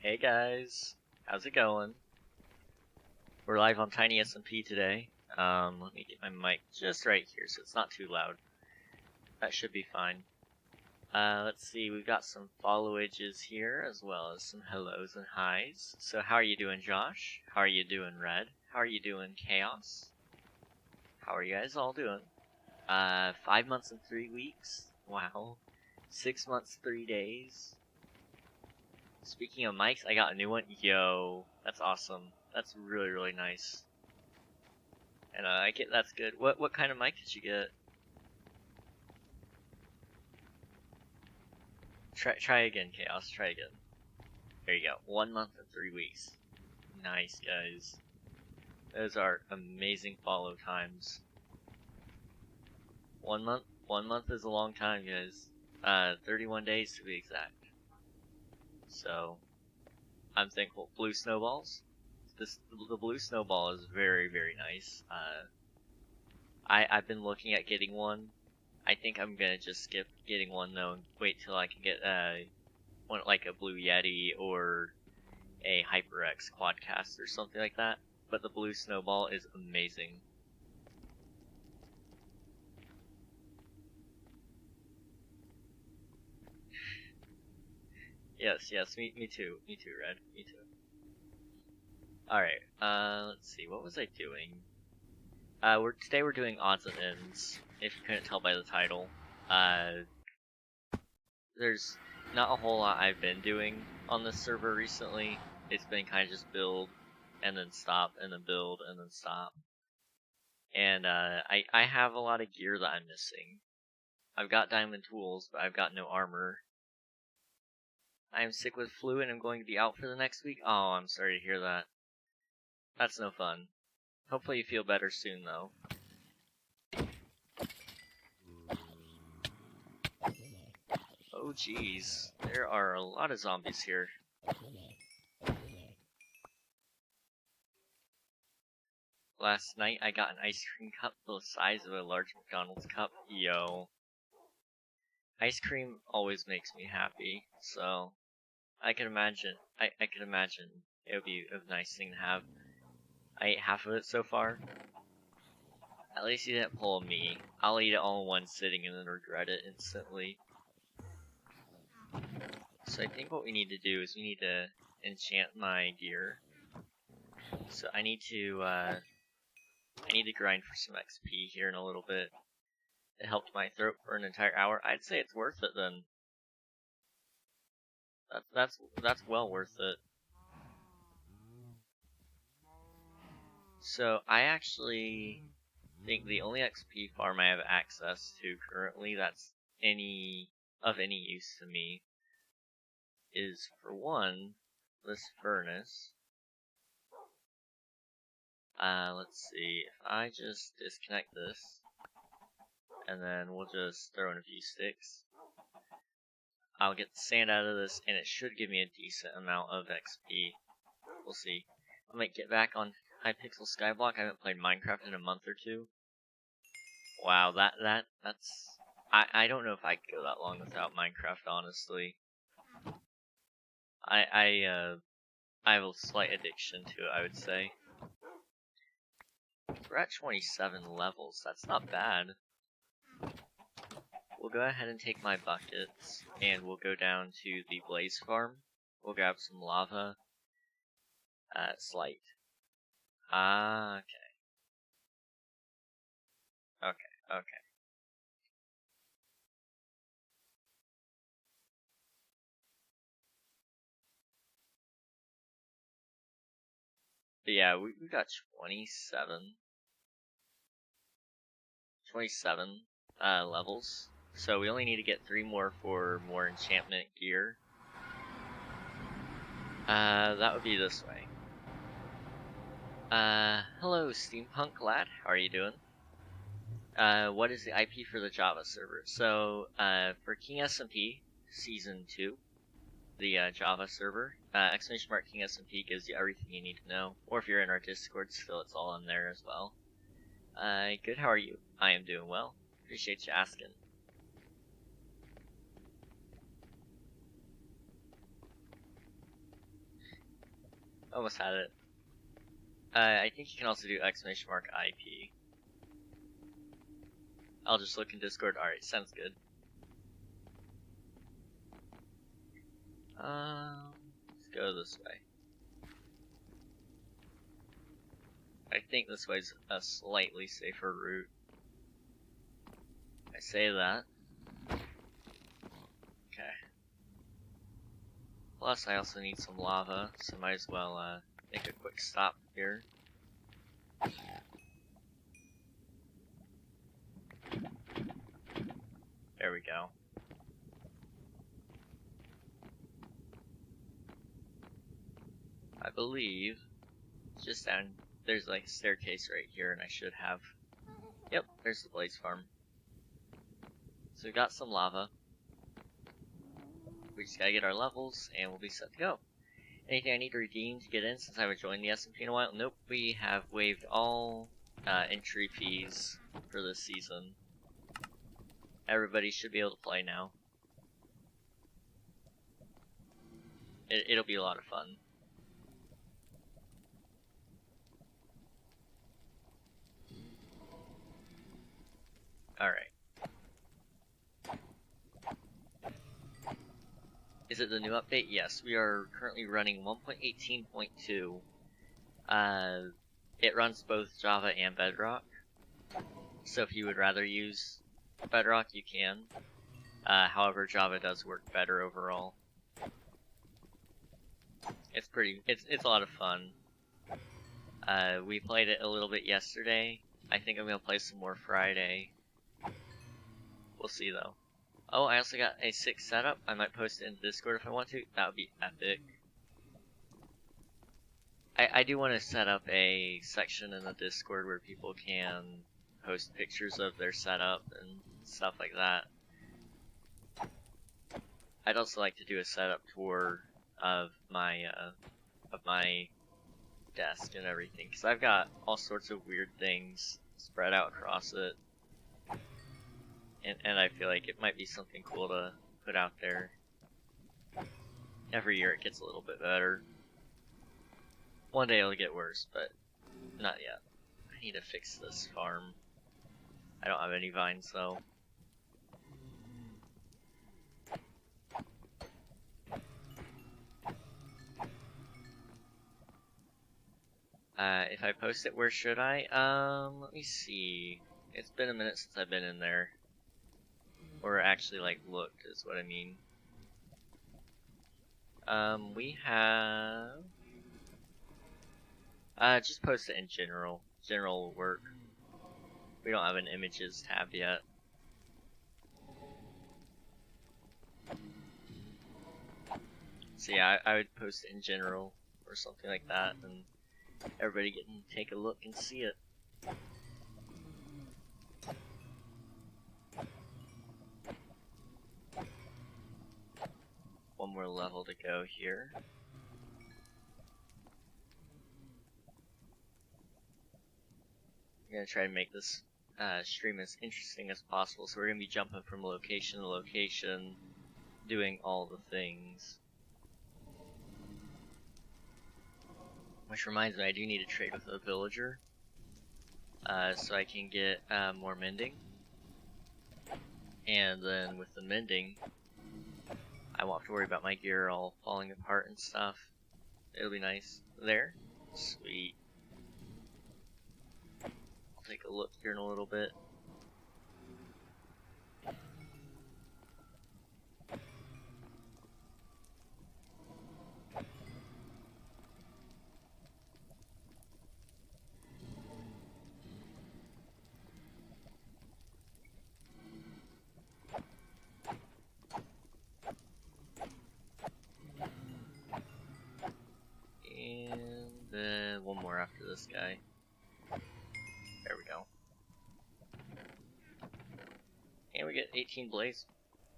Hey guys, how's it going? We're live on Tiny SMP today. Let me get my mic just right here so it's not too loud. That should be fine. Let's see, we've got some followages here as well as some hellos and highs. So how are you doing, Josh? How are you doing, Red? How are you doing, Chaos? How are you guys all doing? 5 months and 3 weeks. Wow. 6 months, 3 days. Speaking of mics, I got a new one. Yo, that's awesome. That's really, really nice. And I get that's good. What kind of mic did you get? Try again, Chaos. Try again. There you go. 1 month and 3 weeks. Nice, guys. Those are amazing follow times. 1 month. 1 month is a long time, guys. 31 days to be exact. So, I'm thankful. Blue snowballs. The blue snowball is very, very nice. I've been looking at getting one. I think I'm gonna just skip getting one though and wait till I can get one like a Blue Yeti or a HyperX Quadcast or something like that. But the blue snowball is amazing. Yes, me too, Red, me too. Alright, let's see, what was I doing? Today we're doing odds and ends, if you couldn't tell by the title. There's not a whole lot I've been doing on this server recently. It's been kind of just build, and then stop, and then build, and then stop. And, I have a lot of gear that I'm missing. I've got diamond tools, but I've got no armor. I am sick with flu and I'm going to be out for the next week. Oh, I'm sorry to hear that. That's no fun. Hopefully you feel better soon, though. Oh, jeez. There are a lot of zombies here. Last night I got an ice cream cup the size of a large McDonald's cup. Yo. Ice cream always makes me happy, so I can imagine. I can imagine it would be a nice thing to have. I ate half of it so far. At least you didn't pull me. I'll eat it all in one sitting and then regret it instantly. So I think what we need to do is we need to enchant my gear. So I need to grind for some XP here in a little bit. It helped my throat for an entire hour. I'd say it's worth it then. That's well worth it. So I actually think the only XP farm I have access to currently that's of any use to me is, for one, this furnace. Let's see, if I just disconnect this, and then we'll just throw in a few sticks. I'll get the sand out of this, and it should give me a decent amount of XP. We'll see. I might get back on Hypixel Skyblock. I haven't played Minecraft in a month or two. Wow, that's... I don't know if I could go that long without Minecraft, honestly. I have a slight addiction to it, I would say. We're at 27 levels. That's not bad. We'll go ahead and take my buckets, and we'll go down to the blaze farm. We'll grab some lava. It's light. Ah, okay. Okay. But yeah, we got 27 levels. So we only need to get 3 more for more enchantment gear. That would be this way. Hello Steampunk lad, how are you doing? What is the IP for the Java server? So, for King SMP Season 2, the Java server, !King SMP gives you everything you need to know. Or if you're in our Discord still, it's all in there as well. Good, how are you? I am doing well. Appreciate you asking. almost had it. I think you can also do exclamation mark IP. I'll just look in Discord. Alright, sounds good. Let's go this way. I think this way's a slightly safer route. I say that. Okay. Plus, I also need some lava, so might as well make a quick stop here. There we go. I believe just down there's like a staircase right here, and I should have. Yep, there's the blaze farm. So we've got some lava. We just gotta get our levels, and we'll be set to go. Anything I need to redeem to get in since I haven't joined the SMP in a while? Nope, we have waived all entry fees for this season. Everybody should be able to play now. It'll be a lot of fun. Alright. Is it the new update? Yes, we are currently running 1.18.2. It runs both Java and Bedrock. So if you would rather use Bedrock, you can. However, Java does work better overall. It's a lot of fun. We played it a little bit yesterday. I think I'm gonna play some more Friday. We'll see though. Oh, I also got a 6 setup. I might post it in Discord if I want to. That would be epic. I do want to set up a section in the Discord where people can post pictures of their setup and stuff like that. I'd also like to do a setup tour of my desk and everything, because I've got all sorts of weird things spread out across it. And I feel like it might be something cool to put out there. Every year it gets a little bit better. One day it'll get worse, but not yet. I need to fix this farm. I don't have any vines though. If I post it, where should I? Let me see. It's been a minute since I've been in there. Or actually, like, looked, is what I mean. We have... just post it in general. General will work. We don't have an images tab yet. So yeah, I would post it in general, or something like that, and everybody can take a look and see it. One more level to go here. I'm gonna try to make this stream as interesting as possible, so we're gonna be jumping from location to location, doing all the things. Which reminds me, I do need to trade with a villager, so I can get more mending. And then with the mending, I won't have to worry about my gear all falling apart and stuff. It'll be nice. There. Sweet. I'll take a look here in a little bit. One more after this guy. There we go. And we get 18 blaze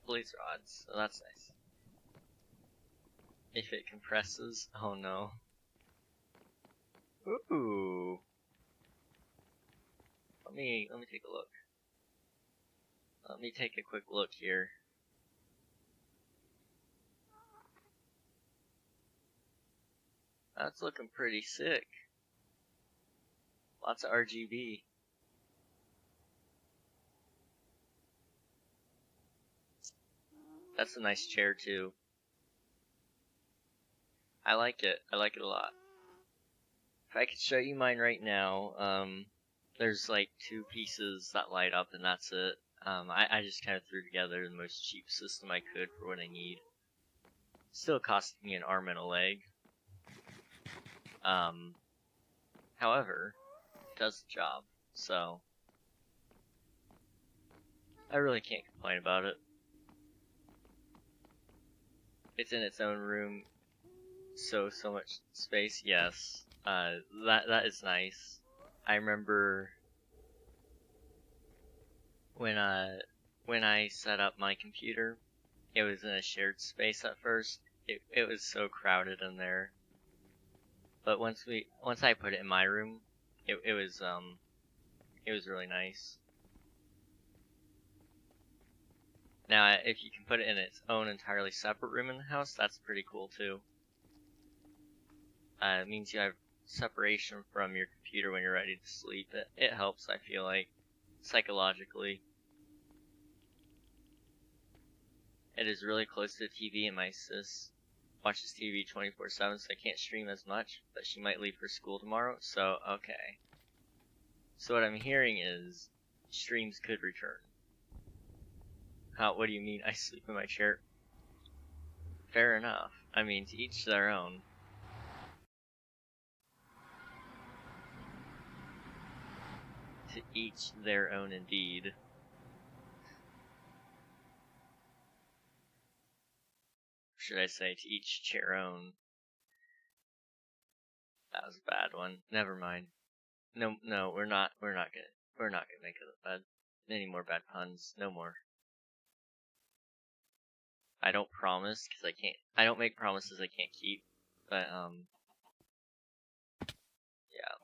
rods, so that's nice. If it compresses, oh no. Ooh. Let me take a look. Let me take a quick look here. That's looking pretty sick. Lots of RGB. That's a nice chair too. I like it. I like it a lot. If I could show you mine right now, there's like 2 pieces that light up and that's it. I just kind of threw together the most cheap system I could for what I need. Still costed me an arm and a leg. However, it does the job, so I really can't complain about it. It's in its own room, so much space, yes. That is nice. I remember when I set up my computer, it was in a shared space at first. It was so crowded in there. But once I put it in my room, it was really nice. Now, if you can put it in its own entirely separate room in the house, that's pretty cool too. It means you have separation from your computer when you're ready to sleep. It helps, I feel like, psychologically. It is really close to the TV, and my sis watches TV 24/7, so I can't stream as much, but she might leave for school tomorrow, so okay. So what I'm hearing is streams could return. What do you mean I sleep in my chair? Fair enough. I mean, to each their own. To each their own indeed. Should I say to each chair own? That was a bad one. Never mind. No, we're not gonna make it any more bad puns. No more. I don't promise, because I don't make promises I can't keep, but, yeah.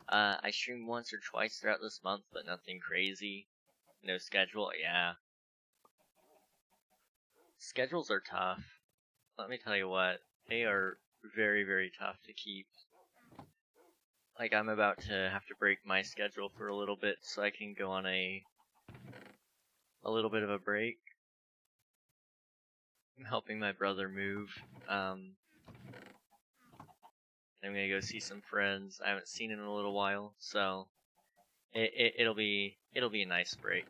I streamed once or twice throughout this month, but nothing crazy. No schedule, yeah. Schedules are tough. Let me tell you what, they are very, very tough to keep. Like, I'm about to have to break my schedule for a little bit so I can go on a little bit of a break. I'm helping my brother move. I'm gonna go see some friends I haven't seen in a little while, so it'll be a nice break.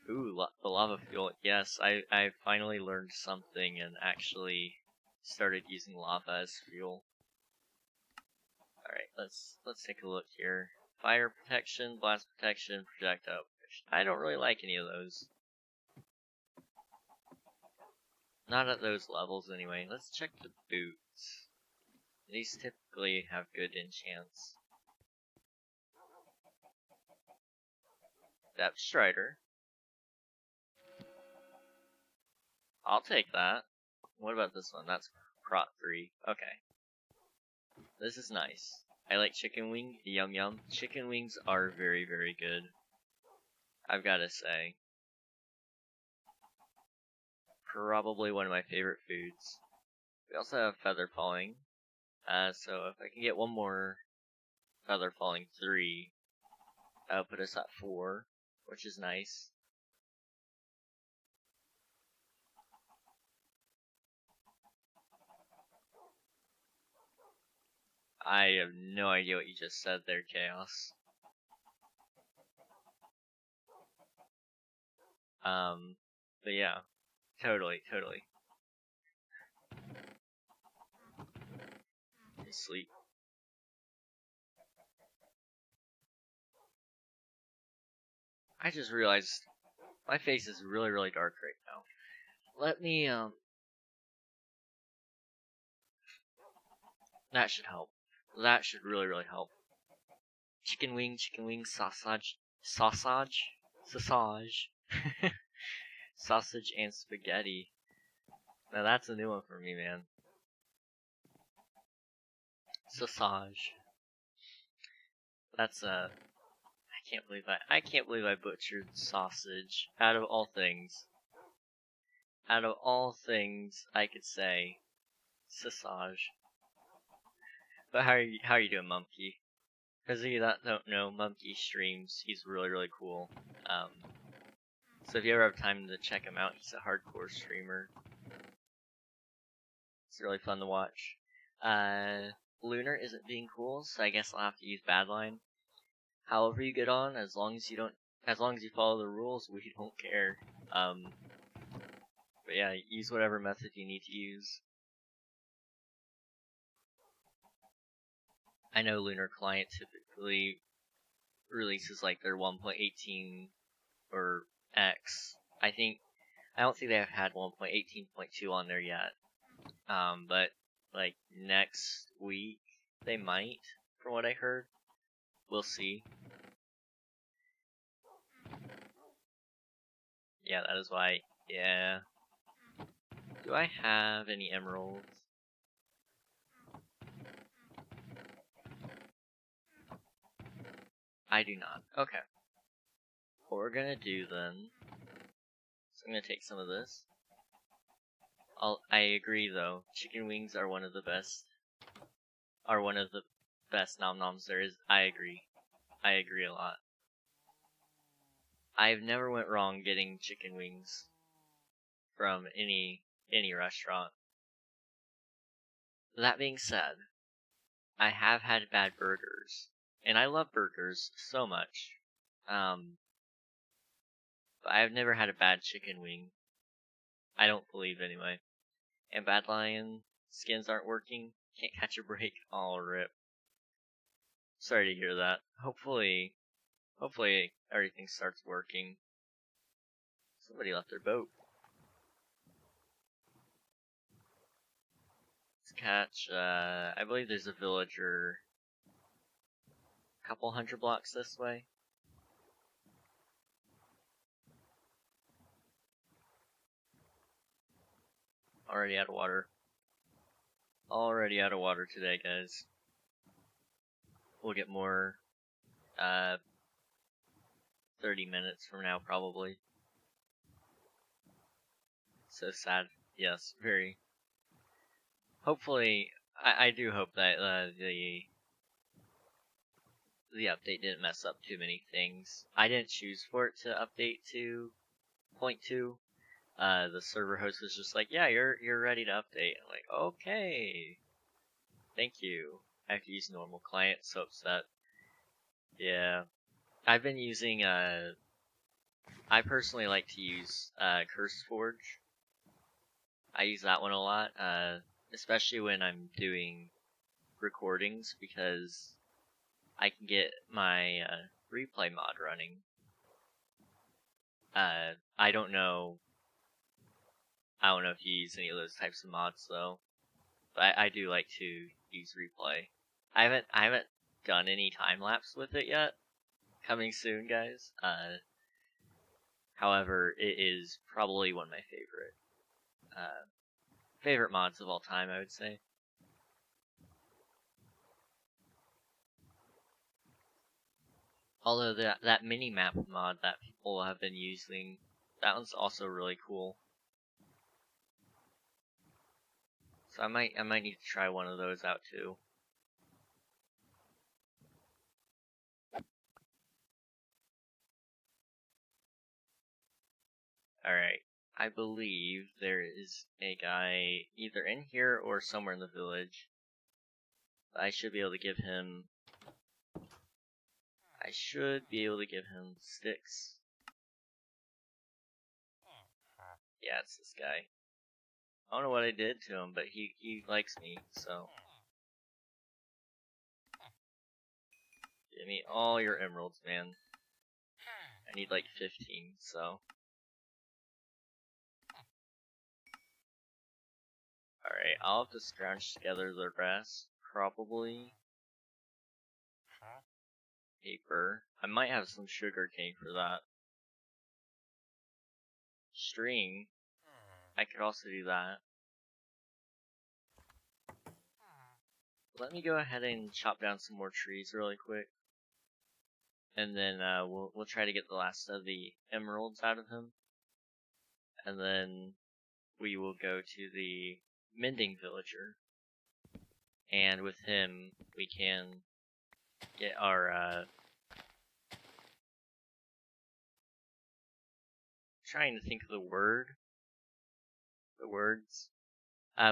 Ooh, the lava fuel. Yes, I finally learned something and actually started using lava as fuel. All right, let's take a look here. Fire protection, blast protection, projectile protection. I don't really like any of those. Not at those levels, anyway. Let's check the boots. These typically have good enchants. Depth Strider. I'll take that. What about this one? That's Prot 3. Okay. This is nice. I like chicken wing. Yum yum. Chicken wings are very, very good. I've gotta say. Probably one of my favorite foods. We also have feather falling. So if I can get one more feather falling 3, that'll put us at 4, which is nice. I have no idea what you just said there, Chaos. But yeah, totally. Sleep. I just realized my face is really, really dark right now. Let me, that should help. That should really, really help. Chicken wing, sausage. Sausage? Sausage and spaghetti. Now that's a new one for me, man. Sausage. That's I can't believe I butchered sausage out of all things. out of all things I could say, Sausage. But how are you doing, Mumkey? For those of you that don't know, Mumkey streams. He's really cool. So if you ever have time to check him out, he's a hardcore streamer. It's really fun to watch. Lunar isn't being cool, so I guess I'll have to use Badline. However you get on, as long as you follow the rules, we don't care. But yeah, use whatever method you need to use. I know Lunar Client typically releases like their 1.18 or X. I don't think they've had 1.18.2 on there yet. But like next week they might, from what I heard. We'll see. Yeah, that is why. Yeah. Do I have any emeralds? I do not. Okay. What we're gonna do then, so I'm gonna take some of this. I agree though, chicken wings are one of the best nom noms there is. I agree a lot. I've never went wrong getting chicken wings from any restaurant. That being said, I have had bad burgers, and I love burgers so much. But I've never had a bad chicken wing. I don't believe anyway. And Bad Lion skins aren't working. Can't catch a break. All rip. Sorry to hear that. Hopefully everything starts working. Somebody left their boat. Let's catch, I believe there's a villager a couple 100 blocks this way. Already out of water. Already out of water today, guys. We'll get more, 30 minutes from now, probably. So sad. Yes, very. Hopefully, I do hope that, the update didn't mess up too many things. I didn't choose for it to update to 0.2. The server host was just like, yeah, you're ready to update. I'm like, okay. Thank you. I have to use normal client, so upset. Yeah. I've been using, I personally like to use, CurseForge. I use that one a lot, especially when I'm doing recordings, because I can get my, replay mod running. I don't know if you use any of those types of mods though, but I do like to use replay. I haven't done any time lapse with it yet. Coming soon, guys. However, it is probably one of my favorite mods of all time, I would say. Although that mini map mod that people have been using, that one's also really cool. So I might need to try one of those out too. Alright, I believe there is a guy either in here or somewhere in the village. I should be able to give him sticks. Yeah, it's this guy. I don't know what I did to him, but he likes me, so. Give me all your emeralds, man. I need like 15, so. Alright, I'll have to scrounge together the rest, probably. Paper. I might have some sugar cane for that. String. I could also do that. Let me go ahead and chop down some more trees really quick. And then we'll try to get the last of the emeralds out of him. And then we will go to the mending villager, and with him we can get our trying to think of the words.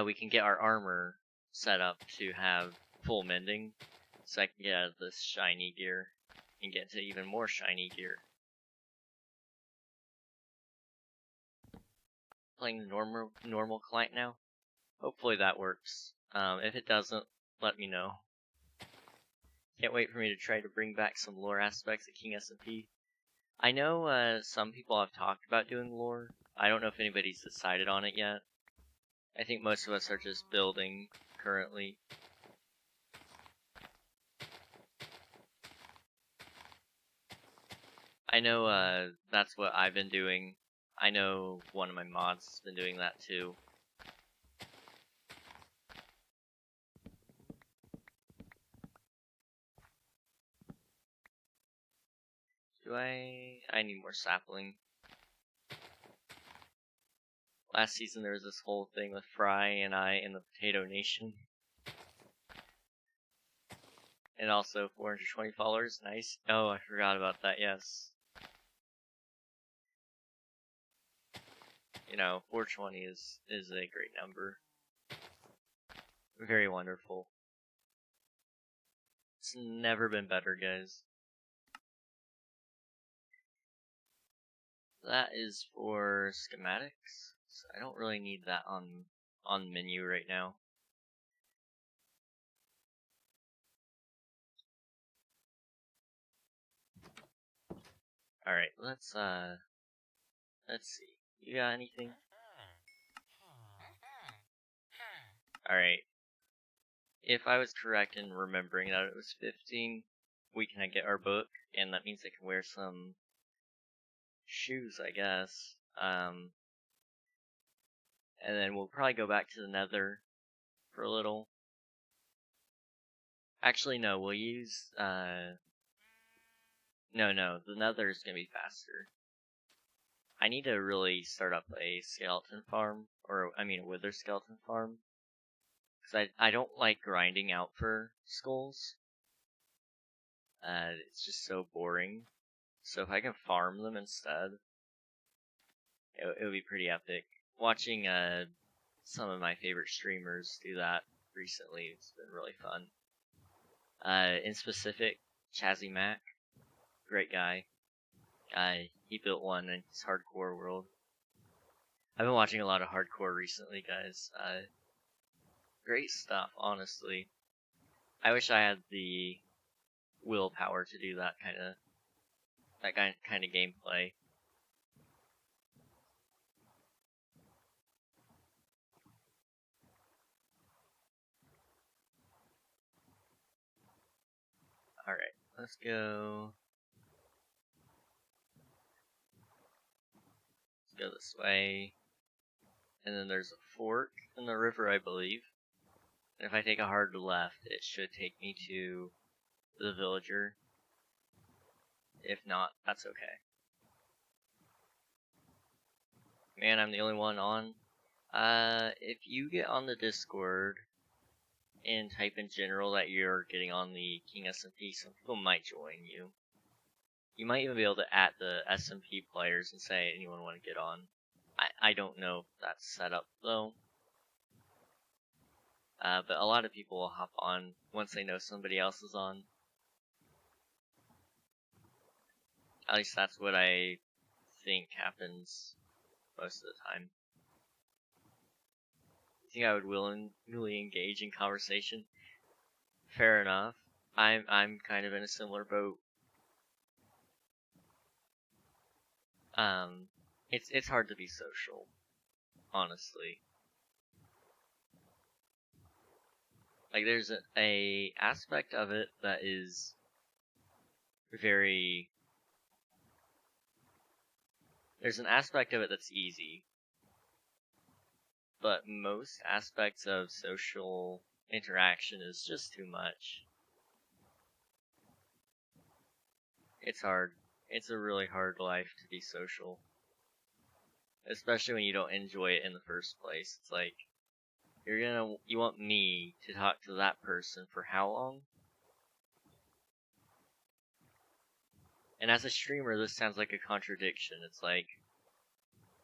We can get our armor set up to have full mending, so I can get out of this shiny gear and get into even more shiny gear. Playing the normal client now. Hopefully that works. If it doesn't, let me know. Can't wait for me to try to bring back some lore aspects of King SMP. I know some people have talked about doing lore. I don't know if anybody's decided on it yet. I think most of us are just building currently. I know that's what I've been doing. I know one of my mods has been doing that too. I need more sapling. Last season there was this whole thing with Fry and I in the Potato Nation. And also 420 followers, nice. Oh, I forgot about that, yes. You know, 420 is a great number. Very wonderful. It's never been better, guys. That is for schematics, so I don't really need that on menu right now. Alright, let's see. You got anything? Alright. If I was correct in remembering that it was 15, we can get our book, and that means I can wear some shoes, I guess. And then we'll probably go back to the Nether for a little. Actually, no, we'll use, no, the Nether is gonna be faster. I need to really start up a skeleton farm, or, I mean, a wither skeleton farm. Because I don't like grinding out for skulls. It's just so boring. So if I can farm them instead, it would be pretty epic. Watching some of my favorite streamers do that recently, it's been really fun. In specific, Chazzy Mac, great guy. He built one in his hardcore world. I've been watching a lot of hardcore recently, guys. Great stuff, honestly. I wish I had the willpower to do that kind of gameplay. Alright, let's go. Let's go this way. And then there's a fork in the river, I believe. And if I take a hard left, it should take me to the villager. If not, that's okay. Man, I'm the only one on. If you get on the Discord and type in general that you're getting on the King SMP, some people might join you. You might even be able to add the SMP players and say anyone want to get on. I don't know if that's set up though. But a lot of people will hop on once they know somebody else is on. At least that's what I think happens most of the time. You think I would willingly engage in conversation? Fair enough. I'm kind of in a similar boat. It's hard to be social, honestly. Like, there's a aspect of it that is very... There's an aspect of it that's easy. But most aspects of social interaction is just too much. It's hard. It's a really hard life to be social. Especially when you don't enjoy it in the first place. It's like, you want me to talk to that person for how long? And as a streamer, this sounds like a contradiction. It's like,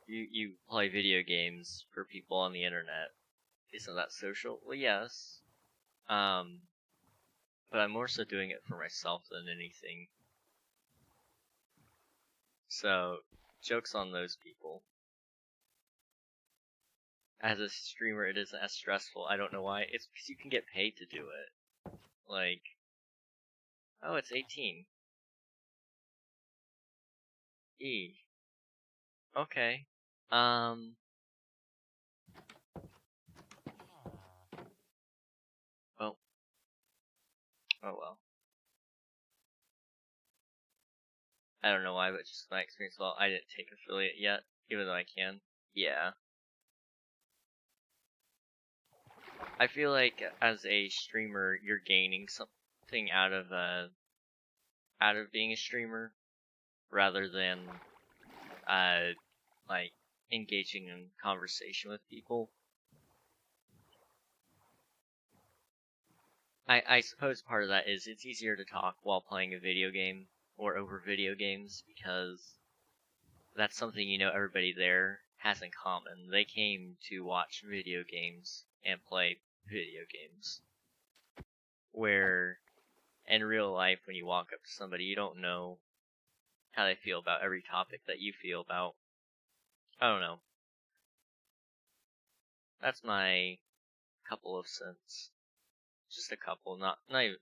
you play video games for people on the internet. Isn't that social? Well, yes. But I'm more so doing it for myself than anything. So, joke's on those people. As a streamer, it isn't as stressful. I don't know why. It's because you can get paid to do it. Like, oh, it's 18. E. Okay. Oh well. I don't know why, but just my experience. Well, I didn't take affiliate yet, even though I can. Yeah. I feel like as a streamer, you're gaining something out of being a streamer, rather than like engaging in conversation with people. I suppose part of that is it's easier to talk while playing a video game or over video games because that's something everybody there has in common. They came to watch video games and play video games. Where in real life, when you walk up to somebody, you don't know how they feel about every topic that you feel about. I don't know. That's my couple of cents. Just a couple, not even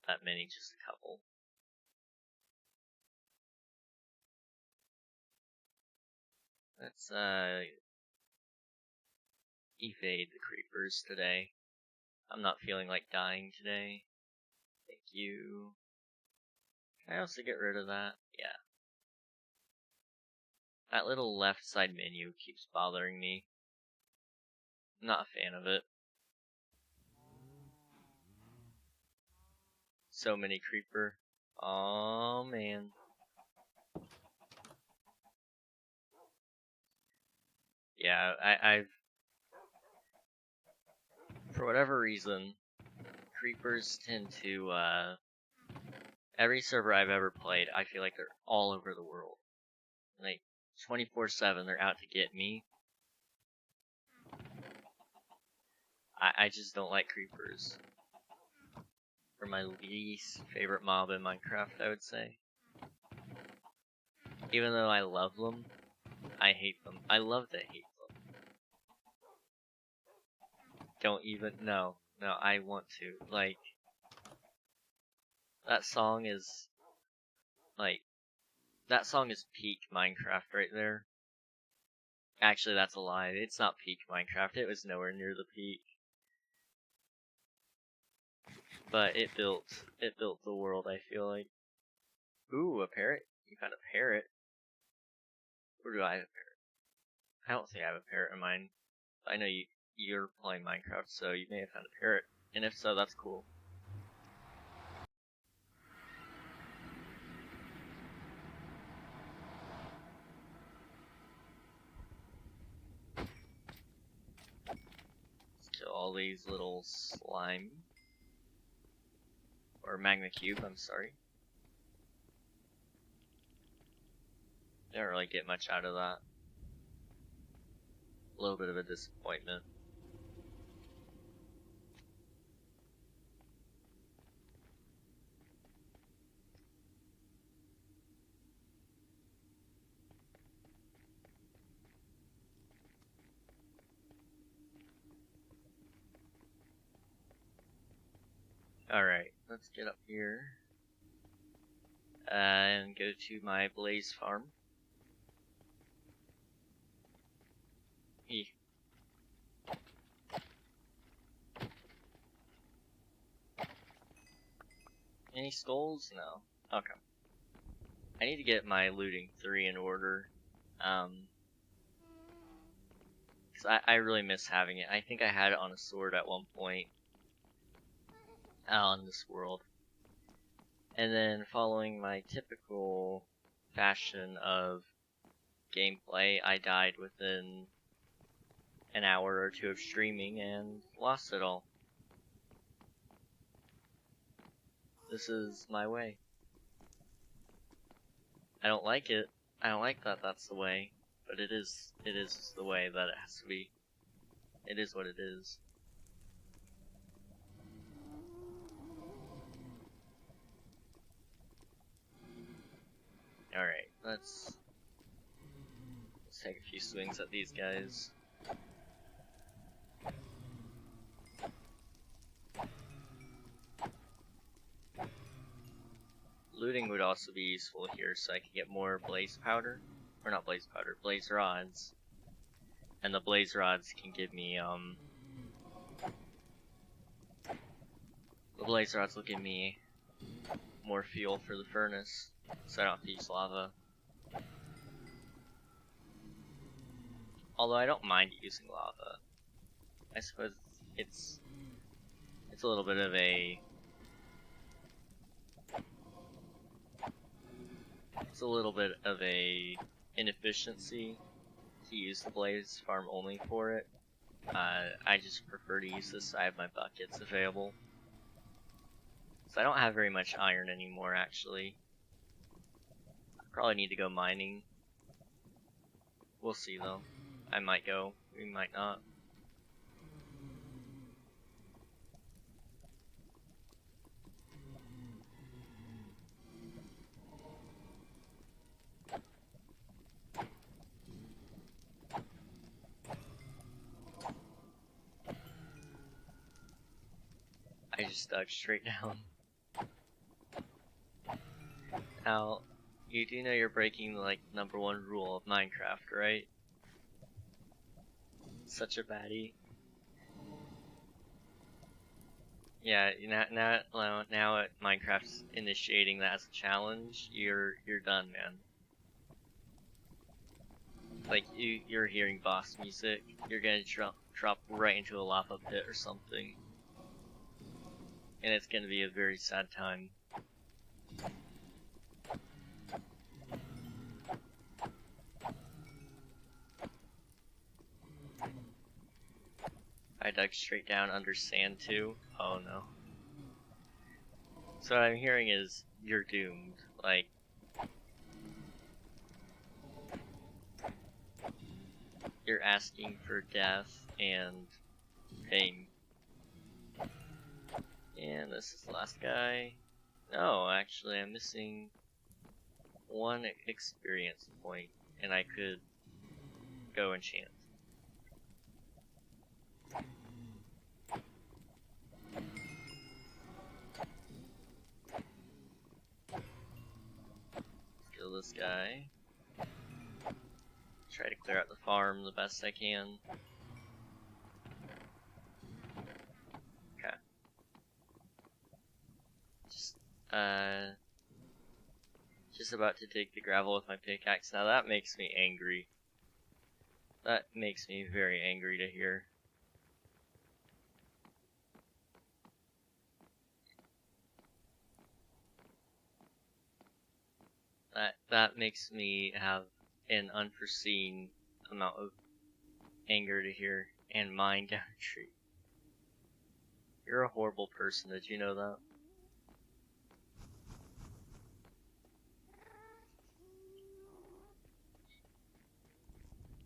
that many, just a couple. Let's evade the creepers today. I'm not feeling like dying today. Thank you. Can I also get rid of that? Yeah. That little left side menu keeps bothering me. I'm not a fan of it. So many creeper. Oh man. Yeah, I've for whatever reason, creepers tend to every server I've ever played, I feel like they're all over the world. Like 24/7, they're out to get me. I just don't like creepers. They're my least favorite mob in Minecraft, I would say. Even though I love them, I hate them. I love to hate them. Don't even, no, I want to. Like, that song is peak Minecraft right there. Actually, that's a lie. It's not peak Minecraft. It was nowhere near the peak. But it built the world, I feel like. Ooh, a parrot? You found a parrot? Or do I have a parrot? I don't think I have a parrot in mine. I know you're playing Minecraft, so you may have found a parrot. And if so, that's cool. Let's kill all these little slime. Or magma cube, I'm sorry. Didn't really get much out of that. A little bit of a disappointment. Alright, let's get up here. And go to my blaze farm. Any skulls? No. Okay. I need to get my looting 3 in order. Because I really miss having it. I think I had it on a sword at one point. On this world. And then following my typical fashion of gameplay, I died within an hour or two of streaming and lost it all. This is my way. I don't like it. I don't like that that's the way, but it is the way that it has to be. It is what it is. Alright, let's take a few swings at these guys. Looting would also be useful here, so I can get more blaze powder. Or not blaze powder, blaze rods. And the blaze rods can give me, the blaze rods will give me more fuel for the furnace, so I don't have to use lava. Although I don't mind using lava. I suppose it's a little bit of a inefficiency to use the blaze farm only for it. I just prefer to use this. I have my buckets available. So I don't have very much iron anymore, actually. I probably need to go mining. We'll see though. I might go, we might not. I just dug straight down. Now, you do know you're breaking the #1 rule of Minecraft, right? Such a baddie. Yeah, now Minecraft's initiating that as a challenge. You're done, man. Like you're hearing boss music. You're gonna drop right into a lava pit or something, and it's gonna be a very sad time. I dug straight down under sand too. Oh no. So what I'm hearing is you're doomed. Like, you're asking for death and pain. And this is the last guy. No, actually I'm missing one experience point, and I could go enchant. Kill this guy. Try to clear out the farm the best I can. Okay. Just about to dig the gravel with my pickaxe. Now that makes me angry. That makes me very angry to hear. That makes me have an unforeseen amount of anger to hear and mine down a tree. You're a horrible person, did you know that?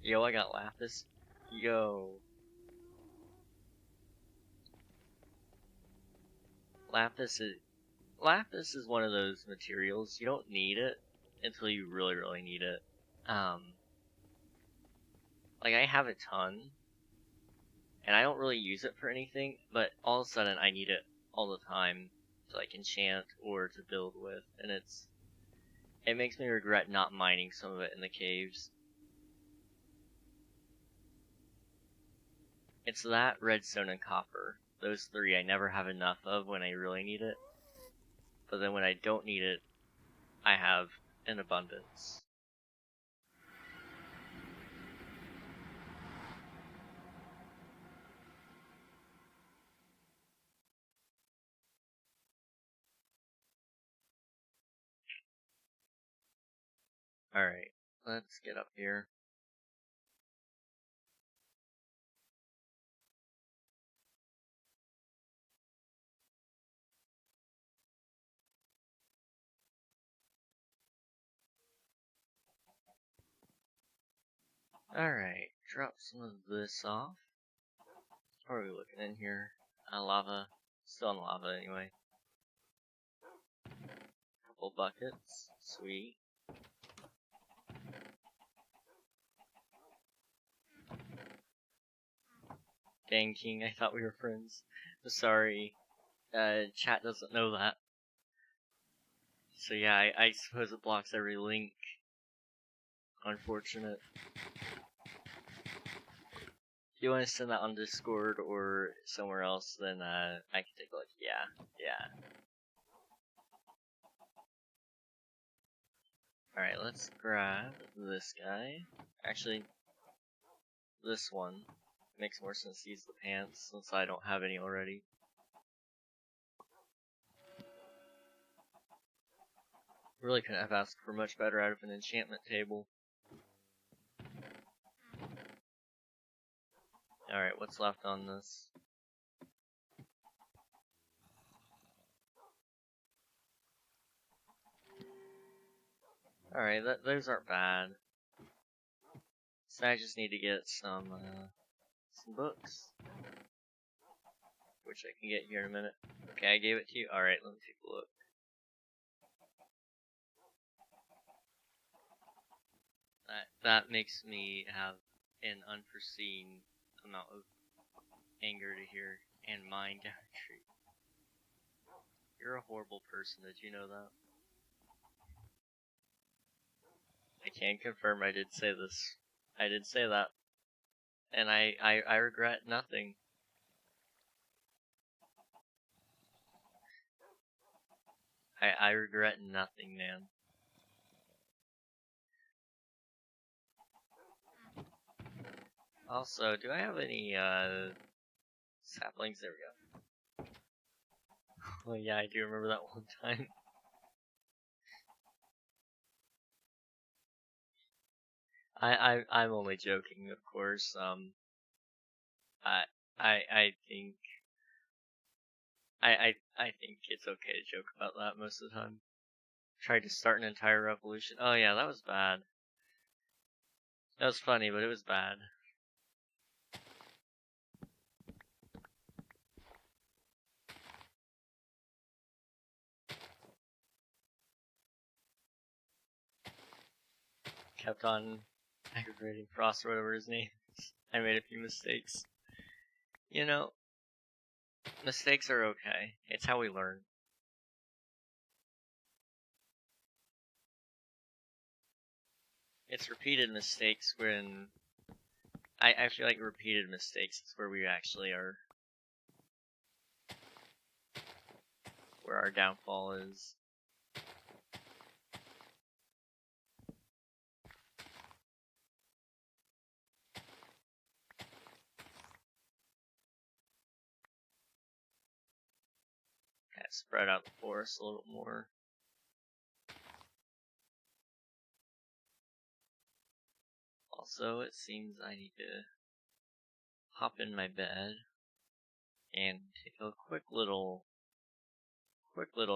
Yo, I got lapis. Yo. Lapis is one of those materials, you don't need it until you really, really need it. Like, I have a ton, and I don't really use it for anything, but all of a sudden I need it all the time to, like, enchant or to build with, and it makes me regret not mining some of it in the caves. It's that, redstone, and copper. Those three I never have enough of when I really need it, but then when I don't need it, I have an abundance. Alright, let's get up here. Alright, drop some of this off. What are we looking in here? Lava. Still in lava anyway. Couple buckets. Sweet. Dang King, I thought we were friends. Sorry. Chat doesn't know that. So yeah, I suppose it blocks every link. Unfortunate. If you want to send that on Discord or somewhere else, then I can take a look. Yeah. Alright, let's grab this guy. Actually, this one. Makes more sense to use the pants since I don't have any already. Really couldn't have asked for much better out of an enchantment table. Alright, what's left on this? Alright, those aren't bad. So I just need to get some books. Which I can get here in a minute. Okay, I gave it to you. Alright, let me take a look. That makes me have an unforeseen amount of anger to hear and mind down a tree. You're a horrible person, did you know that? I can confirm I did say this. I did say that. And I regret nothing. I regret nothing, man. Also, do I have any saplings? There we go. Well, yeah, I do remember that one time. I'm only joking, of course. I think I think it's okay to joke about that most of the time. Tried to start an entire revolution. Oh yeah, that was bad. That was funny, but it was bad. Kept on aggravating Frost or whatever his name is. I made a few mistakes. You know, mistakes are okay. It's how we learn. It's repeated mistakes when... I feel like repeated mistakes is where we actually are... where our downfall is. Kind of spread out the forest a little more. Also, it seems I need to hop in my bed and take a quick little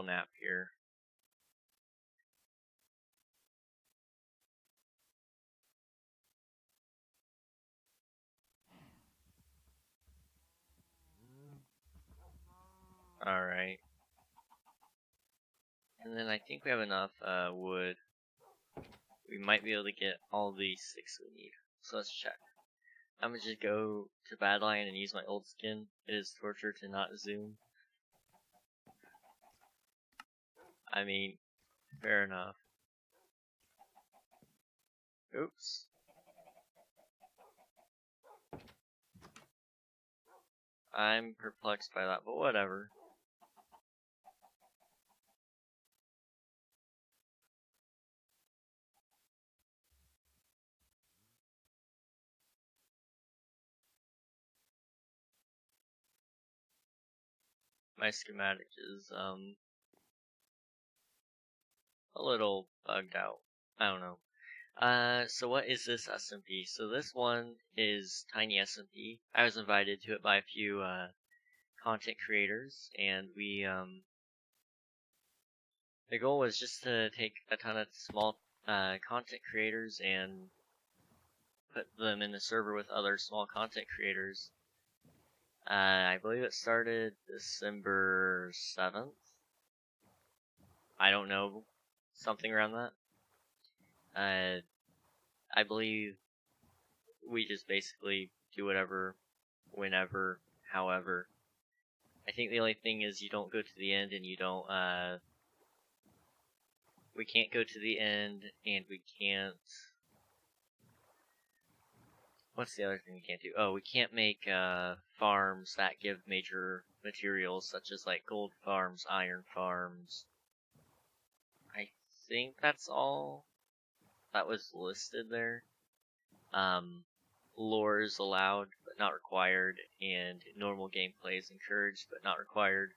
nap here. Alright. And then I think we have enough wood. We might be able to get all the sticks we need. So let's check. I'm gonna just go to Badlion and use my old skin. It is torture to not zoom. I mean, fair enough. Oops. I'm perplexed by that, but whatever. My schematic is, a little bugged out. I don't know. So what is this SMP? So this one is Tiny SMP. I was invited to it by a few, content creators, and the goal was just to take a ton of small, content creators and put them in the server with other small content creators. I believe it started December 7th. I don't know, something around that. I believe we just basically do whatever, whenever, however. I think the only thing is you don't go to the end and you don't, we can't go to the end and we can't, what's the other thing we can't do? Oh, we can't make, farms that give major materials such as like gold farms, iron farms. I think that's all that was listed there. Lore is allowed but not required, and normal gameplay is encouraged but not required.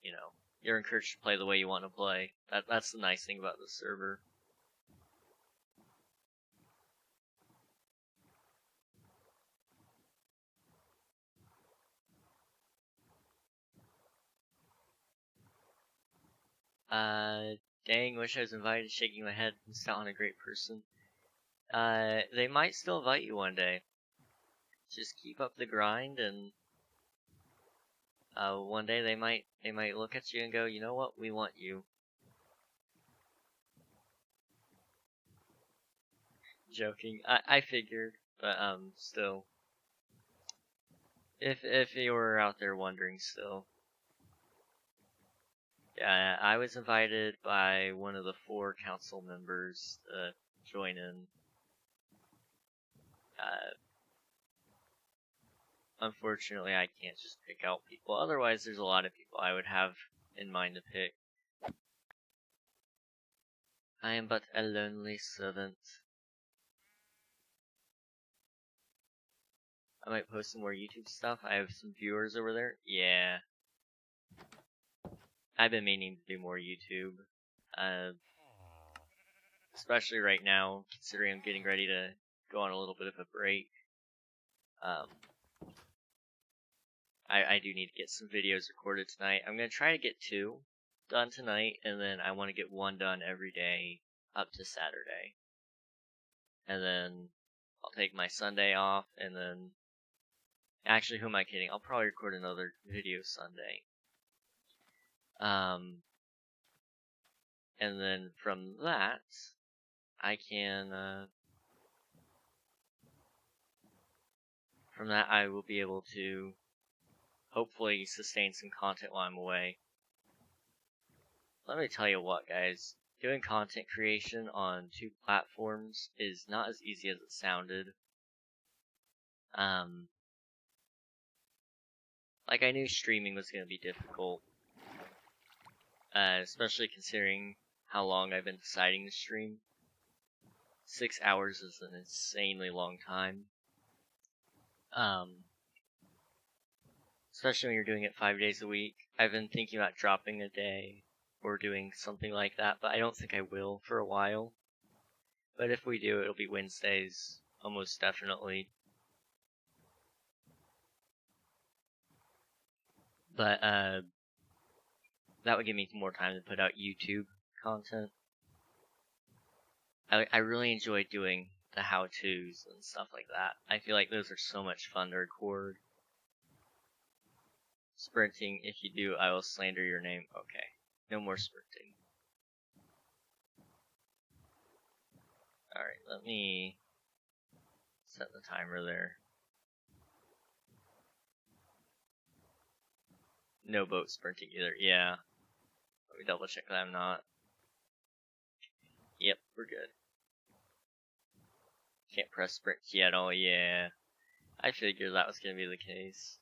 You know, you're encouraged to play the way you want to play. That's the nice thing about the server. Dang, wish I was invited, shaking my head, missed out on a great person. They might still invite you one day. Just keep up the grind, and one day they might look at you and go, you know what, we want you. Joking. I figured, but still. If you were out there wondering still. Yeah, I was invited by one of the 4 council members to join in. Unfortunately, I can't just pick out people. Otherwise, there's a lot of people I would have in mind to pick. I am but a lonely servant. I might post some more YouTube stuff. I have some viewers over there. Yeah. I've been meaning to do more YouTube. Especially right now, considering I'm getting ready to go on a little bit of a break. I do need to get some videos recorded tonight. I'm going to try to get 2 done tonight, and then I want to get 1 done every day up to Saturday. And then I'll take my Sunday off, and then... Actually, who am I kidding? I'll probably record another video Sunday. And then from that, I can... from that, I will be able to hopefully sustain some content while I'm away. Let me tell you what, guys. Doing content creation on 2 platforms is not as easy as it sounded. Like, I knew streaming was going to be difficult. Especially considering how long I've been deciding to stream. 6 hours is an insanely long time. Especially when you're doing it 5 days a week. I've been thinking about dropping a day or doing something like that, but I don't think I will for a while. But if we do, it'll be Wednesdays, almost definitely. But, that would give me more time to put out YouTube content. I really enjoy doing the how-tos and stuff like that. I feel like those are so much fun to record. Sprinting, if you do, I will slander your name. Okay, no more sprinting. Alright, let me set the timer there. No boat sprinting either, yeah. Let me double check that I'm not. Yep, we're good. Can't press sprint key at all, yeah. I figured that was gonna be the case.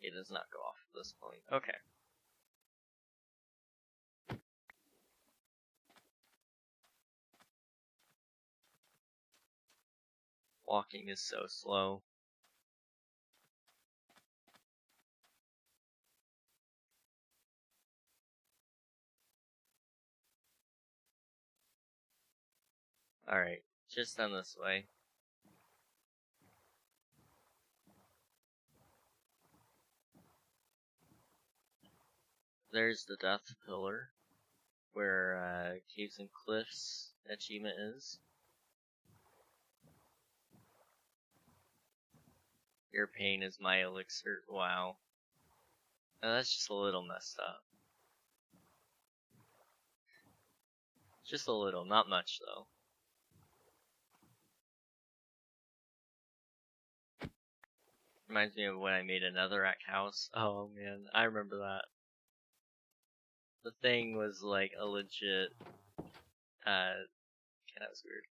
It does not go off at this point. Okay. Walking is so slow. Alright, just down this way. There's the Death Pillar, where Caves and Cliffs achievement is. Your pain is my elixir. Wow. Now that's just a little messed up. Just a little, not much though. Reminds me of when I made a netherrack house. Oh man, I remember that. The thing was like a legit, that was weird.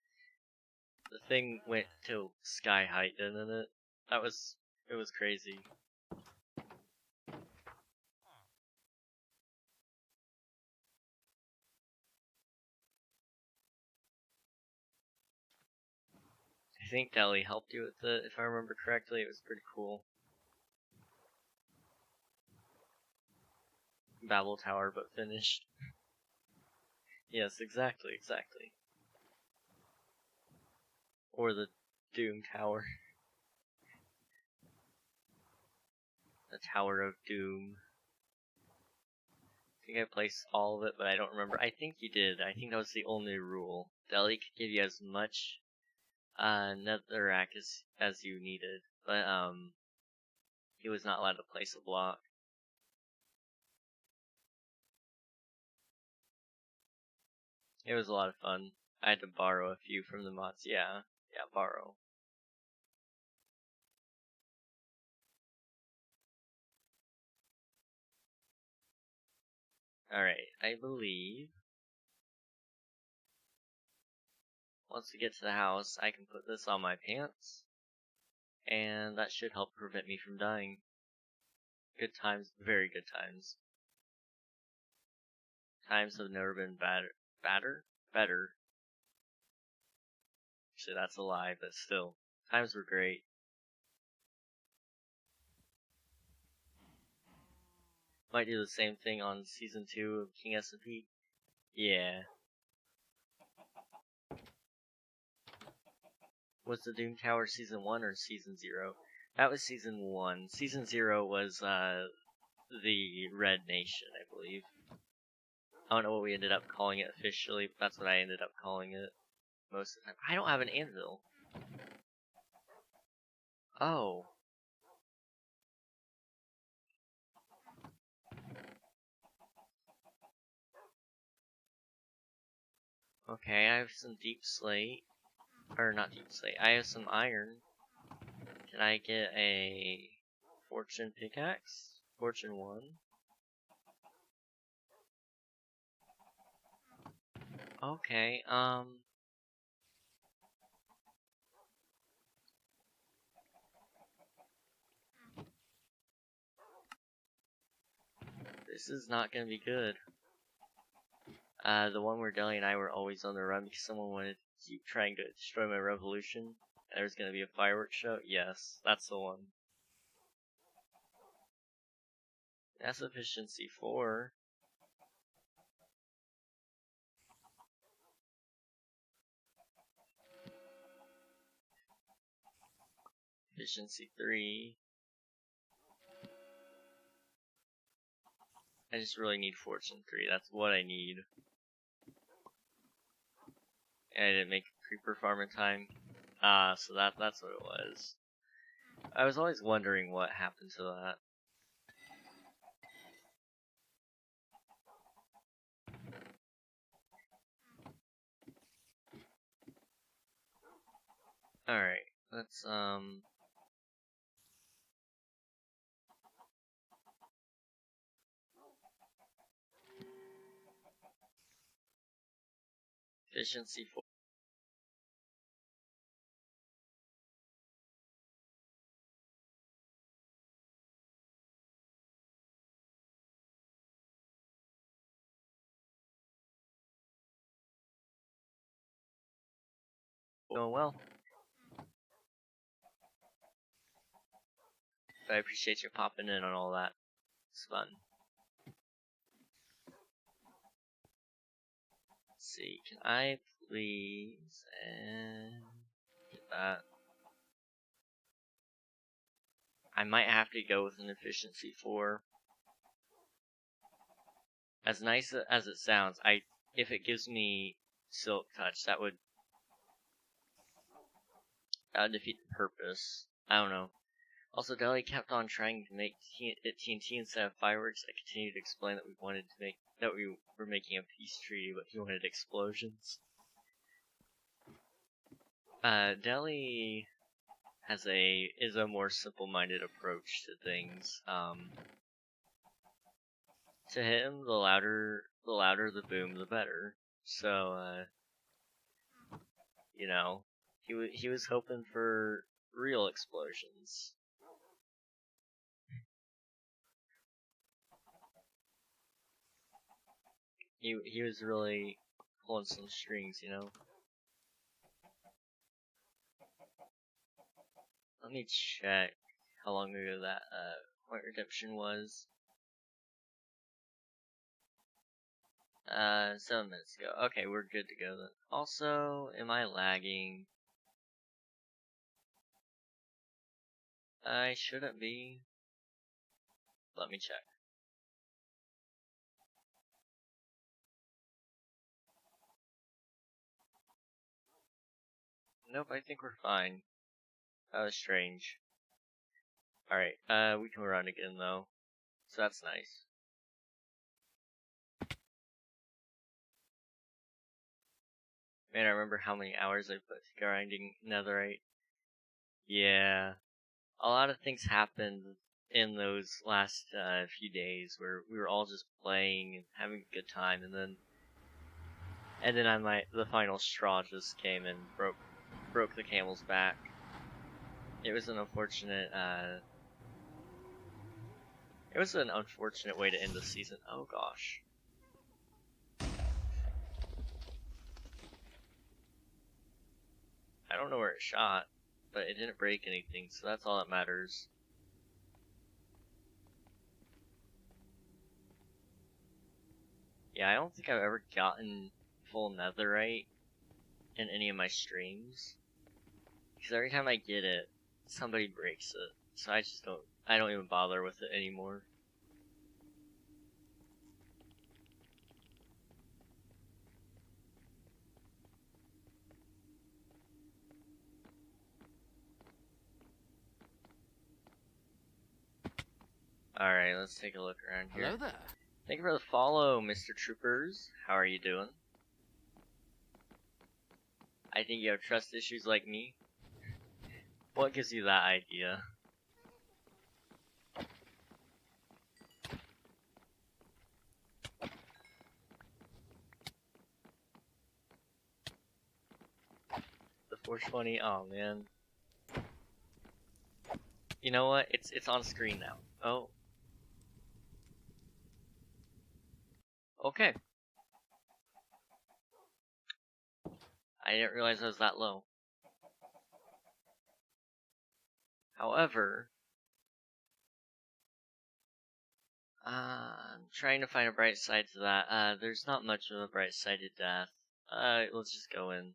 The thing went to sky height, didn't it? It was crazy. I think Deli helped you with it, if I remember correctly. It was pretty cool. Babel Tower, but finished. Yes, exactly. Or the Doom Tower. The Tower of Doom. I think I placed all of it, but I don't remember. I think you did. I think that was the only rule. Deli could give you as much netherrack as you needed, but he was not allowed to place a block. It was a lot of fun. I had to borrow a few from the mods. Yeah, borrow. Alright, I believe once we get to the house, I can put this on my pants, and that should help prevent me from dying. Good times, very good times. Times have never been better. Actually, that's a lie, but still, times were great. Might do the same thing on Season 2 of King SMP. Yeah. Was the Doom Tower Season 1 or Season 0? That was Season 1. Season 0 was, the Red Nation, I believe. I don't know what we ended up calling it officially, but that's what I ended up calling it most of the time. I don't have an anvil. Oh. Okay, I have some deep slate. Or not deep slate. I have some iron. Can I get a fortune pickaxe? Fortune 1. Okay, this is not gonna be good. The one where Deli and I were always on the run because someone wanted to keep trying to destroy my revolution. There's gonna be a fireworks show? Yes, that's the one. That's efficiency 4. Efficiency 3. I just really need fortune 3. That's what I need. And I didn't make a creeper farm in time. So that's what it was. I was always wondering what happened to that. Alright, let's efficiency 4. Going well. But I appreciate you popping in on all that. It's fun. let's see. Can I please get that? I might have to go with an efficiency 4. As nice as it sounds, if it gives me Silk Touch, that would defeat the purpose. I don't know. Also, Deli kept on trying to make it TNT instead of fireworks. I continued to explain that we were making a peace treaty, but he wanted explosions. Deli is a more simple-minded approach to things. To him, the louder the boom, the better. So, you know, he was hoping for real explosions. He was really pulling some strings, you know. Let me check how long ago that point redemption was. 7 minutes ago. Okay, we're good to go then. Also, am I lagging? I shouldn't be. Let me check. Nope, I think we're fine. That was strange. Alright, we can run again though. So that's nice. Man, I remember how many hours I put to grinding netherite. Yeah. A lot of things happened in those last few days where we were all just playing and having a good time, and then the final straw just came and broke the camel's back. It was an unfortunate way to end the season. Oh gosh. I don't know where it shot, but it didn't break anything, so that's all that matters. Yeah, I don't think I've ever gotten full netherite in any of my streams. Because every time I get it, somebody breaks it. So I don't even bother with it anymore. Alright, let's take a look around here. Hello there. Thank you for the follow, Mr. Troopers. How are you doing? I think you have trust issues like me. What gives you that idea? The 420? Oh man. You know what? It's on screen now. Oh. Okay. I didn't realize I was that low. However, I'm trying to find a bright side to that. There's not much of a bright side to death. Let's just go in.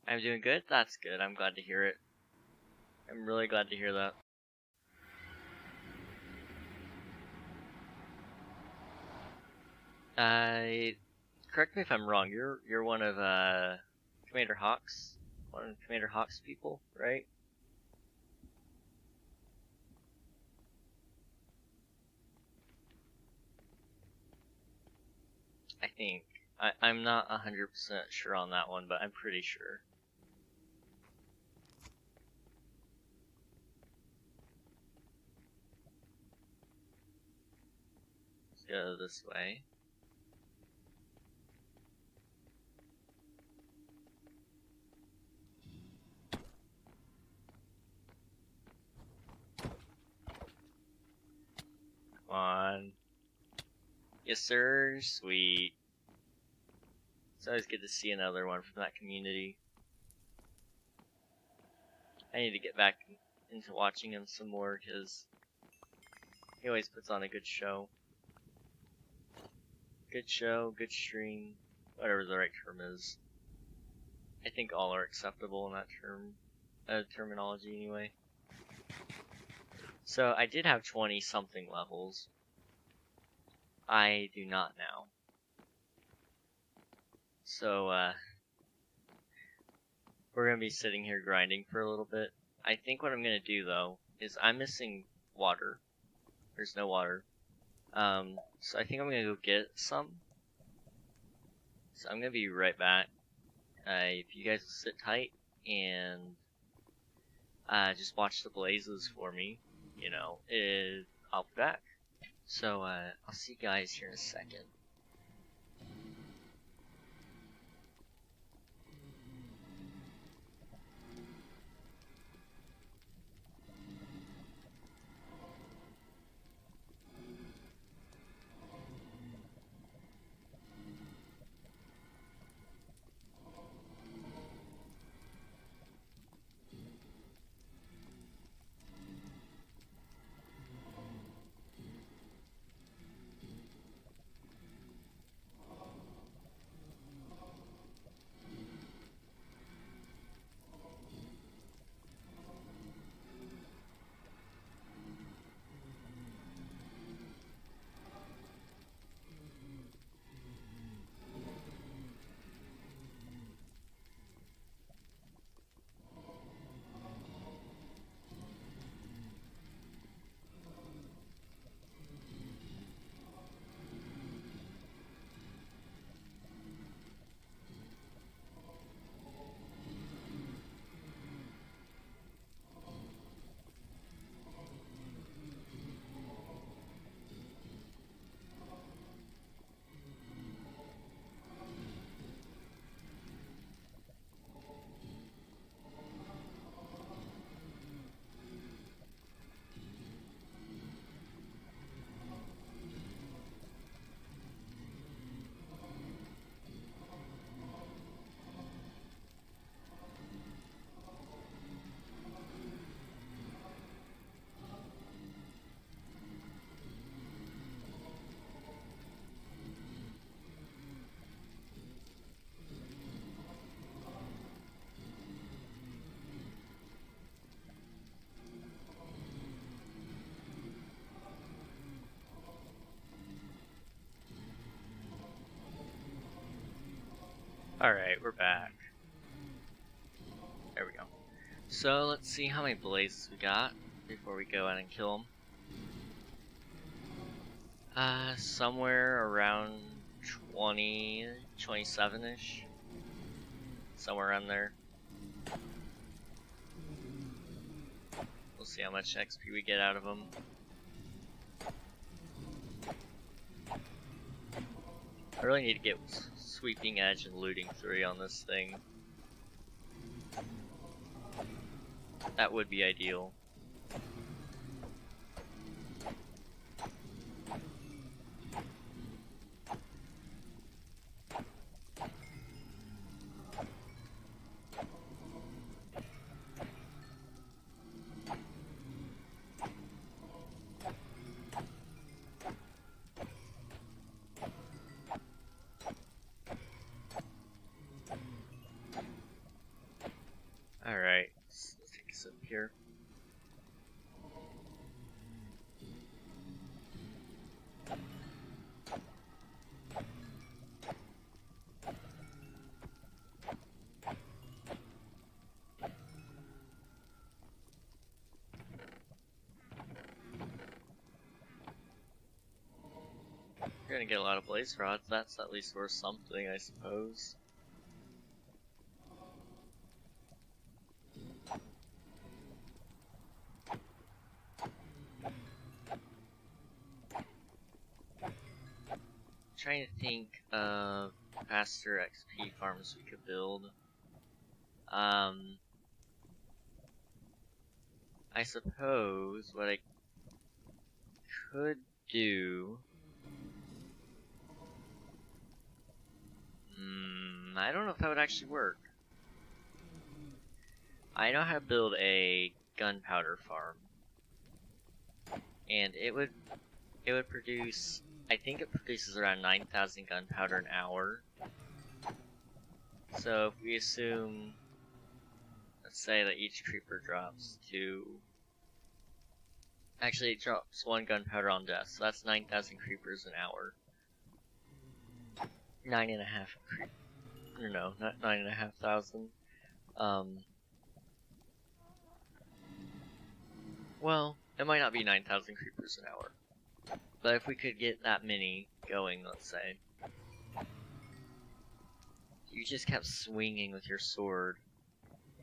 I'm doing good? That's good. I'm glad to hear it. I'm really glad to hear that. Correct me if I'm wrong. You're one of Commander Hawk's people, right? I think. I'm not 100% sure on that one, but I'm pretty sure. Let's go this way. Come on. Yes, sir. Sweet. It's always good to see another one from that community. I need to get back into watching him some more, because He always puts on a good show. Good show, good stream, whatever the right term is. I think all are acceptable in that terminology anyway. So I did have 20 something levels. I do not now. So we're gonna be sitting here grinding for a little bit. I think what I'm gonna do though is I'm missing water. There's no water. So I think I'm gonna go get some. So I'm gonna be right back. If you guys will sit tight and just watch the blazes for me, you know, I'll be back. So I'll see you guys here in a second. Alright, we're back. There we go. So let's see how many blazes we got before we go out and kill them. Somewhere around 20, 27-ish. Somewhere around there. We'll see how much XP we get out of them. I really need to get Sweeping Edge and Looting 3 on this thing. That would be ideal. Alright, let's take a sip here. You're gonna get a lot of blaze rods, that's at least worth something, I suppose. Trying to think of faster XP farms we could build. I suppose what I could do. I don't know if that would actually work. I know how to build a gunpowder farm. and it would produce, I think it produces around 9,000 gunpowder an hour. So if we assume, let's say that each creeper drops to, actually it drops 1 gunpowder on death, so that's 9,000 creepers an hour. 9.5, no, not 9,500. Well, it might not be 9,000 creepers an hour, but if we could get that many going, let's say, you just kept swinging with your sword,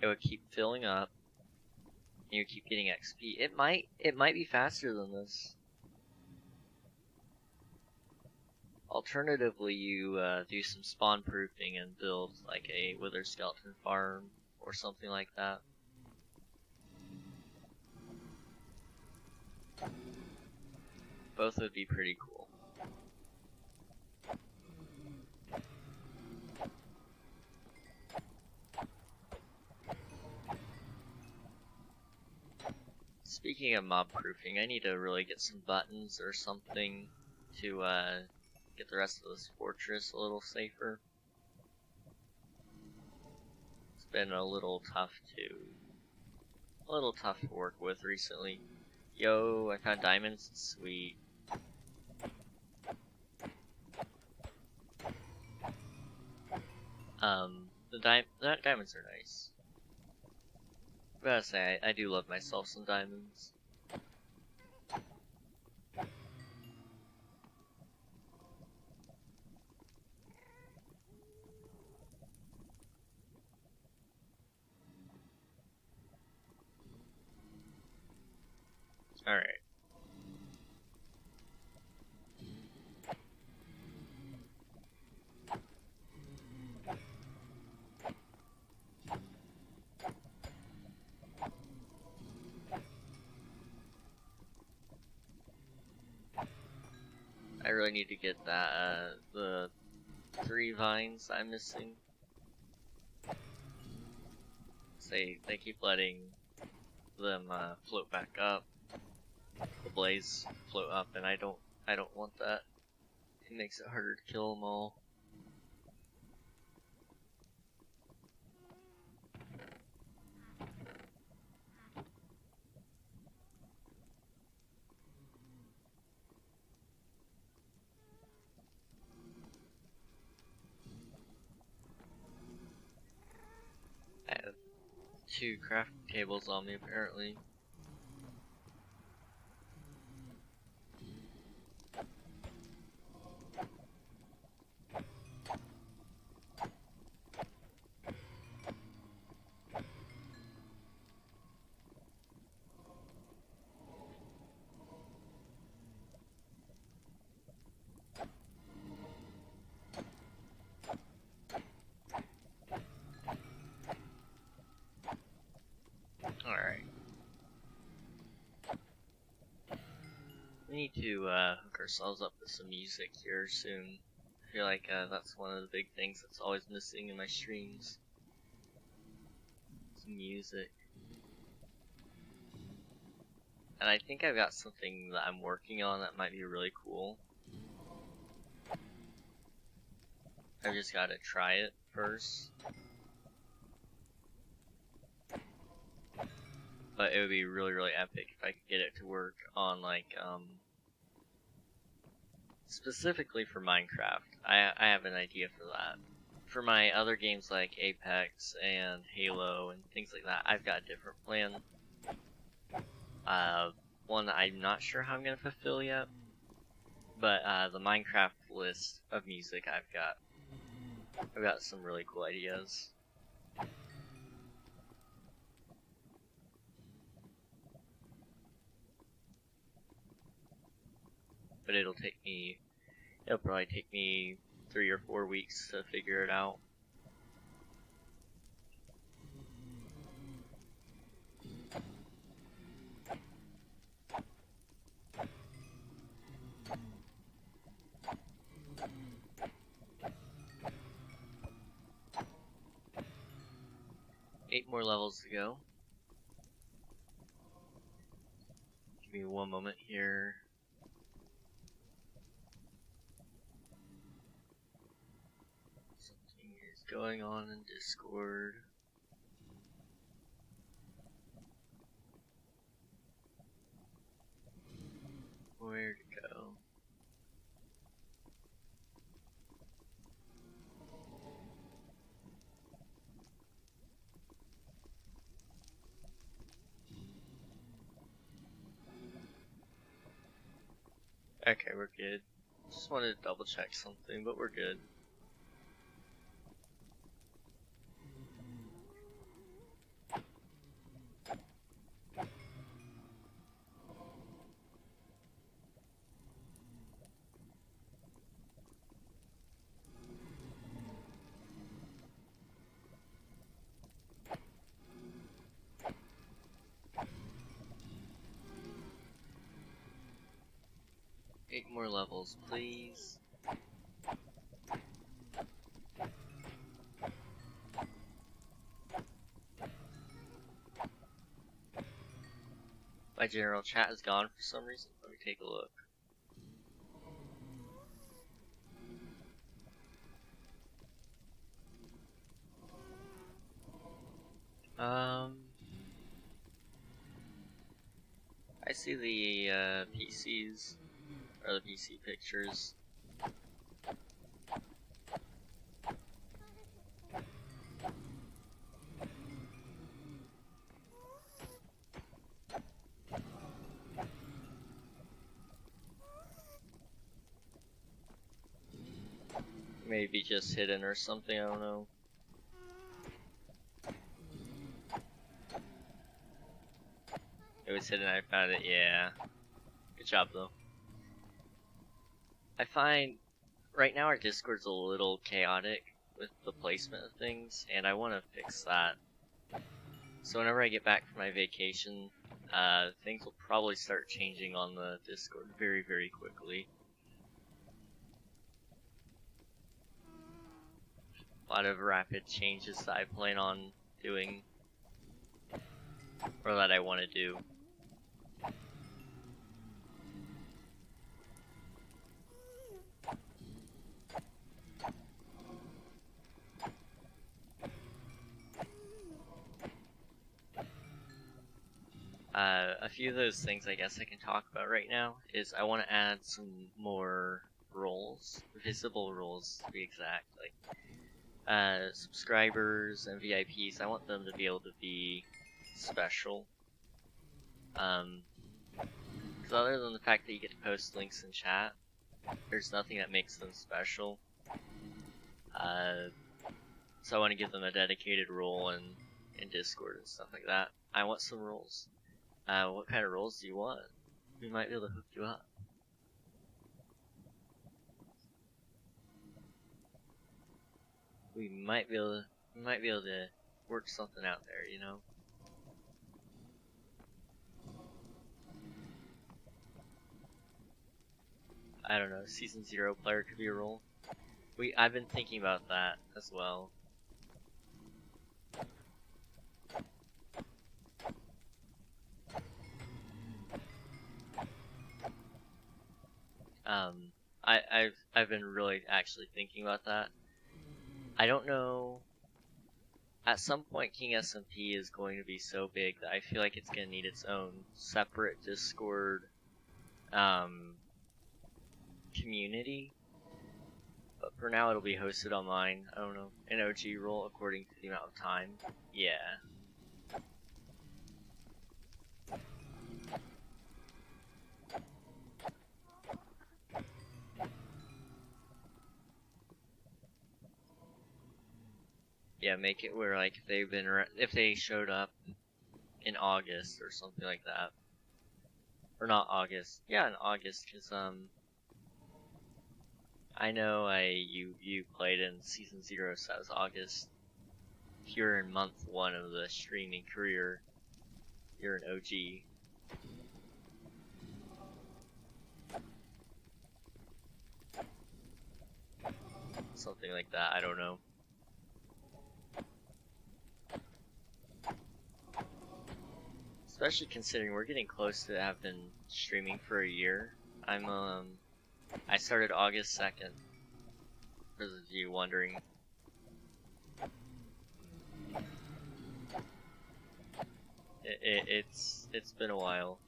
it would keep filling up, and you keep getting XP. It might be faster than this. Alternatively, you do some spawn proofing and build like a wither skeleton farm or something like that. Both would be pretty cool. Speaking of mob proofing, I need to really get some buttons or something to get the rest of this fortress a little safer. It's been a little tough to work with recently. Yo, I found diamonds. Sweet. The diamonds are nice. I gotta say, I do love myself some diamonds. Alright. I really need to get that, the 3 vines I'm missing. They keep letting them float back up. The blaze float up, and I don't want that. It makes it harder to kill them all. I have 2 crafting tables on me apparently. Alright. We need to hook ourselves up with some music here soon. I feel like that's one of the big things that's always missing in my streams. Some music. And I think I've got something that I'm working on that might be really cool. I've just got to try it first. But it would be really, really epic if I could get it to work on, like, specifically for Minecraft. I have an idea for that. For my other games like Apex and Halo and things like that, I've got a different plan. One that I'm not sure how I'm going to fulfill yet. But the Minecraft list of music I've got some really cool ideas. But it'll probably take me 3 or 4 weeks to figure it out. Eight more levels to go. Give me one moment here. Something is going on in Discord. Where to go? Okay, we're good. Just wanted to double check something, but we're good. Eight more levels, please. My general chat is gone for some reason. Let me take a look. I see the PCs, or the PC pictures. Maybe just hidden or something, I don't know. It was hidden, I found it, yeah. Good job though. I find right now our Discord's a little chaotic with the placement of things, and I want to fix that. So whenever I get back from my vacation, things will probably start changing on the Discord very, very quickly. A lot of rapid changes that I plan on doing, or that I want to do. A few of those things I guess I can talk about right now is I want to add some more roles, visible roles to be exact, like subscribers and VIPs. I want them to be able to be special. Because other than the fact that you get to post links in chat, there's nothing that makes them special. So I want to give them a dedicated role in Discord and stuff like that. I want some roles. What kind of roles do you want? We might be able to hook you up. We might be able to work something out there, you know? I don't know, Season 0 player could be a role. I've been thinking about that as well. I've been really actually thinking about that. I don't know. At some point, King SMP is going to be so big that I feel like it's going to need its own separate Discord community. But for now, it'll be hosted online. I don't know, an OG role according to the amount of time. Yeah. Yeah, make it where like if they showed up in August or something like that, or not August. Yeah, in August, because I know you played in Season 0, so that was August. If you're in month 1 of the streaming career, you're an OG. Something like that, I don't know. Especially considering we're getting close to have been streaming for a year. I started August 2nd, for those of you wondering. It's been a while.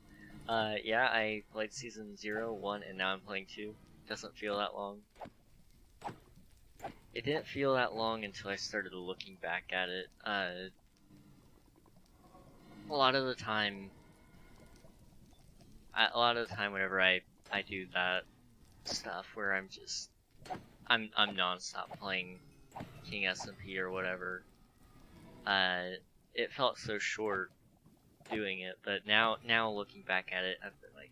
Yeah, I played season 0, 1, and now I'm playing 2. Doesn't feel that long. It didn't feel that long until I started looking back at it. A lot of the time whenever I do that stuff where I'm non-stop playing King SMP or whatever, it felt so short doing it, but now looking back at it, I've been like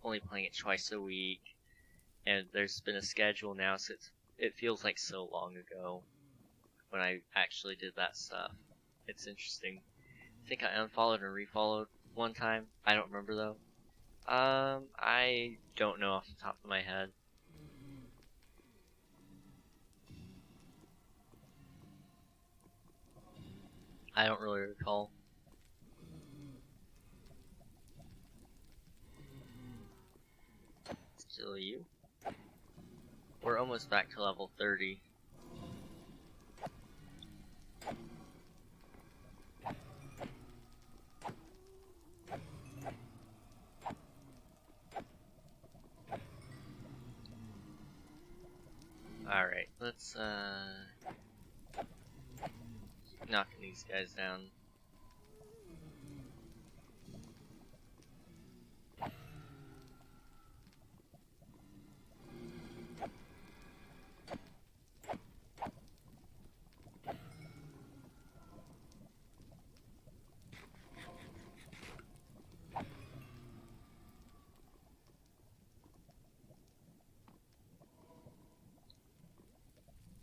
only playing it twice a week, and there's been a schedule now, so it feels like so long ago when I actually did that stuff. It's interesting. I think I unfollowed and refollowed one time. I don't remember though. I don't know off the top of my head. I don't really recall. Still you? We're almost back to level 30. Alright, let's keep knocking these guys down.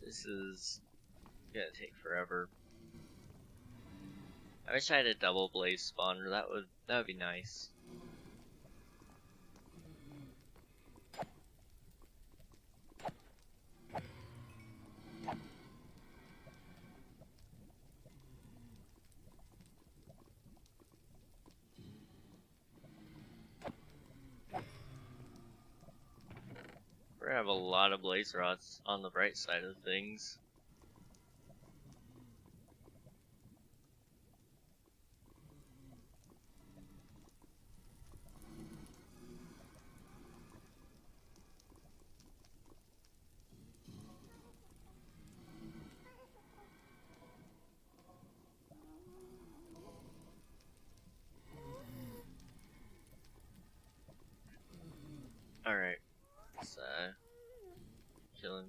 This is gonna take forever. I wish I had a double blaze spawner. That would be nice. We're gonna have a lot of blaze rods on the bright side of things. Alright, let's killing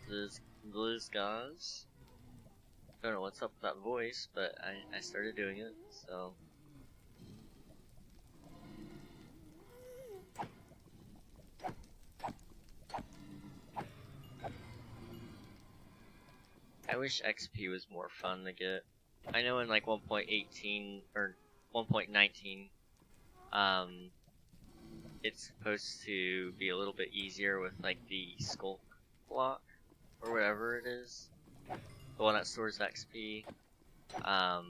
these guys. Don't know what's up with that voice, but I started doing it, so. I wish XP was more fun to get. I know in like 1.18 or 1.19, it's supposed to be a little bit easier with like the skulk block or whatever it is, the one that stores XP. I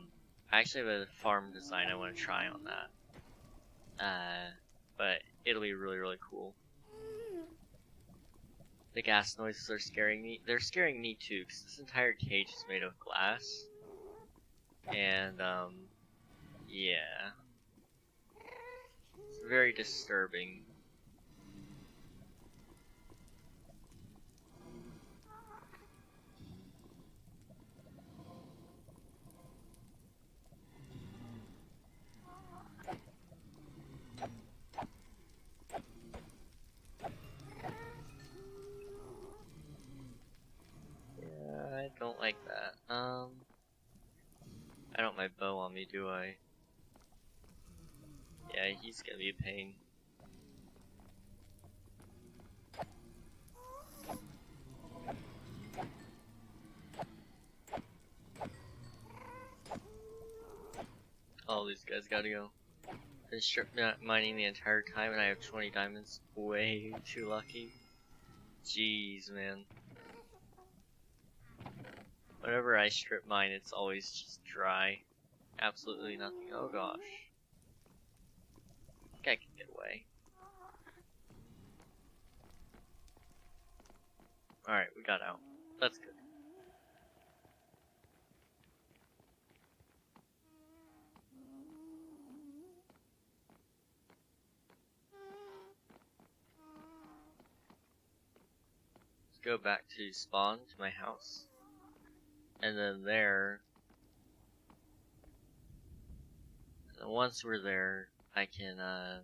actually have a farm design I want to try on that, but it'll be really cool. The gas noises are scaring me. They're scaring me too, because this entire cage is made of glass. And, yeah. It's very disturbing. I don't like that. I don't have my bow on me, do I? Yeah, he's gonna be a pain. All these guys gotta go. Been strip mining the entire time and I have 20 diamonds. Way too lucky. Jeez, man. Whenever I strip mine, it's always just dry. Absolutely nothing. Oh gosh. I think I can get away. Alright, we got out. That's good. Let's go back to spawn, to my house. And then there... And once we're there, I can, I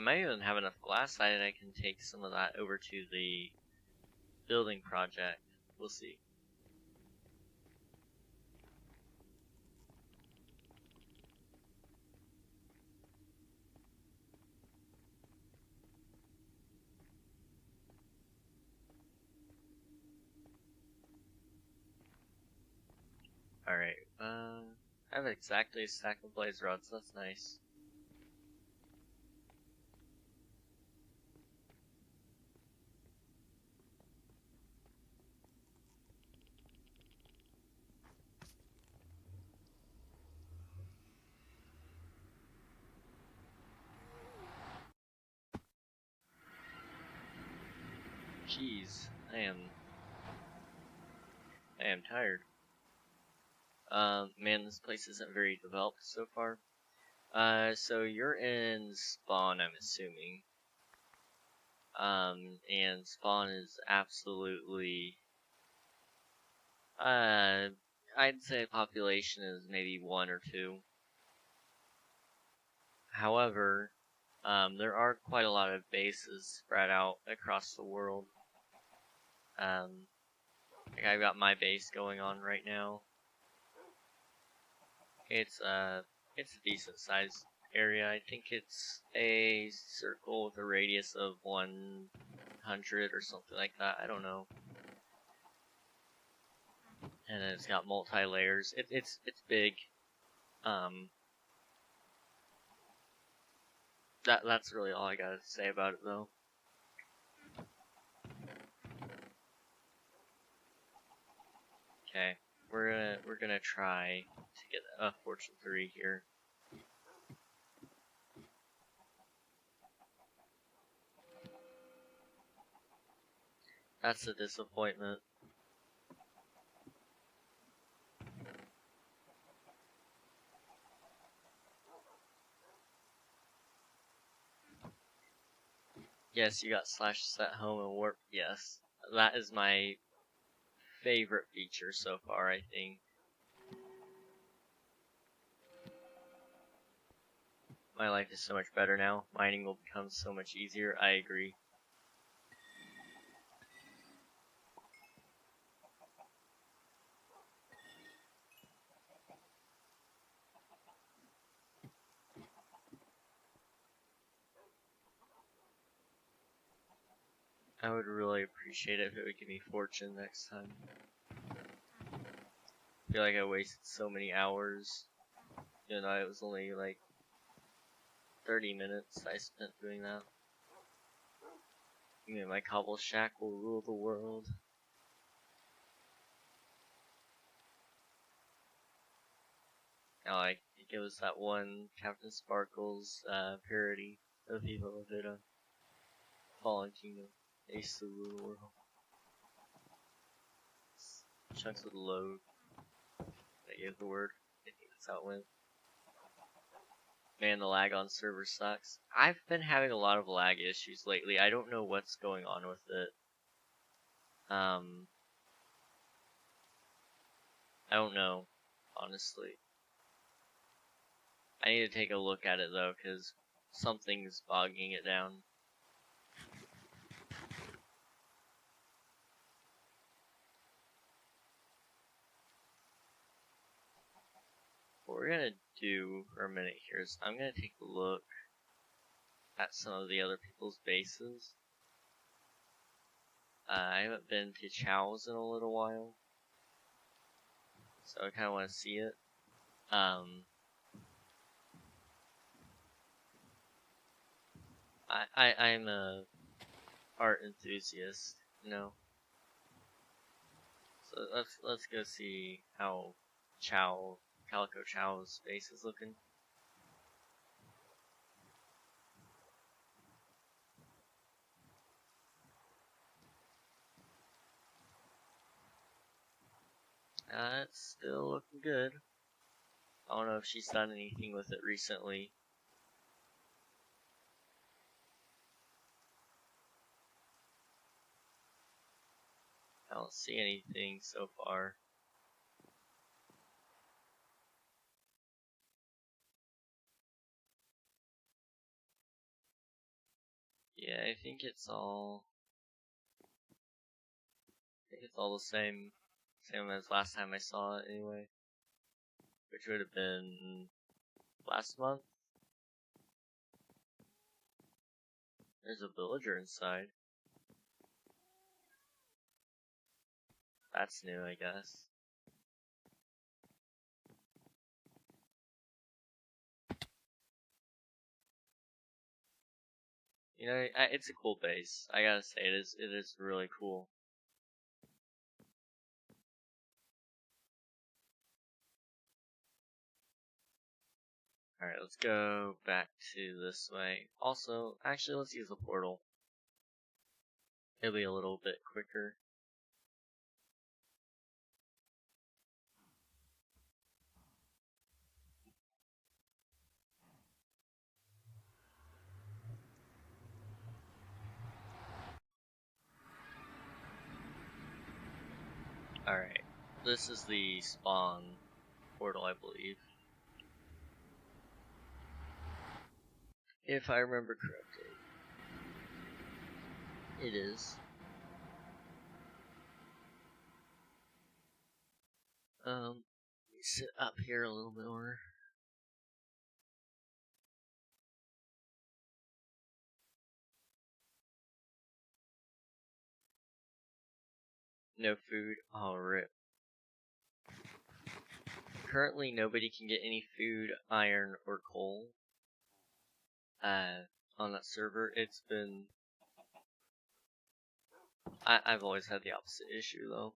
might even have enough glass that I can take some of that over to the building project. We'll see. Alright, I have exactly a stack of blaze rods, that's nice. Jeez, I am tired. Man, this place isn't very developed so far. So you're in spawn, I'm assuming. And spawn is absolutely, I'd say population is maybe 1 or 2. However, there are quite a lot of bases spread out across the world. Like I've got my base going on right now. It's a decent sized area. I think it's a circle with a radius of 100 or something like that. I don't know. And then it's got multi-layers. It's big. That's really all I gotta say about it though. Okay, we're gonna try to get a fortune 3 here. That's a disappointment. Yes, you got slash set home and warp. Yes, that is my favorite feature so far, I think. My life is so much better now. Mining will become so much easier. I agree. I would really appreciate it if it would give me fortune next time. I feel like I wasted so many hours. You know, it was only like 30 minutes I spent doing that. You know, my cobble shack will rule the world. Now, like, it gives that one Captain Sparkles parody of Viva La Vida. Fallen Kingdom. Ace to rule the world. Chunks would load. I gave the word. I think that's how it went. Man, the lag on server sucks. I've been having a lot of lag issues lately. I don't know what's going on with it. I don't know, honestly. I need to take a look at it though, because something's bogging it down. What we're gonna do for a minute here is I'm gonna take a look at some of the other people's bases. I haven't been to Chao's in a little while, so I kind of want to see it. art enthusiast, you know. So let's go see how Calico Chao's face is looking. It's still looking good. I don't know if she's done anything with it recently. I don't see anything so far. Yeah, I think it's all the same as last time I saw it anyway. Which would have been last month. There's a villager inside. That's new, I guess. You know, it's a cool base. I gotta say, it is really cool. Alright, let's go back to this way. Also, actually, let's use the portal. It'll be a little bit quicker. Alright, this is the spawn portal, I believe. If I remember correctly. It is. Let me sit up here a little bit more. No food. Oh, rip. Currently, nobody can get any food, iron, or coal. On that server, it's been... I've always had the opposite issue, though.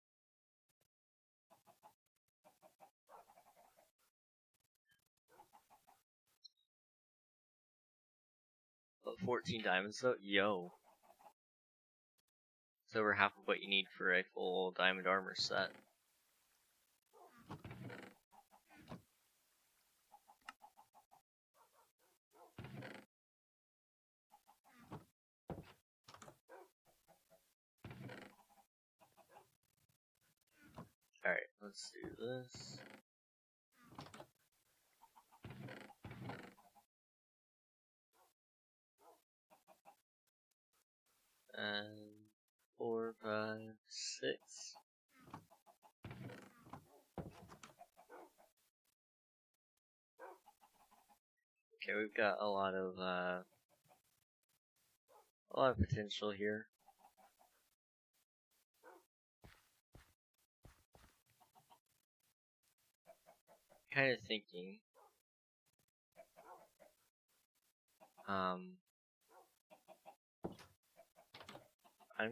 But 14 diamonds, though? Yo. It's over half of what you need for a full diamond armor set. Alright, let's do this. And 4, 5, 6. Okay, we've got a lot of potential here. Kind of thinking, I'm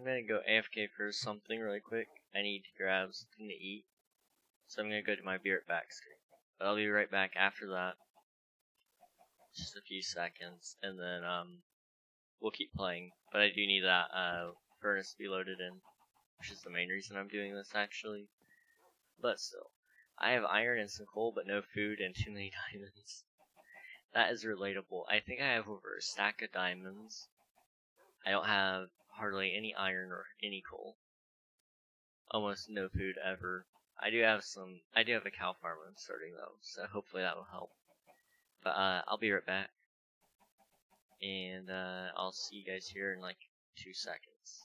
gonna go AFK for something really quick. I need to grab something to eat, so I'm gonna go to my be right back screen. But I'll be right back after that. Just a few seconds, and then we'll keep playing. But I do need that furnace to be loaded in, which is the main reason I'm doing this actually. But still, I have iron and some coal, but no food and too many diamonds. That is relatable. I think I have over a stack of diamonds. I don't have hardly any iron or any coal. Almost no food ever. I do have a cow farm I'm starting though, so hopefully that will help. But I'll be right back. And I'll see you guys here in like 2 seconds.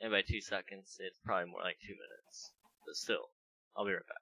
And by 2 seconds, it's probably more like 2 minutes. But still, I'll be right back.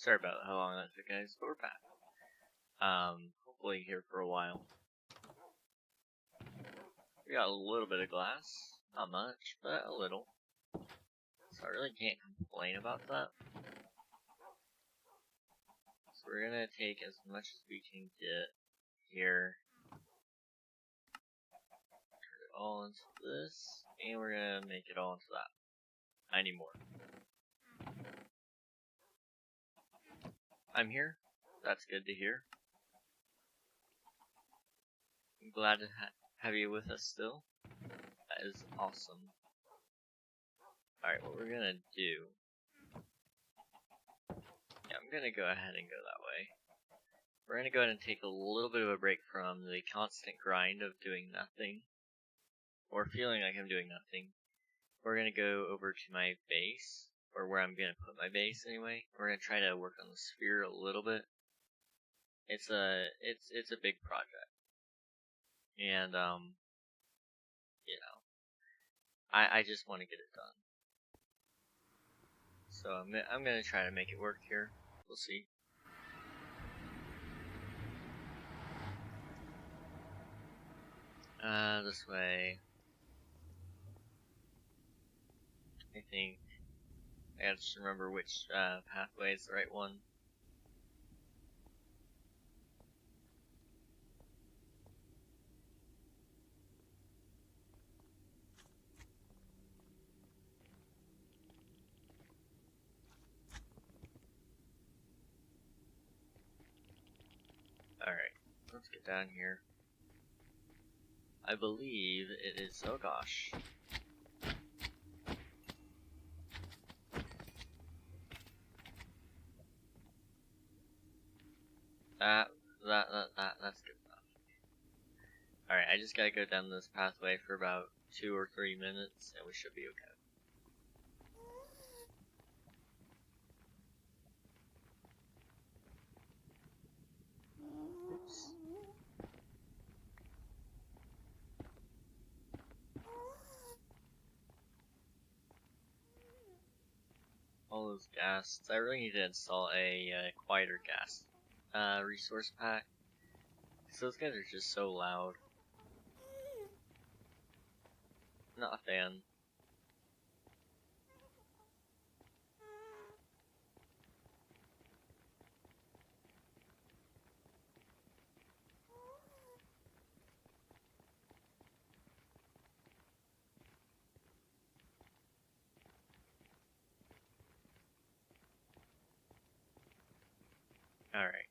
Sorry about how long that took, guys, but we're back. Hopefully here for a while. We got a little bit of glass. Not much, but a little. So I really can't complain about that. So we're gonna take as much as we can get here. Turn it all into this. And we're gonna make it all into that. I need more. I'm here. That's good to hear. I'm glad to have you with us still. That is awesome. Alright, what we're gonna do... Yeah, I'm gonna go ahead and go that way. We're gonna go ahead and take a little bit of a break from the constant grind of doing nothing. Or feeling like I'm doing nothing. We're gonna go over to my base. Or where I'm gonna put my base anyway. We're gonna try to work on the sphere a little bit. It's a big project. And you know, I just want to get it done. So I'm gonna try to make it work here. We'll see. This way. I think I gotta just remember which pathway is the right one. Alright, let's get down here. I believe it is, oh gosh. That's good enough. Alright, I just gotta go down this pathway for about 2 or 3 minutes and we should be okay. Oops. All those ghasts. I really need to install a quieter ghast resource pack. So those guys are just so loud. Not a fan. Alright.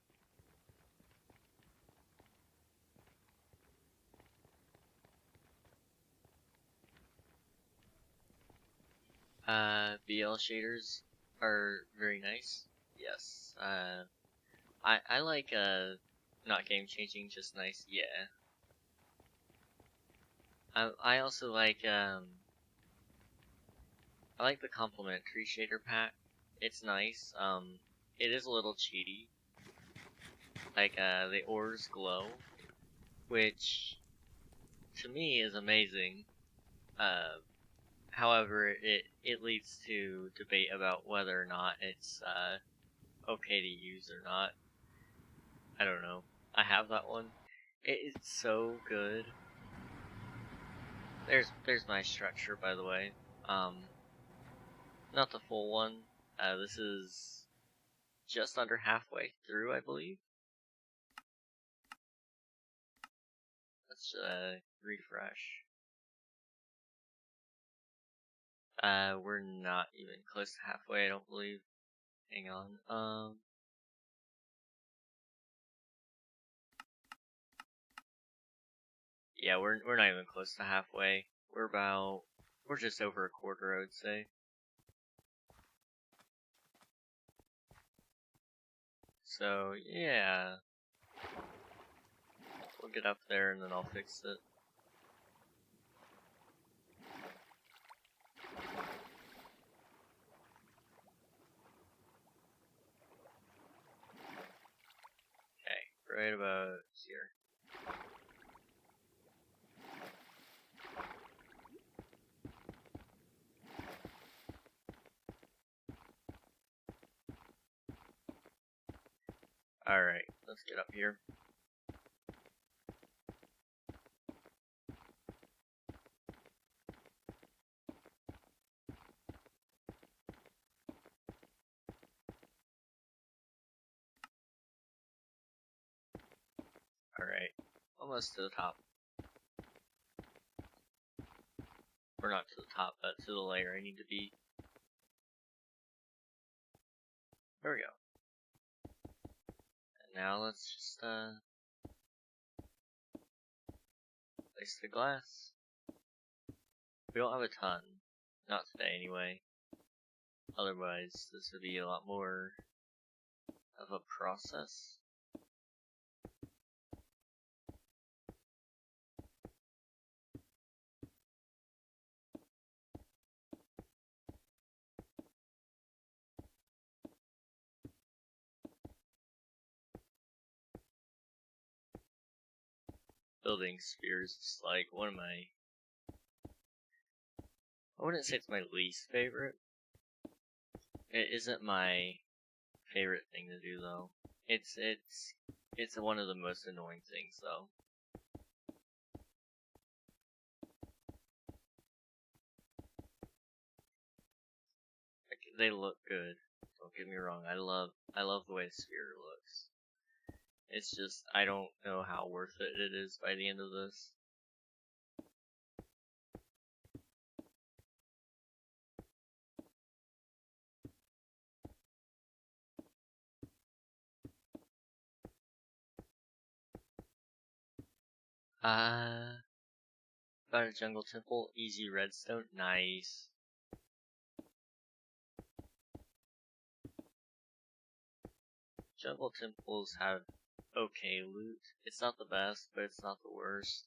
BL shaders are very nice. Yes. I like not game changing, just nice. Yeah. I also like I like the complementary shader pack. It's nice. It is a little cheaty. Like the ores glow, which to me is amazing. However, it leads to debate about whether or not it's okay to use or not. I don't know. I have that one. It is so good. There's my structure, by the way. Not the full one. This is just under halfway through, I believe. Let's refresh. We're not even close to halfway, I don't believe. Hang on. Yeah, we're not even close to halfway. We're just over a quarter, I would say. So, yeah. We'll get up there and then I'll fix it. Okay, right about here. Alright, let's get up here. Alright, almost to the top. Or not to the top, but to the layer I need to be. There we go. And now let's just, place the glass. We don't have a ton. Not today, anyway. Otherwise, this would be a lot more of a process. Building spheres is like one of my... I wouldn't say it's my least favorite. It isn't my favorite thing to do though. It's one of the most annoying things though. Like, they look good. Don't get me wrong. I love the way the sphere looks. It's just I don't know how worth it is by the end of this. Got a jungle temple, easy redstone, nice. Jungle temples have okay loot. It's not the best, but it's not the worst.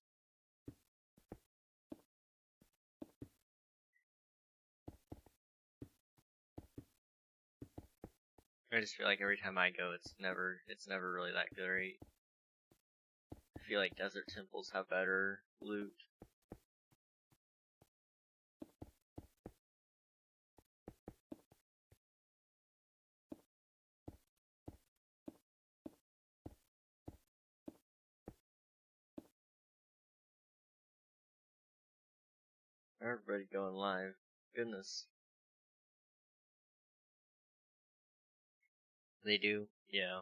I just feel like every time I go, it's never really that great. I feel like desert temples have better loot. Everybody going live. Goodness. They do? Yeah.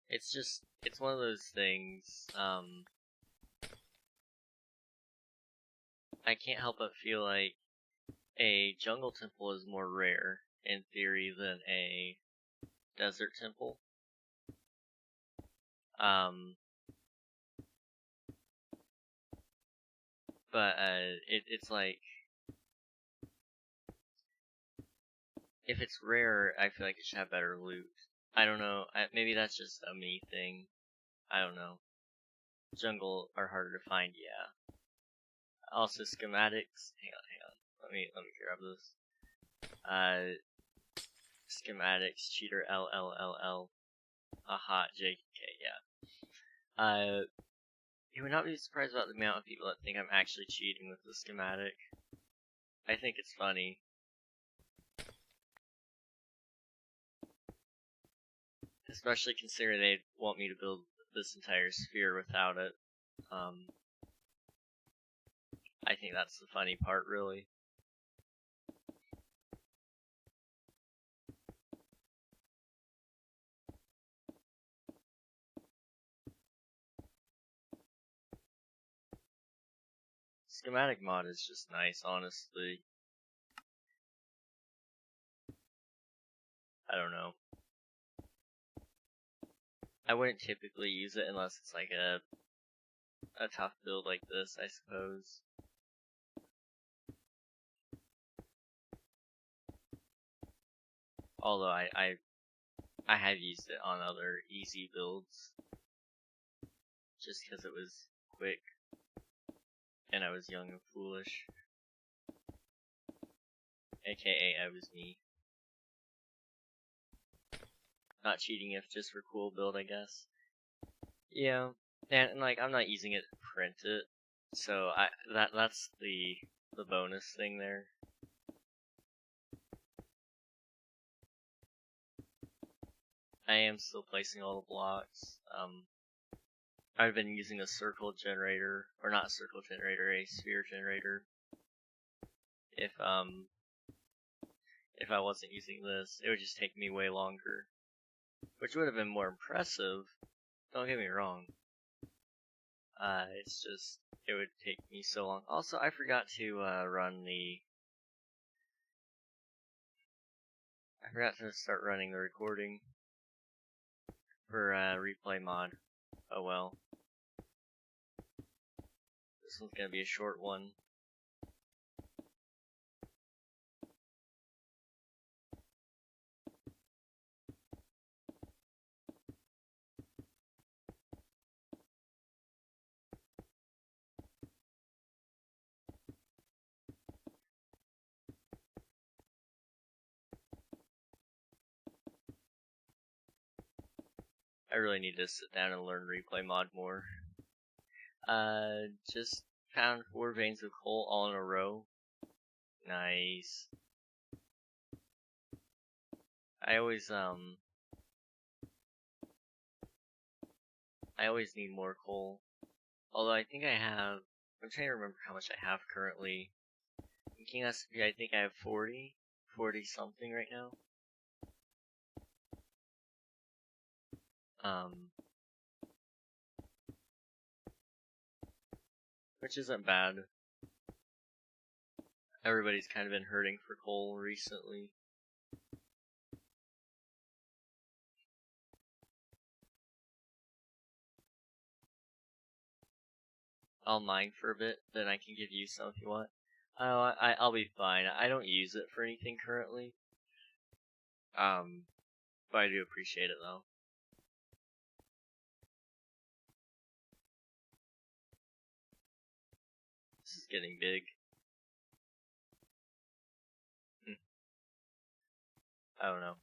It's one of those things, I can't help but feel like a jungle temple is more rare, in theory, than a desert temple. But, it's like, if it's rare, I feel like it should have better loot. I don't know, maybe that's just a me thing. I don't know. Jungle are harder to find, yeah. Also schematics, hang on. Let me grab this. Schematics, cheater, LLLL. Aha, JK, yeah. You would not be surprised about the amount of people that think I'm actually cheating with the schematic. I think it's funny. Especially considering they want me to build this entire sphere without it. I think that's the funny part, really. Schematic mod is just nice, honestly. I don't know. I wouldn't typically use it unless it's like a tough build like this, I suppose. Although I have used it on other easy builds, just because it was quick, and I was young and foolish. AKA, I was me. Not cheating if just for cool build, I guess. Yeah, and like I'm not using it to print it, so that's the the bonus thing there. I am still placing all the blocks. I've been using a circle generator, or not a circle generator, a sphere generator. If I wasn't using this, it would just take me way longer, which would have been more impressive. Don't get me wrong. It's just, it would take me so long. Also, I forgot to start running the recording for replay mod. Oh well. This one's gonna be a short one. I really need to sit down and learn replay mod more. Just found 4 veins of coal all in a row. Nice. I always need more coal. Although I think I'm trying to remember how much I have currently. In King SMP, I think I have 40 something right now. Which isn't bad. Everybody's kind of been hurting for coal recently. I'll mine for a bit, then I can give you some if you want. Oh, I'll be fine. I don't use it for anything currently. But I do appreciate it though. This is getting big. I don't know.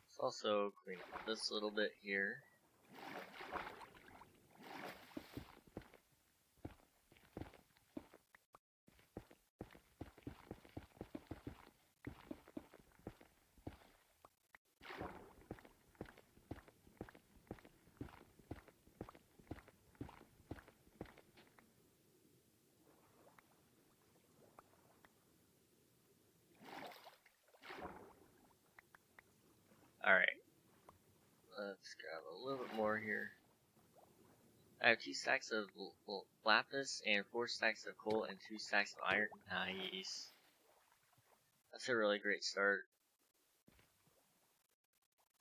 Let's also clean up this little bit here. Alright. Let's grab a little bit more here. I have 2 stacks of lapis and 4 stacks of coal and 2 stacks of iron. Nice. That's a really great start.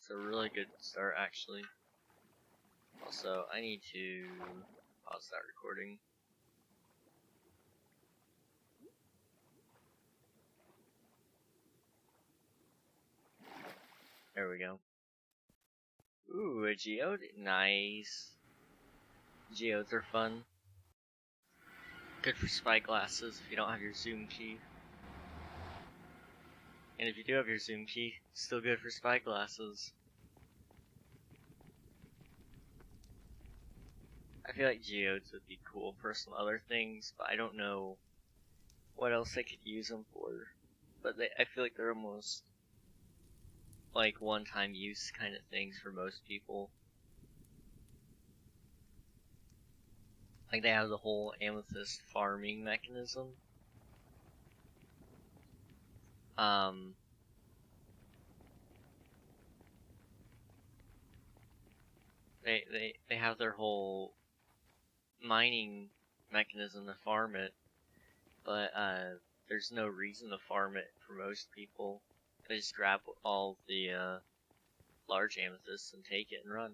It's a really good start, actually. Also, I need to pause that recording. There we go. Ooh, a geode? Nice. Geodes are fun. Good for spy glasses if you don't have your zoom key. And if you do have your zoom key, still good for spy glasses. I feel like geodes would be cool for some other things, but I don't know what else I could use them for. But I feel like they're almost like one-time use kind of things for most people. Like they have the whole amethyst farming mechanism. They have their whole mining mechanism to farm it, but there's no reason to farm it for most people. They just grab all the large amethysts and take it and run,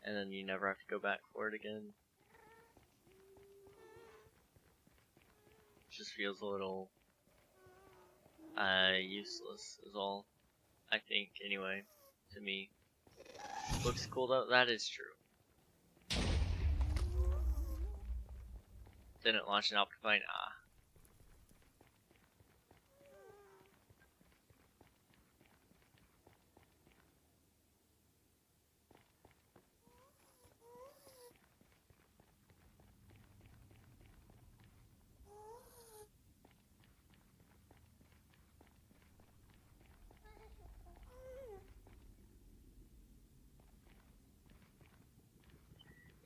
and then you never have to go back for it again. It just feels a little useless is all, I think, anyway, to me. Looks cool though, that is true. Didn't launch an Alpine. Ah.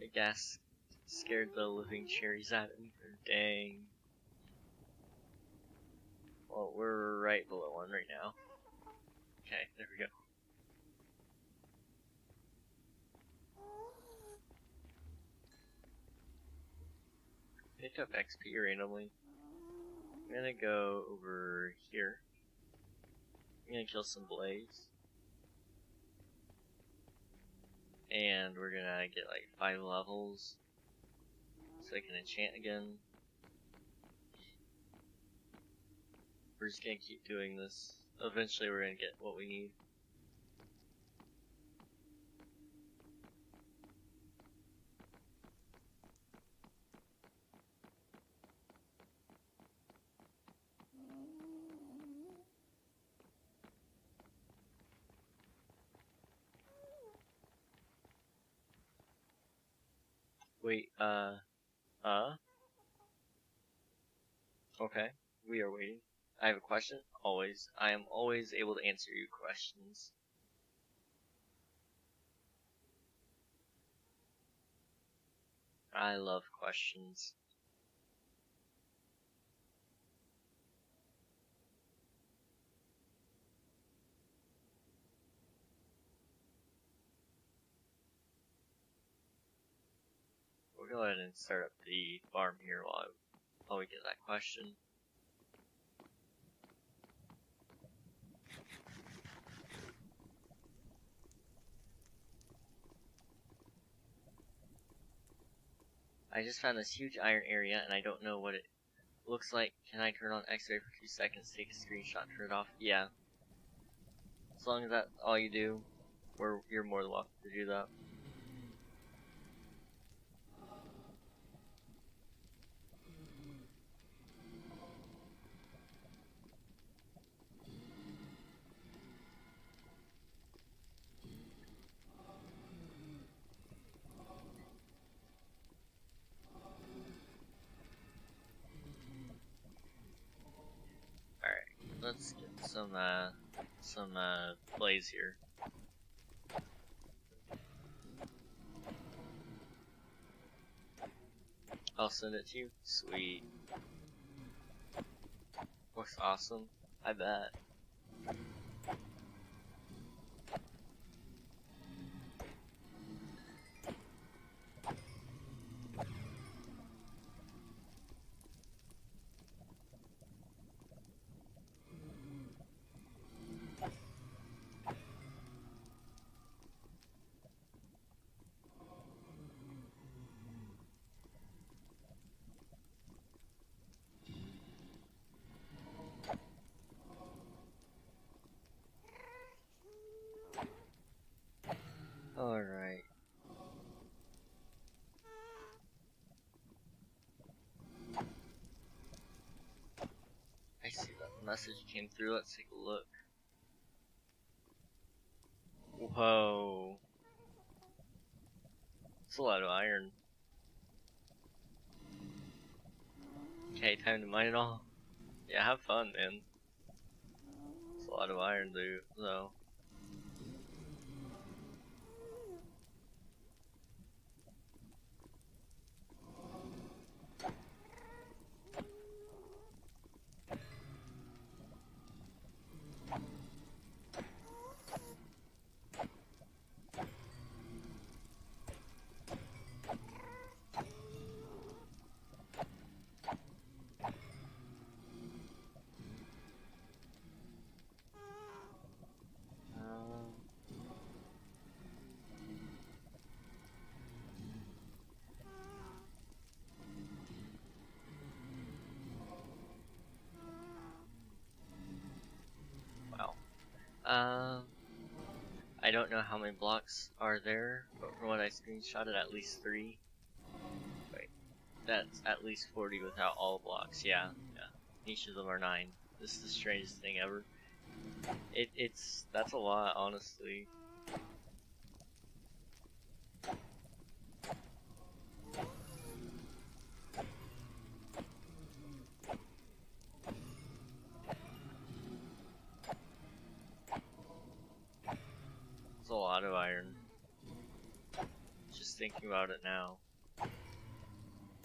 The gas scared the living cherries out of me. Dang. Well, we're right below one right now. Okay, there we go. Pick up XP randomly. I'm gonna go over here. I'm gonna kill some blaze. And we're gonna get like 5 levels. So I can enchant again. We're just gonna keep doing this. Eventually we're gonna get what we need. Wait, okay, we are waiting. I have a question, always. I am always able to answer your questions. I love questions. We'll go ahead and start up the farm here while we get that question. I just found this huge iron area and I don't know what it looks like. Can I turn on X-ray for 2 seconds, take a screenshot, turn it off? Yeah. As long as that's all you do, you're more than welcome to do that. Alright, let's get some blaze here. I'll send it to you. Sweet. Looks awesome. I bet. Alright. I see that message came through. Let's take a look. Whoa. It's a lot of iron. Okay, time to mine it all. Yeah, have fun, man. It's a lot of iron, dude, though. Wow. I don't know how many blocks are there, but from what I screenshotted, at least 3. Wait, That's at least 40 without all blocks. Yeah. Each of them are 9. This is the strangest thing ever. That's a lot, honestly. It's a lot of iron. Just thinking about it now.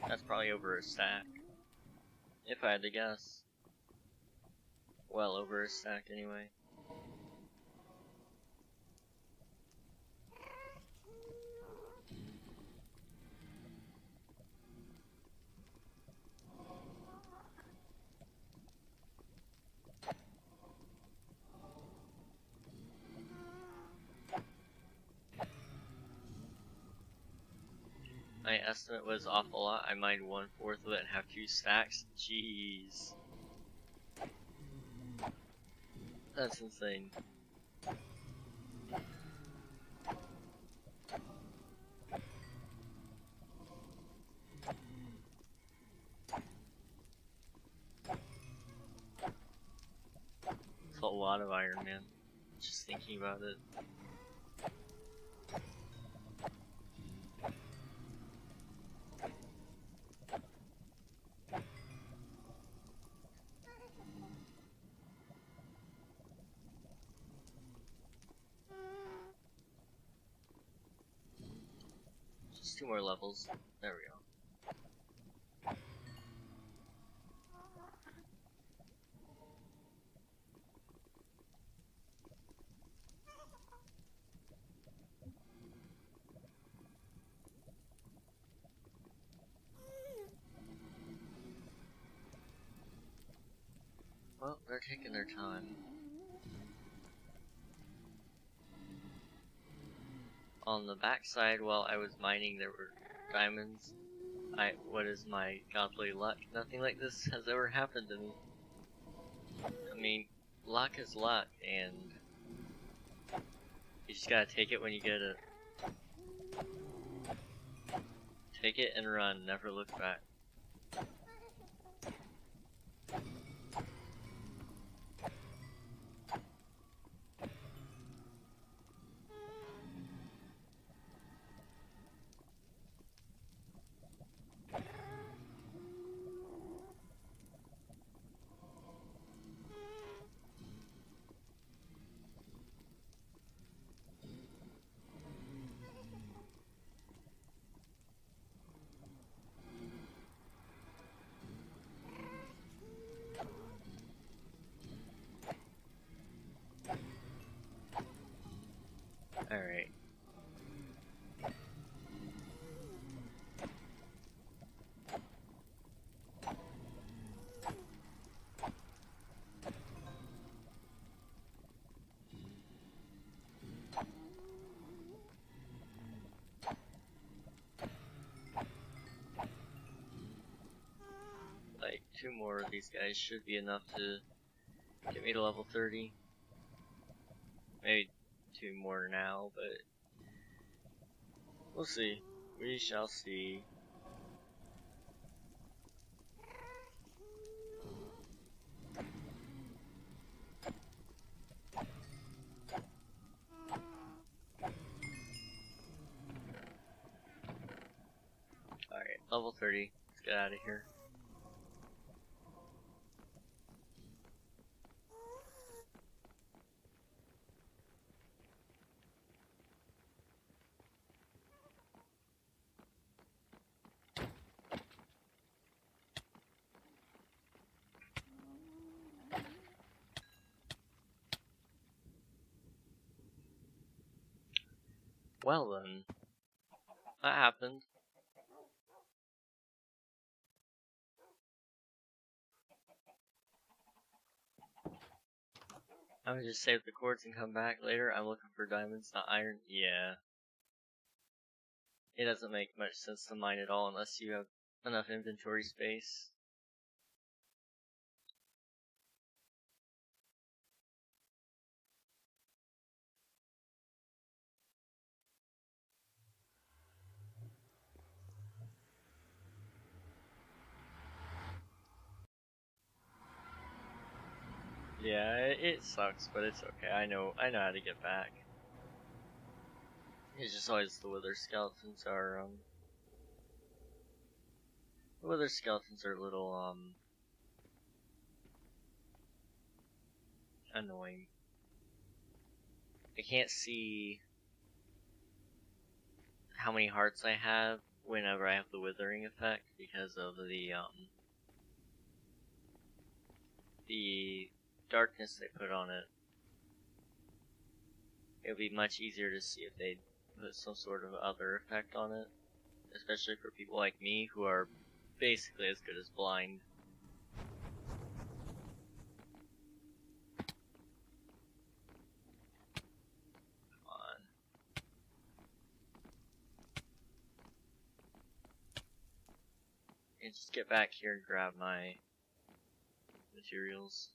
That's probably over a stack. If I had to guess. Well over a stack anyway. My estimate was off a lot. I mined 1/4 of it and have 2 stacks. Jeez. That's insane. It's a lot of iron, man. Just thinking about it. Just 2 more levels. There we go. Well, they're taking their time. On the backside, while I was mining, there were diamonds. What is my godly luck? Nothing like this has ever happened to me. I mean, luck is luck, and you just gotta take it when you get it. Take it and run, never look back. Alright. Like, 2 more of these guys should be enough to get me to level 30. Maybe 2 more now, but we'll see. We shall see. Alright, level 30. Let's get out of here. Well then, that happened. I would just save the quartz and come back later. I'm looking for diamonds, not iron. Yeah. It doesn't make much sense to mine at all unless you have enough inventory space. Yeah, it sucks, but it's okay. I know how to get back. It's just always the wither skeletons are the wither skeletons are a little annoying. I can't see how many hearts I have whenever I have the withering effect because of the darkness they put on it. It would be much easier to see if they put some sort of other effect on it, especially for people like me who are basically as good as blind. Come on. And just get back here and grab my materials.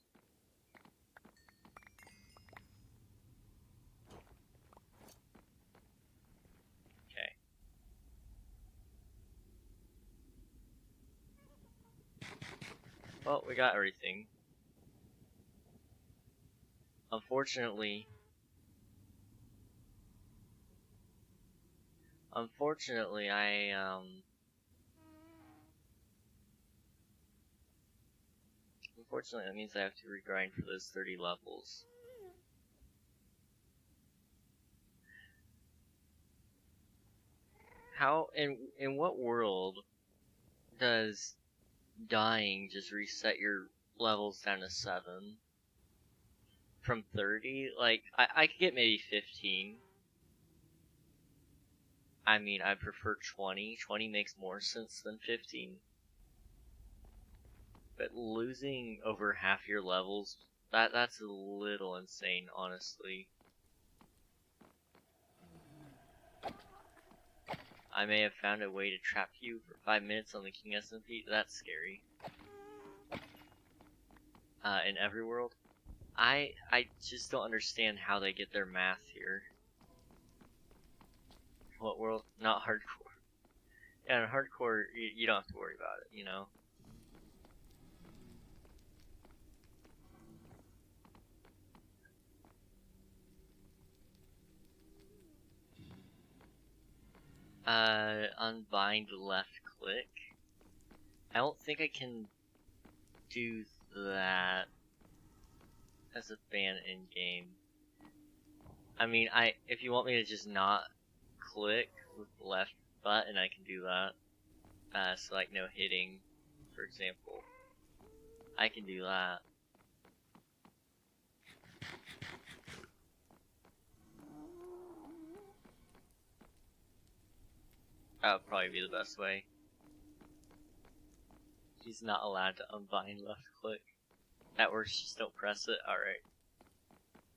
Okay. Well, we got everything. Unfortunately, unfortunately that means I have to regrind for those 30 levels. How, in what world does dying just reset your levels down to 7? From 30? Like, I could get maybe 15. I mean, I prefer 20. 20 makes more sense than 15. But losing over half your levels, that's a little insane, honestly. I may have found a way to trap you for 5 minutes on the King SMP. That's scary. In every world, I just don't understand how they get their math here. What world? Not hardcore. Yeah, in hardcore, you don't have to worry about it, you know? Unbind left click. I don't think I can do that as a fan in game. I mean, if you want me to just not click with the left button, I can do that. So like no hitting, for example. I can do that. That would probably be the best way. He's not allowed to unbind left click. That works, just don't press it. Alright.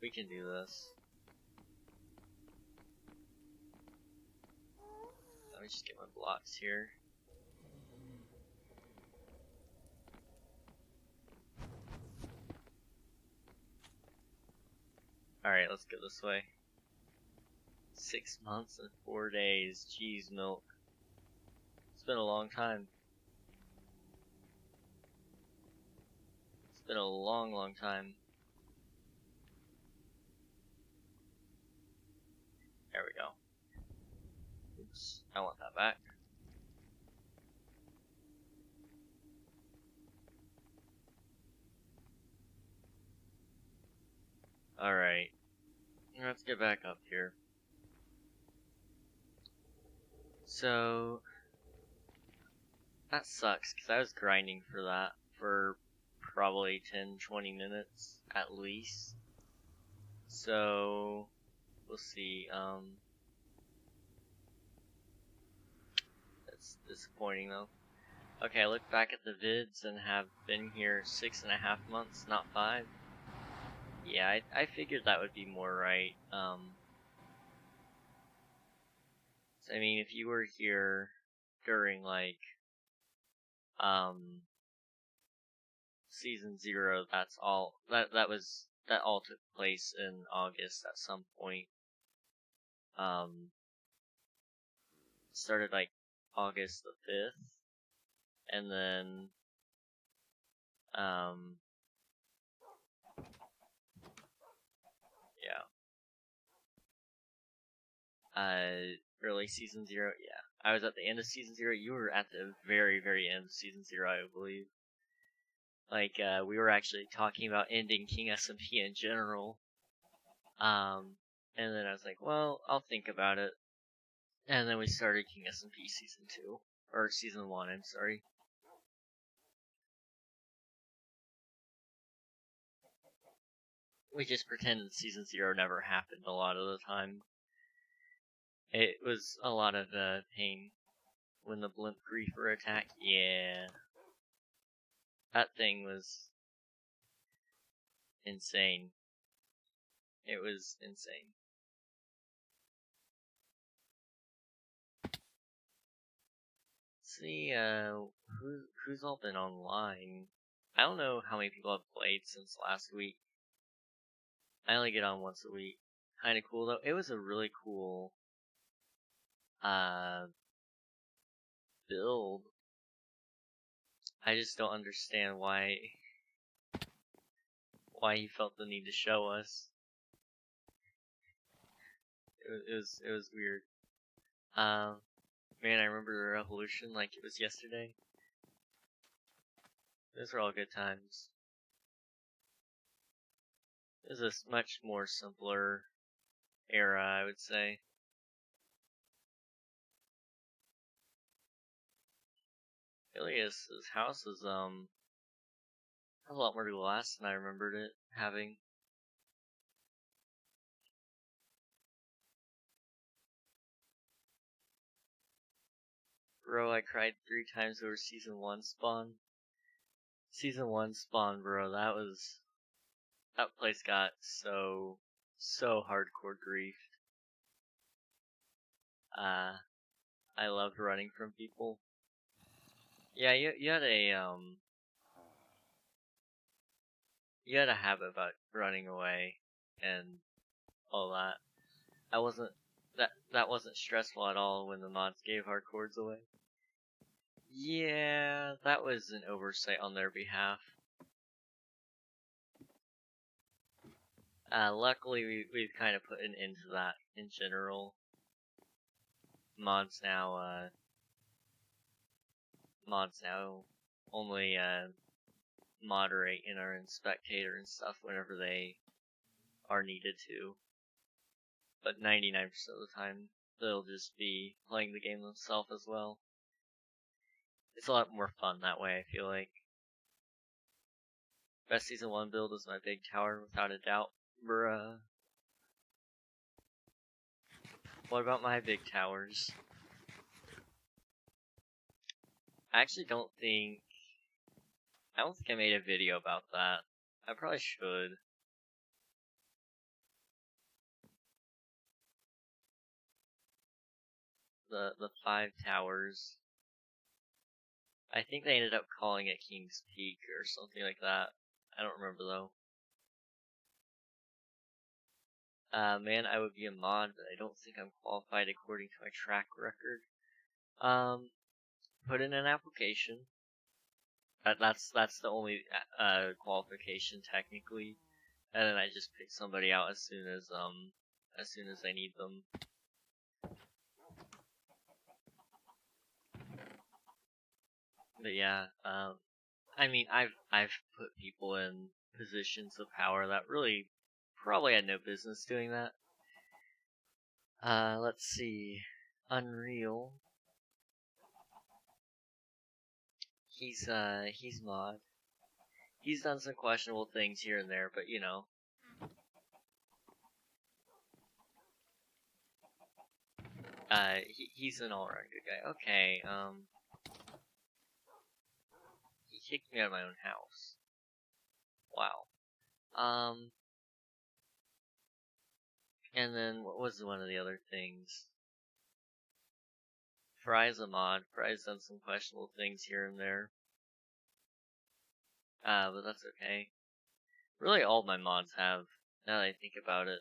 We can do this. Let me just get my blocks here. Alright, let's go this way. 6 months and 4 days. Cheese milk. It's been a long time. It's been a long, long time. There we go. Oops, I want that back. Alright. Let's get back up here. So, that sucks, because I was grinding for that for probably 10-20 minutes at least. So, we'll see. That's disappointing though. Okay, I look back at the vids and have been here 6.5 months, not 5. Yeah, I figured that would be more right. So, I mean, if you were here during like season 0, that's all that all took place in August at some point. Started like August the 5th, and then early Season 0. Yeah, I was at the end of Season 0. You were at the very, very end of Season 0, I believe. Like, we were actually talking about ending King SMP in general. And then I was like, well, I'll think about it. And then we started King SMP Season 2. Or Season 1, I'm sorry. We just pretended Season 0 never happened a lot of the time. It was a lot of pain when the blimp griefer attacked. Yeah. That thing was insane. It was insane. Let's see, who's all been online? I don't know how many people have played since last week. I only get on once a week. Kinda cool though. It was a really cool, build. I just don't understand why he felt the need to show us. It was weird. Man, I remember the Revolution like it was yesterday. Those were all good times. It was a much more simpler era, I would say. Alias's house is, has a lot more glass than I remembered it having. Bro, I cried 3 times over Season 1 spawn. Season 1 spawn, bro, that place got so hardcore griefed. I loved running from people. Yeah, you had a habit about running away and all that. That wasn't stressful at all when the mods gave hardcores away. Yeah, that was an oversight on their behalf. Luckily we've kind of put an end to that in general. Mods now only moderate and are in spectator and stuff whenever they are needed to. But 99% of the time, they'll just be playing the game themselves as well. It's a lot more fun that way, I feel like. Best Season 1 build is my big tower, without a doubt. Bruh. What about my big towers? I actually don't think I made a video about that. I probably should. The 5 towers. I think they ended up calling it King's Peak or something like that. I don't remember though. Man, I would be a mod, but I don't think I'm qualified according to my track record. Put in an application. That's the only qualification technically, and then I just pick somebody out as soon as I need them. But yeah, I mean, I've put people in positions of power that really probably had no business doing that. Let's see, Unreal. He's mod. He's done some questionable things here and there, but you know. He's an all-around good guy. Okay, he kicked me out of my own house. Wow. And then what was one of the other things? Fry's a mod. Fry's done some questionable things here and there. But that's okay. Really all my mods have, now that I think about it.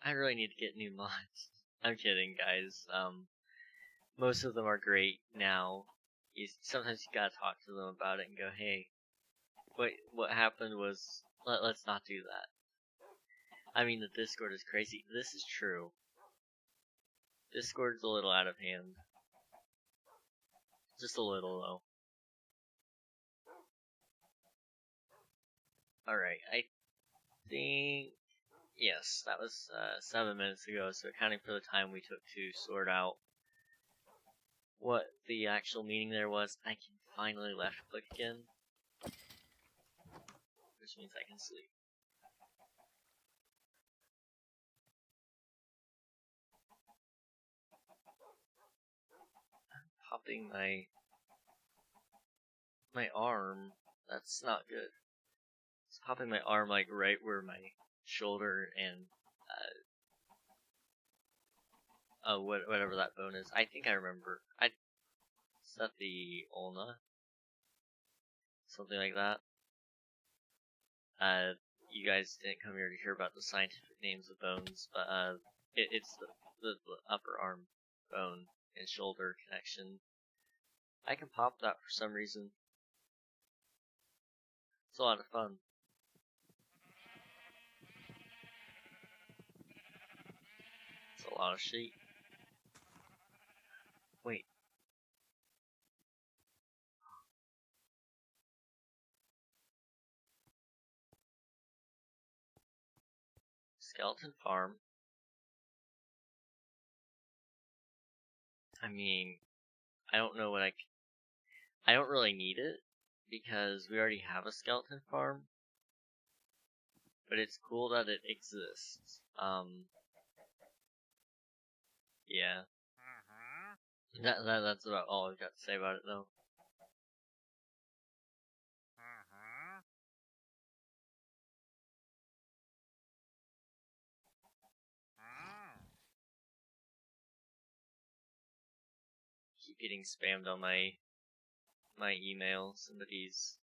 I really need to get new mods. I'm kidding, guys. Most of them are great now. Sometimes you gotta talk to them about it and go, hey, what happened was, let's not do that. I mean, the Discord is crazy. This is true. Discord's a little out of hand. Just a little, though. Alright, I think... Yes, that was 7 minutes ago, so accounting for the time we took to sort out what the actual meaning there was, I can finally left click again. Which means I can sleep. I'm popping my arm. That's not good. It's popping my arm like right where my shoulder and whatever that bone is. I think I remember. Is that the ulna? Something like that. You guys didn't come here to hear about the scientific names of bones, but it's the upper arm bone and shoulder connection. I can pop that for some reason. It's a lot of fun. It's a lot of sheep. Wait. Skeleton farm. I mean, I don't know what I don't really need it because we already have a skeleton farm. But it's cool that it exists. Yeah. That's about all I've got to say about it, though. Keep getting spammed on my email. Somebody's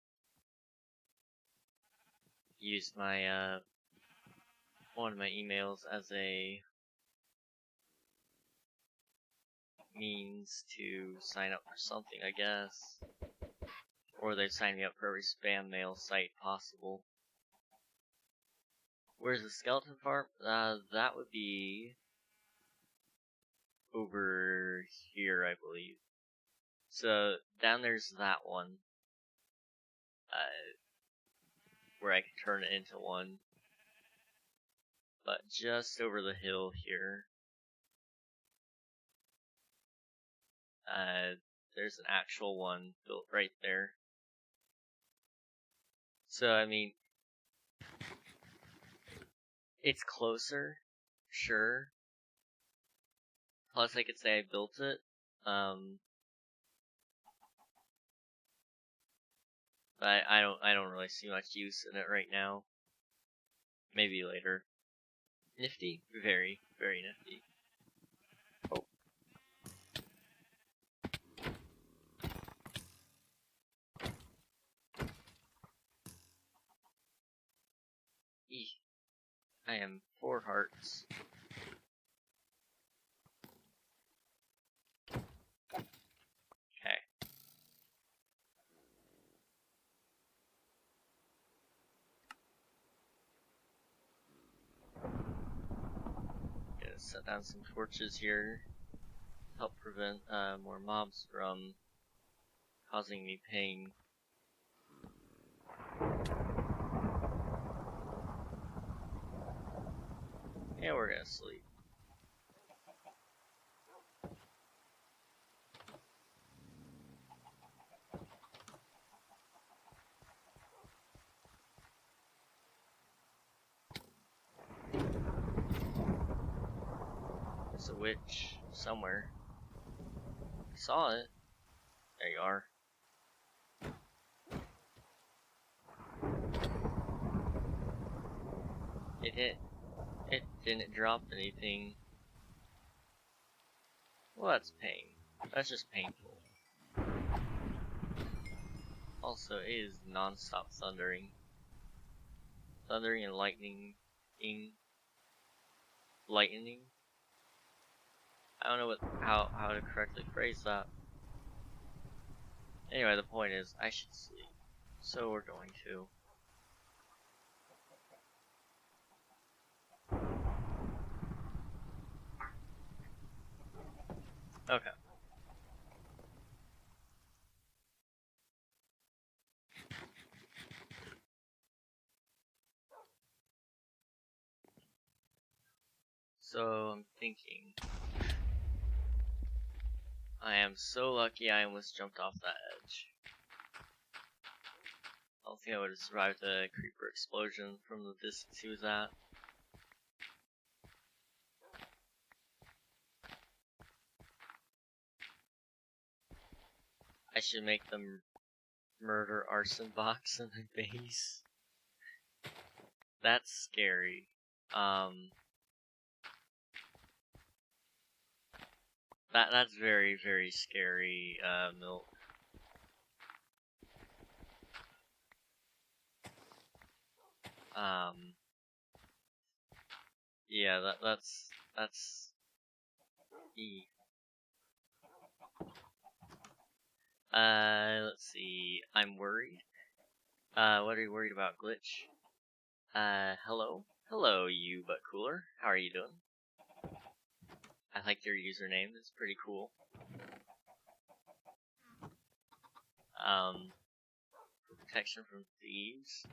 used my one of my emails as a means to sign up for something, I guess. Or they signed me up for every spam mail site possible. Where's the skeleton farm? That would be over here, I believe. So down there's that one, where I can turn it into one. But just over the hill here, there's an actual one built right there. So I mean, it's closer, sure. Plus, I could say I built it. But I don't really see much use in it right now. Maybe later. Nifty, very, very nifty. Oh. Eeh. I am 4 hearts. Okay. Gonna set down some torches here. Help prevent more mobs from causing me pain. Yeah, we're gonna sleep. There's a witch somewhere. I saw it. There you are. It didn't drop anything. Well, that's pain. That's just painful. Also, it is non-stop thundering. Thundering and lightning. Lightning? I don't know how to correctly phrase that. Anyway, the point is, I should sleep. So we're going to. Okay. So I'm thinking, I am so lucky I almost jumped off that edge. I don't think I would have survived the creeper explosion from the distance he was at. I should make them murder arson box in the base. That's scary. That's very, very scary, Milk. Yeah, that's E. Let's see. I'm worried. What are you worried about, Glitch? Hello? Hello, you but cooler. How are you doing? I like your username. It's pretty cool. Protection from thieves.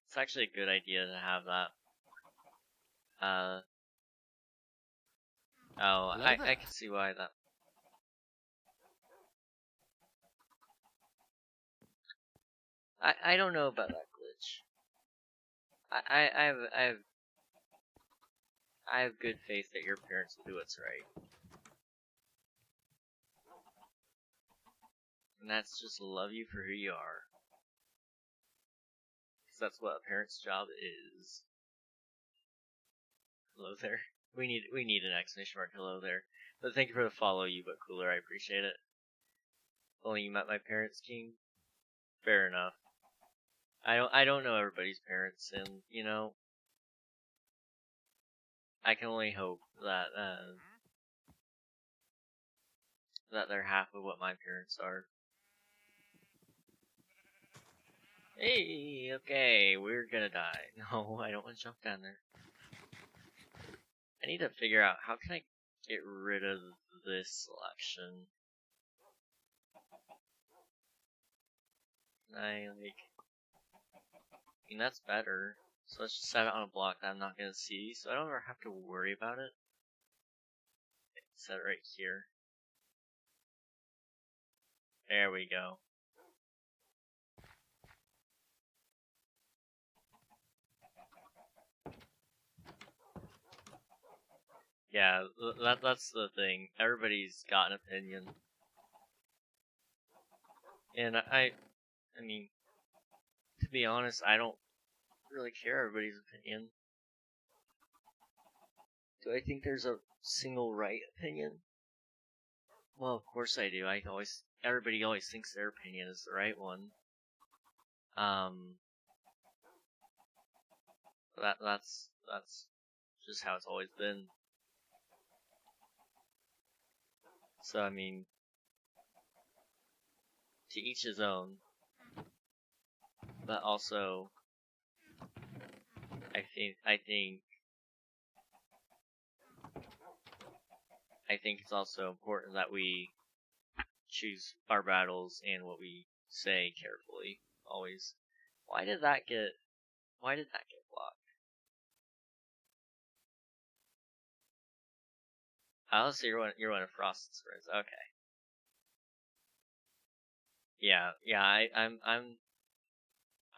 It's actually a good idea to have that. Oh, I can see why that. I don't know about that glitch. I have good faith that your parents will do what's right. And that's just love you for who you are. Because that's what a parent's job is. Hello there. We need an exclamation mark hello there. But thank you for the follow, you but cooler, I appreciate it. Only you met my parents, King? Fair enough. I don't know everybody's parents, and you know, I can only hope that that they're half of what my parents are. Hey, okay, we're gonna die. No, I don't want to jump down there. I need to figure out how can I get rid of this selection. I mean that's better. So let's just set it on a block that I'm not gonna see, so I don't ever have to worry about it. Set it right here. There we go. Yeah, that's the thing. Everybody's got an opinion. And I mean, to be honest, I don't really care everybody's opinion. Do I think there's a single right opinion? Well, of course I do. Everybody always thinks their opinion is the right one. That's just how it's always been. So I mean, to each his own. But also, I think it's also important that we choose our battles and what we say carefully. Always. Why did that get blocked? Oh, so you're one of Frost's friends. Okay. Yeah,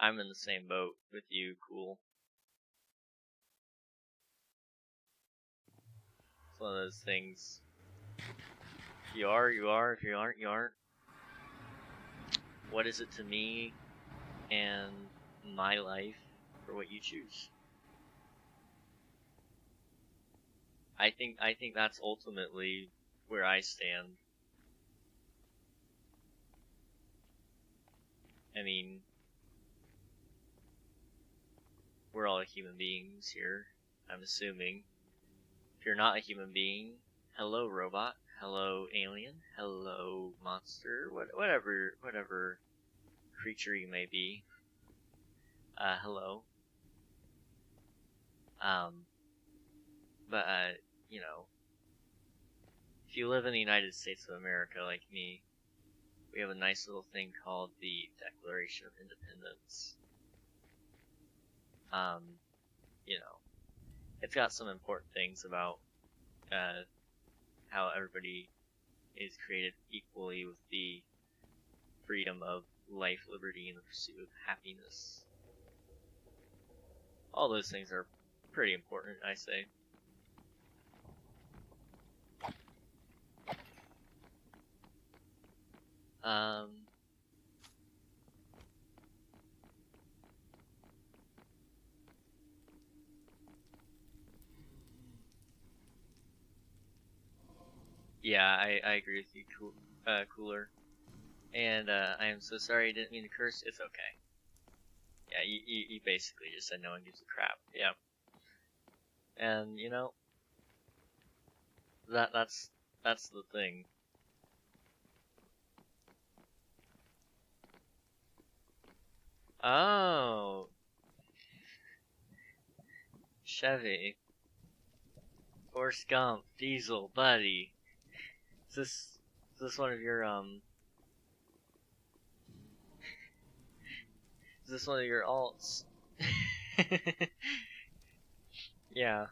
I'm in the same boat with you, cool. It's one of those things. If you are, you are. If you aren't, you aren't. What is it to me and my life for what you choose? I think that's ultimately where I stand. I mean, we're all human beings here, I'm assuming. If you're not a human being, hello robot, hello alien, hello monster, whatever creature you may be. Hello. But you know, if you live in the United States of America like me, we have a nice little thing called the Declaration of Independence. You know, it's got some important things about how everybody is created equally with the freedom of life, liberty, and the pursuit of happiness. All those things are pretty important, I say. Yeah, I agree with you, Cooler. And I am so sorry, I didn't mean to curse. It's okay. Yeah, you basically just said no one gives a crap. Yeah. And you know, that's the thing. Oh, Chevy, Forrest Gump, Diesel, buddy. Is this one of your Is this one of your alts? Yeah.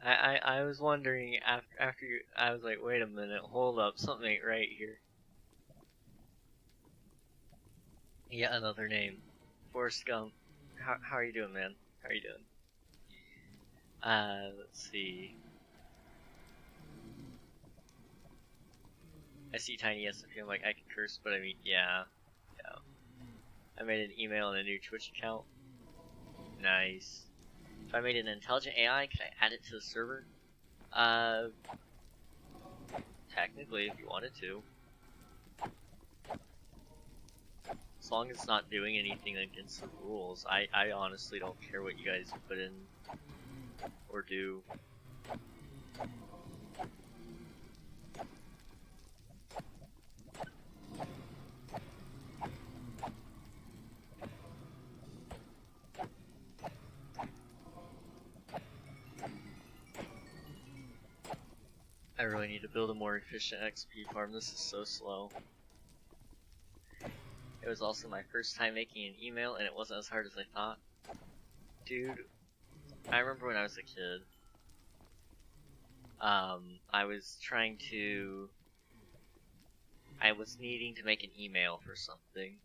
I was wondering after you, I was like, wait a minute, hold up, something ain't right here. Yeah, another name, Forrest Gump. How are you doing, man? How are you doing? Let's see. I see Tiny SMP. I'm like, I can curse, but I mean, yeah. I made an email and a new Twitch account. Nice. If I made an intelligent AI, could I add it to the server? Technically, if you wanted to. As long as it's not doing anything against the rules. I honestly don't care what you guys put in or do. I really need to build a more efficient XP farm. This is so slow. It was also my first time making an email, and it wasn't as hard as I thought. Dude, I remember when I was a kid. I was needing to make an email for something.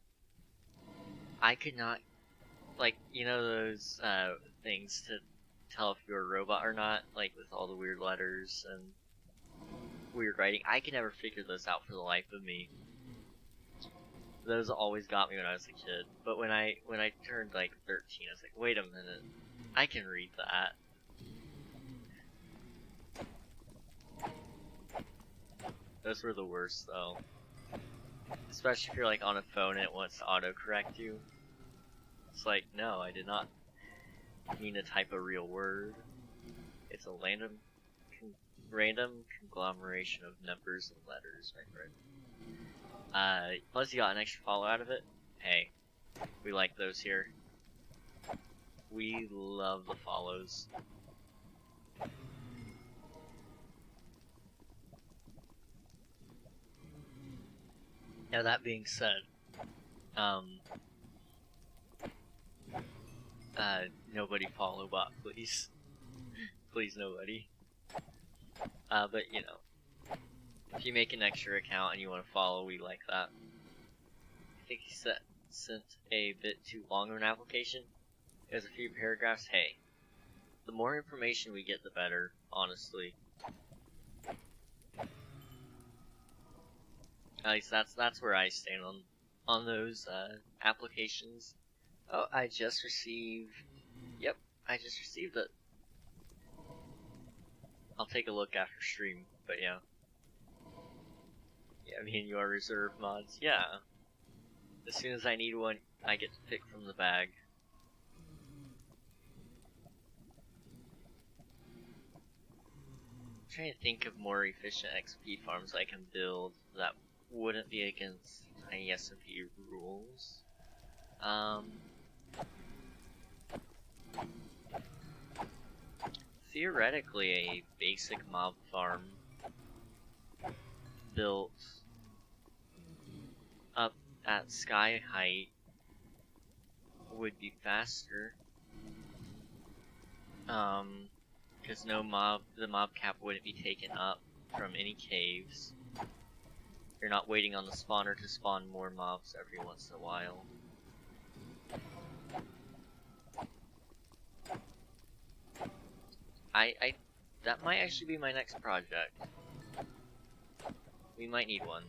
I could not, like, you know those things to tell if you're a robot or not, like with all the weird letters and weird writing. I could never figure those out for the life of me. Those always got me when I was a kid. But when I turned like 13, I was like, wait a minute, I can read that. Those were the worst though. Especially if you're like on a phone and it wants to autocorrect you. It's like, no, I did not mean to type a real word. It's a random conglomeration of numbers and letters, my friend. Plus you got an extra follow out of it. Hey, we like those here. We love the follows. Now that being said, nobody follow bot, please. Please, nobody. But you know, if you make an extra account and you want to follow, we like that. I think he sent a bit too long of an application. It was a few paragraphs. Hey, the more information we get, the better, honestly. At least that's where I stand on those applications. Oh, I just received. Yep, I just received it. I'll take a look after stream, but yeah. Yeah, I mean, you are reserved mods. Yeah. As soon as I need one, I get to pick from the bag. I'm trying to think of more efficient XP farms I can build that wouldn't be against Tiny SMP rules. theoretically a basic mob farm built up at sky height would be faster. Because the mob cap wouldn't be taken up from any caves. You're not waiting on the spawner to spawn more mobs every once in a while. That might actually be my next project. We might need one.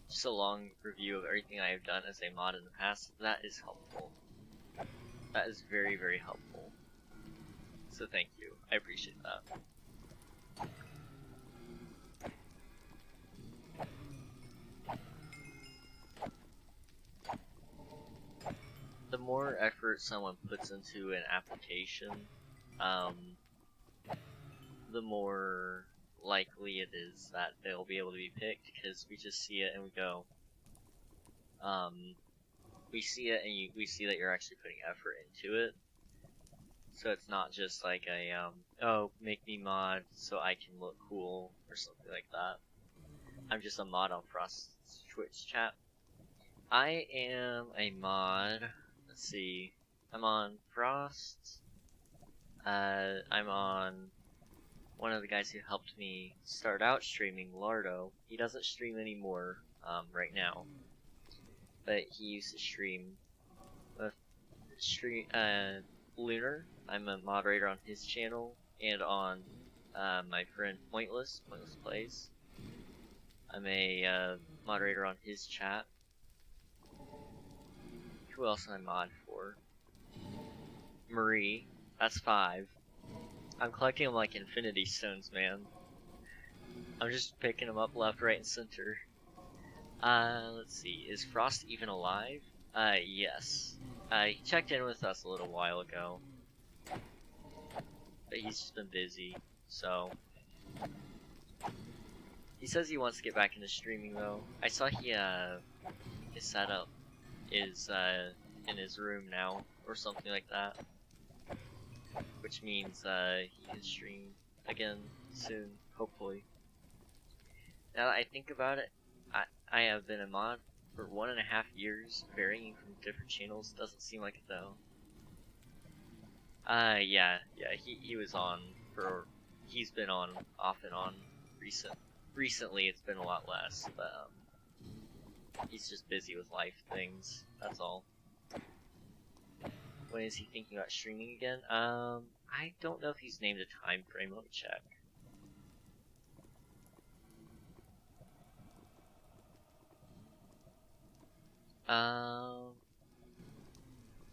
Just a long review of everything I have done as a mod in the past. That is helpful. That is very, very helpful. So thank you. I appreciate that. The more effort someone puts into an application, the more likely it is that they'll be able to be picked, because we just see it and we go, we see it and we see that you're actually putting effort into it. So it's not just like a, oh, make me mod so I can look cool or something like that. I'm just a mod on Frost's Twitch chat. I am a mod, let's see, I'm on Frost, I'm on one of the guys who helped me start out streaming, Lardo. He doesn't stream anymore, right now, but he used to stream with Lunar. I'm a moderator on his channel, and on my friend Pointless Plays. I'm a moderator on his chat. Who else am I mod for? Marie, that's 5. I'm collecting them like Infinity Stones, man. I'm just picking them up left, right, and center. Let's see, is Frost even alive? Yes. He checked in with us a little while ago. But he's just been busy, so... He says he wants to get back into streaming, though. I saw his setup is, in his room now, or something like that. Which means, he can stream again soon, hopefully. Now that I think about it, I have been a mod for 1.5 years, varying from different channels. Doesn't seem like it, though. Yeah, he was on for, he's been on, off and on, recently it's been a lot less, but, he's just busy with life things, that's all. When is he thinking about streaming again? I don't know if he's named a time frame, let me check.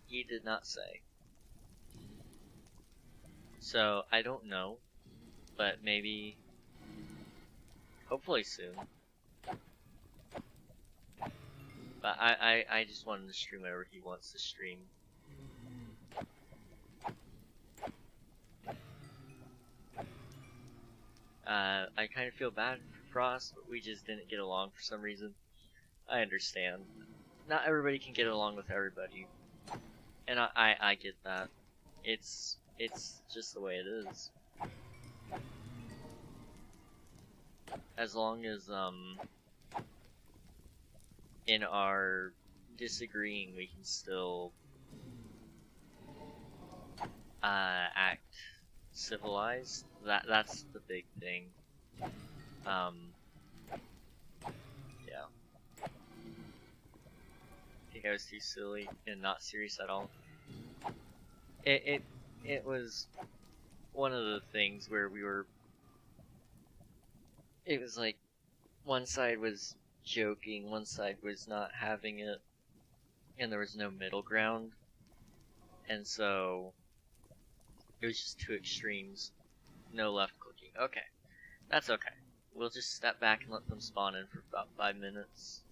He did not say. So, I don't know, but maybe, hopefully soon. But I just want him to stream whatever he wants to stream. I kind of feel bad for Frost, but we just didn't get along for some reason. I understand. Not everybody can get along with everybody. And I get that. It's just the way it is. As long as, in our disagreeing, we can still, act civilized. That's the big thing. Yeah. I think I was too silly and not serious at all. It was one of the things where we were, it was like, one side was joking, one side was not having it, and there was no middle ground, and so it was just two extremes, no left clicking. Okay, that's okay. We'll just step back and let them spawn in for about 5 minutes.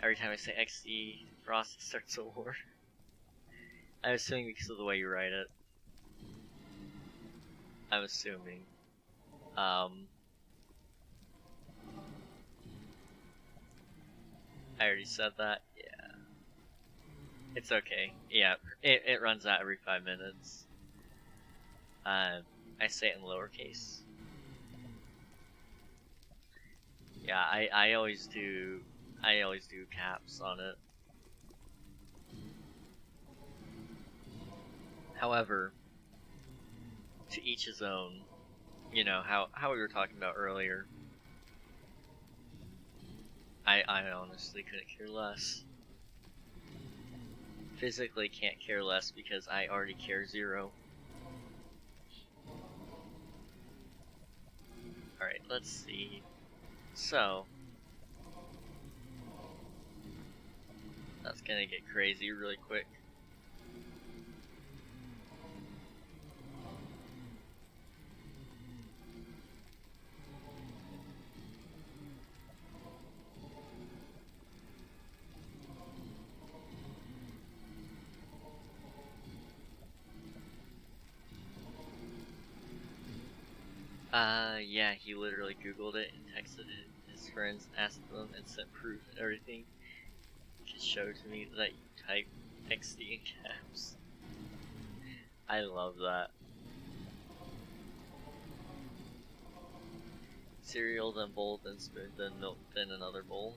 Every time I say XD, Frost starts a war. I'm assuming because of the way you write it. I'm assuming. I already said that, yeah. It's okay. Yeah, it runs out every 5 minutes. I say it in lowercase. Yeah, I always do caps on it. However, to each his own. You know, how we were talking about earlier. I honestly couldn't care less. Physically can't care less because I already care zero. Alright, let's see. So, that's gonna get crazy really quick. Yeah, he literally Googled it and texted it. His friends asked them and sent proof and everything. He could show to me that you type XD in caps. I love that. Cereal, then bowl, then spoon, then milk, then another bowl.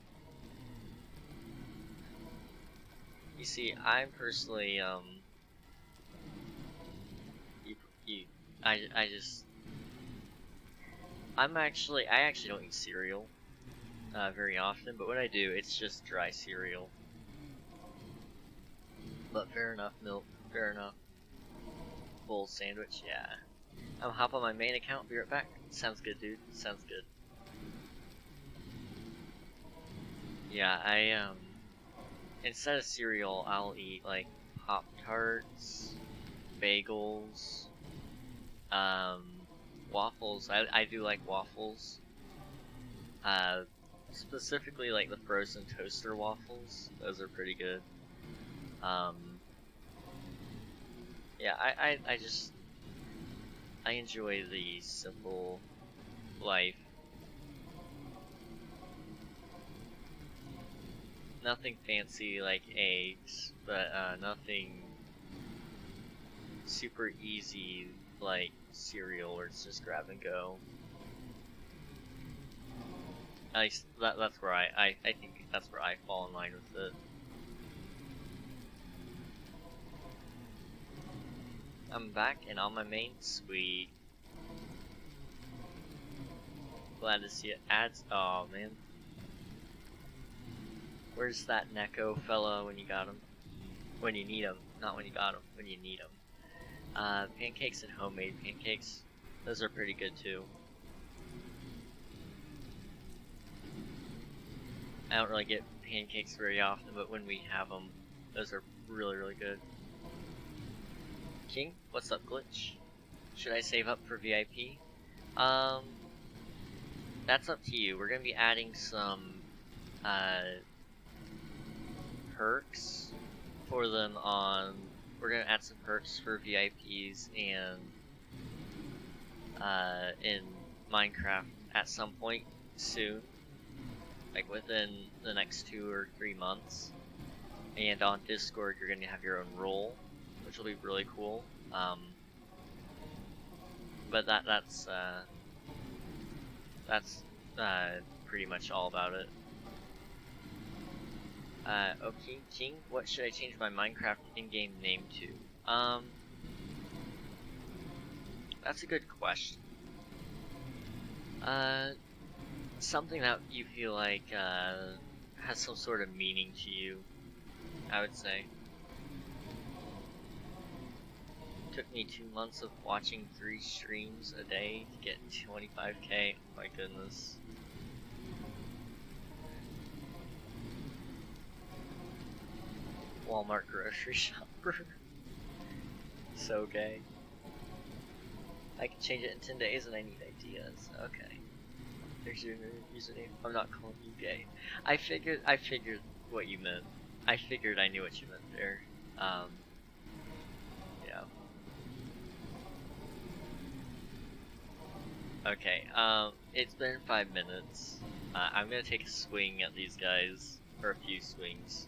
You see, I'm personally, I actually don't eat cereal, very often, but when I do, it's just dry cereal. But fair enough, milk, fair enough. Bowl sandwich, yeah. I'm gonna hop on my main account, be right back. Sounds good, dude, sounds good. Yeah, instead of cereal, I'll eat, like, Pop-Tarts, bagels, waffles. I do like waffles. Specifically like the frozen toaster waffles. Those are pretty good. Yeah, I enjoy the simple life. Nothing fancy like eggs, but nothing super easy like cereal where it's just grab and go. At least that's where I think that's where I fall in line with it. I'm back and on my main suite. Glad to see it. Ads. Oh man. Where's that Neko fella when you got him? When you need him. Not when you got him, when you need him. Pancakes and homemade pancakes. Those are pretty good too. I don't really get pancakes very often, but when we have them, those are really, really good. King, what's up, Glitch? Should I save up for VIP? That's up to you. We're gonna be adding some, perks for them on... We're gonna add some perks for VIPs and, in Minecraft at some point soon. Like within the next 2 or 3 months. And on Discord, you're gonna have your own role, which will be really cool. But that's pretty much all about it. Okay, King, what should I change my Minecraft in-game name to? That's a good question. Something that you feel like, has some sort of meaning to you, I would say. Took me 2 months of watching 3 streams a day to get 25k. Oh my goodness. Walmart grocery shopper. So gay. I can change it in 10 days and I need ideas. Okay. There's your username. I'm not calling you gay. I figured what you meant. I figured I knew what you meant there. Yeah. Okay, it's been 5 minutes. I'm gonna take a swing at these guys, or a few swings.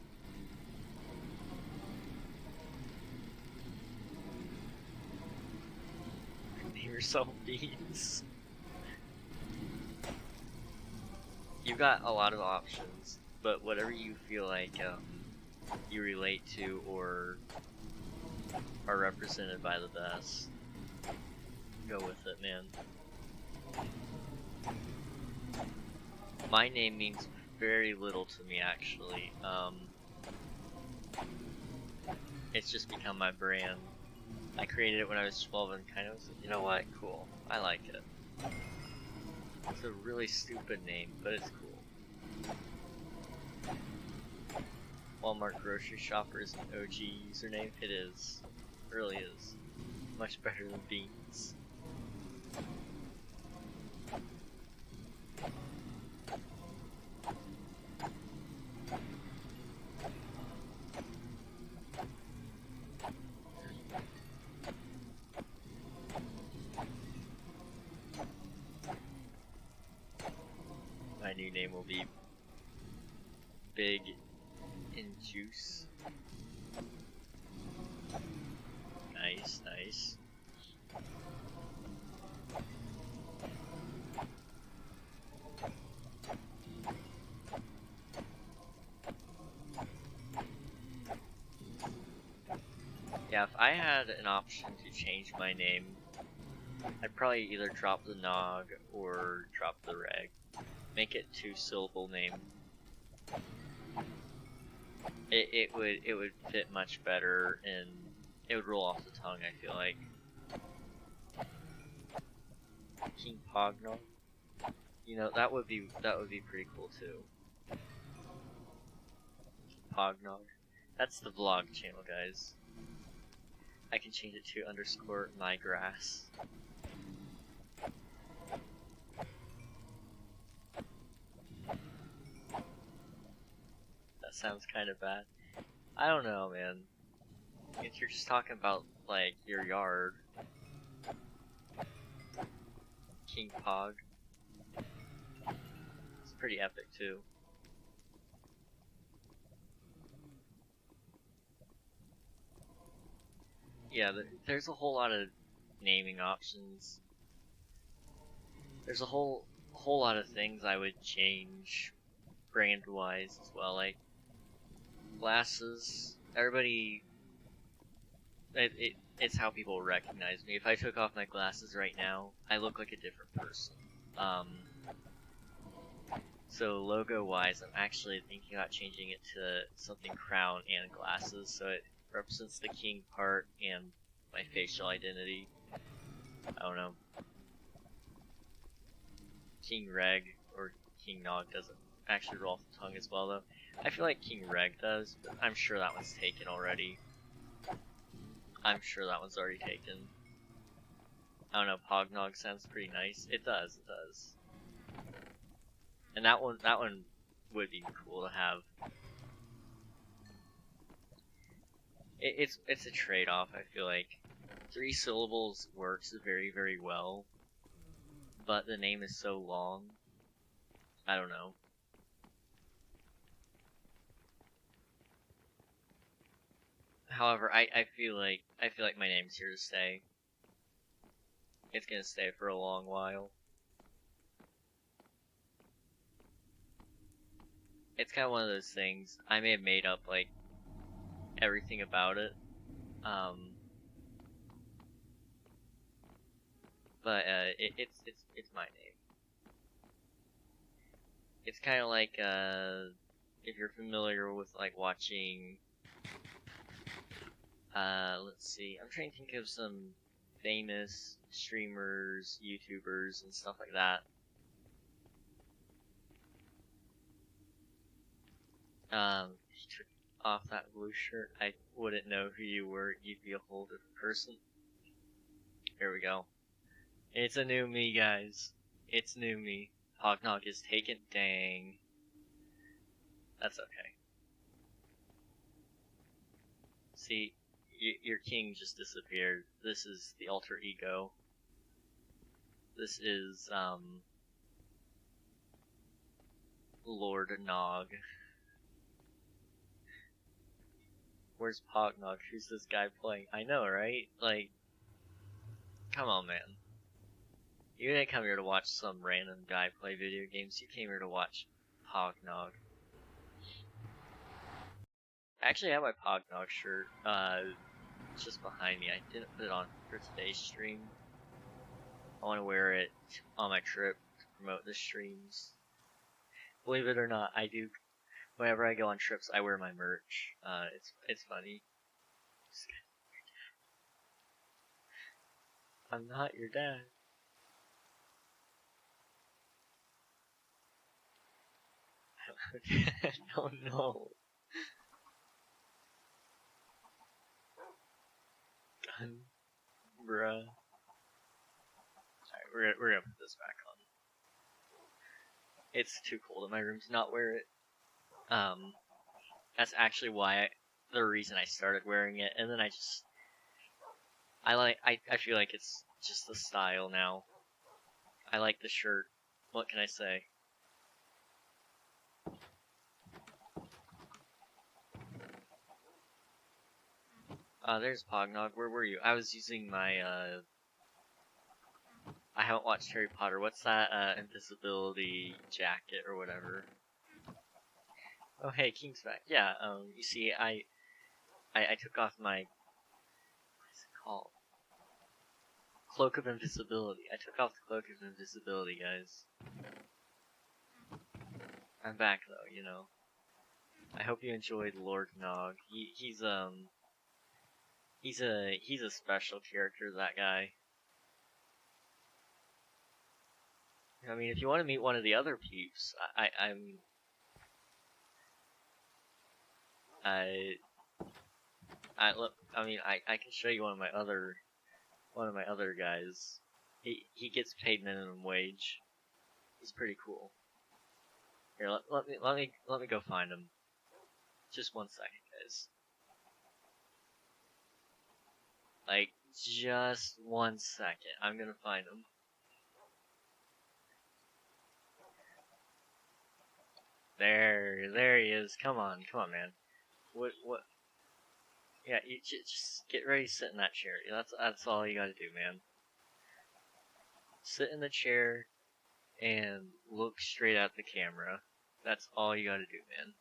yourself beans. You've got a lot of options, but whatever you feel like you relate to or are represented by the best, go with it, man. My name means very little to me, actually. It's just become my brand. I created it when I was 12 and kind of was, you know what, cool, I like it. It's a really stupid name, but it's cool. Walmart grocery shopper is an OG username. It is. It really is. Much better than beans. My new name will be Big in Juice. Nice, nice. Yeah, if I had an option to change my name, I'd probably either drop the nog or drop the reg. Make it 2-syllable name. It would fit much better and it would roll off the tongue, I feel like. King Pognog? You know, that would be pretty cool too. Pognog. That's the vlog channel, guys. I can change it to _mygrass. That sounds kind of bad. I don't know, man. If you're just talking about, like, your yard. King Pog. It's pretty epic, too. Yeah, there's a whole lot of naming options. There's a whole lot of things I would change brand-wise as well, like glasses. Everybody, it's how people recognize me. If I took off my glasses right now, I look like a different person. So logo-wise, I'm actually thinking about changing it to something crown and glasses, so it represents the king part and my facial identity. I don't know. King Reg or King Nog doesn't actually roll off the tongue as well, though. I feel like King Reg does, but I'm sure that one's taken already. I'm sure that one's already taken. I don't know, Pognog sounds pretty nice. It does, it does. And that one would be cool to have. It's a trade-off, I feel like. 3 syllables works very, very well, but the name is so long. I don't know. However, I feel like my name's here to stay. It's gonna stay for a long while. It's kind of one of those things. I may have made up like everything about it, but it's my name. It's kind of like if you're familiar with like watching. Let's see. I'm trying to think of some famous streamers, YouTubers, and stuff like that. If you took off that blue shirt, I wouldn't know who you were. You'd be a whole different person. Here we go. It's a new me, guys. It's new me. Hognog is taken. Dang. That's okay. See, your king just disappeared. This is the alter ego. This is, Lord Nog. Where's Pognog? Who's this guy playing? I know, right? Like, come on, man. You didn't come here to watch some random guy play video games. You came here to watch Pognog. I actually have my Pognog shirt. It's just behind me. I didn't put it on for today's stream. I want to wear it on my trip to promote the streams. Believe it or not, I do. Whenever I go on trips, I wear my merch. It's funny. I'm not your dad. Oh no. Gun, bruh. Alright, we're gonna put this back on. It's too cold in my room to not wear it. That's actually the reason I started wearing it, and then I feel like it's just the style now. I like the shirt. What can I say? There's Pognog. Where were you? I was using my, I haven't watched Harry Potter. What's that, invisibility jacket or whatever? Oh, hey, King's back. Yeah, you see, I took off my, what's it called? Cloak of Invisibility. I took off the Cloak of Invisibility, guys. I'm back, though, you know. I hope you enjoyed Lord Nog. He's a special character, that guy. I mean, if you want to meet one of the other peeps, I can show you one of my other guys. He gets paid minimum wage. He's pretty cool. Here, let me go find him. Just 1 second, guys. Like, just 1 second. I'm gonna find him. There he is. Come on, man. What? Yeah, you just get ready to sit in that chair. That's all you gotta do, man. Sit in the chair and look straight at the camera. That's all you gotta do, man.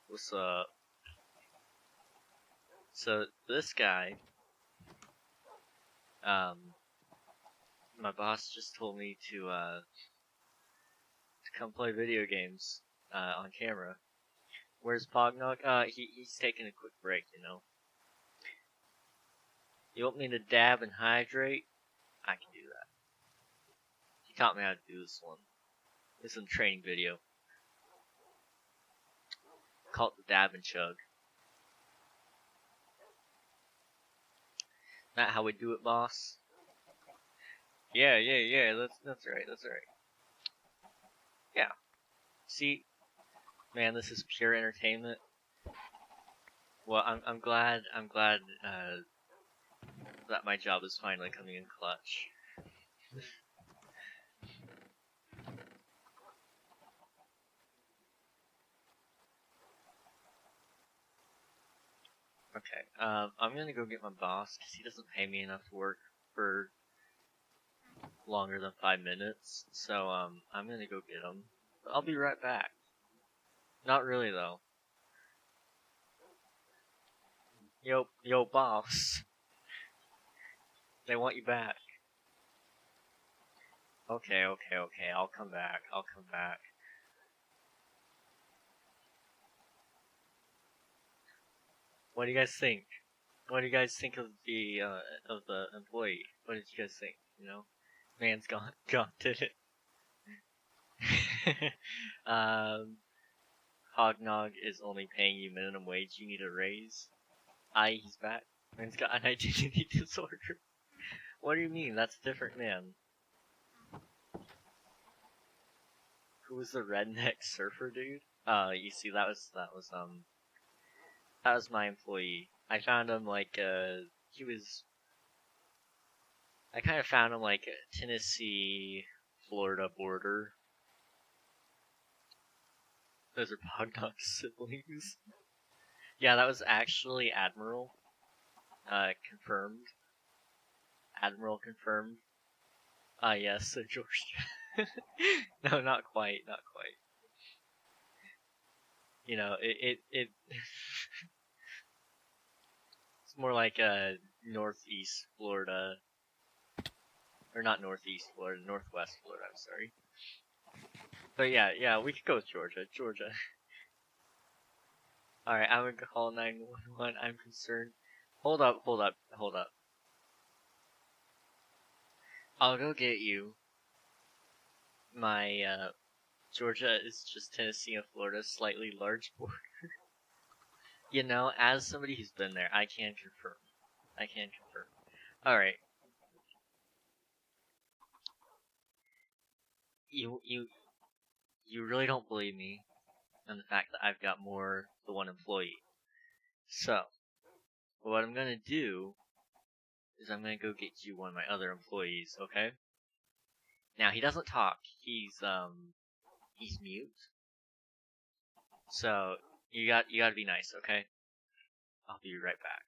What's up? So this guy, my boss just told me to come play video games on camera. Where's Pognog? He's taking a quick break, you know. You want me to dab and hydrate? I can do that. He taught me how to do this one. This is a training video. Call it the dab and chug. Not how we do it, boss. Yeah. That's right. Yeah. See, man, this is pure entertainment. Well, I'm glad that my job is finally coming in clutch. Okay, I'm gonna go get my boss, because he doesn't pay me enough to work for longer than 5 minutes, so, I'm gonna go get him. But I'll be right back. Not really, though. Yo, boss. They want you back. Okay, I'll come back. What do you guys think? What do you guys think of the employee? What did you guys think? You know, man's gone did it. Hognog is only paying you minimum wage. You need a raise. He's back. Man's got an identity disorder. What do you mean? That's a different man. Who was the redneck surfer dude? You see, that was my employee. I found him like I kind of found him like a Tennessee, Florida border. Those are Pognog's siblings. Yeah, that was actually Admiral. Confirmed. Admiral confirmed. Yes, so Georgia. No, not quite, not quite. You know, it's more like northeast Florida, or not northeast Florida, northwest Florida. I'm sorry. But yeah, we could go with Georgia. Georgia. All right, I'm gonna call 911. I'm concerned. Hold up. I'll go get you. My Georgia is just Tennessee and Florida, slightly large border. You know, as somebody who's been there, I can confirm. All right. You really don't believe me on the fact that I've got more than one employee. So, what I'm gonna do is I'm gonna go get you one of my other employees, okay? Now he doesn't talk. He's mute. So you gotta be nice, okay? I'll be right back.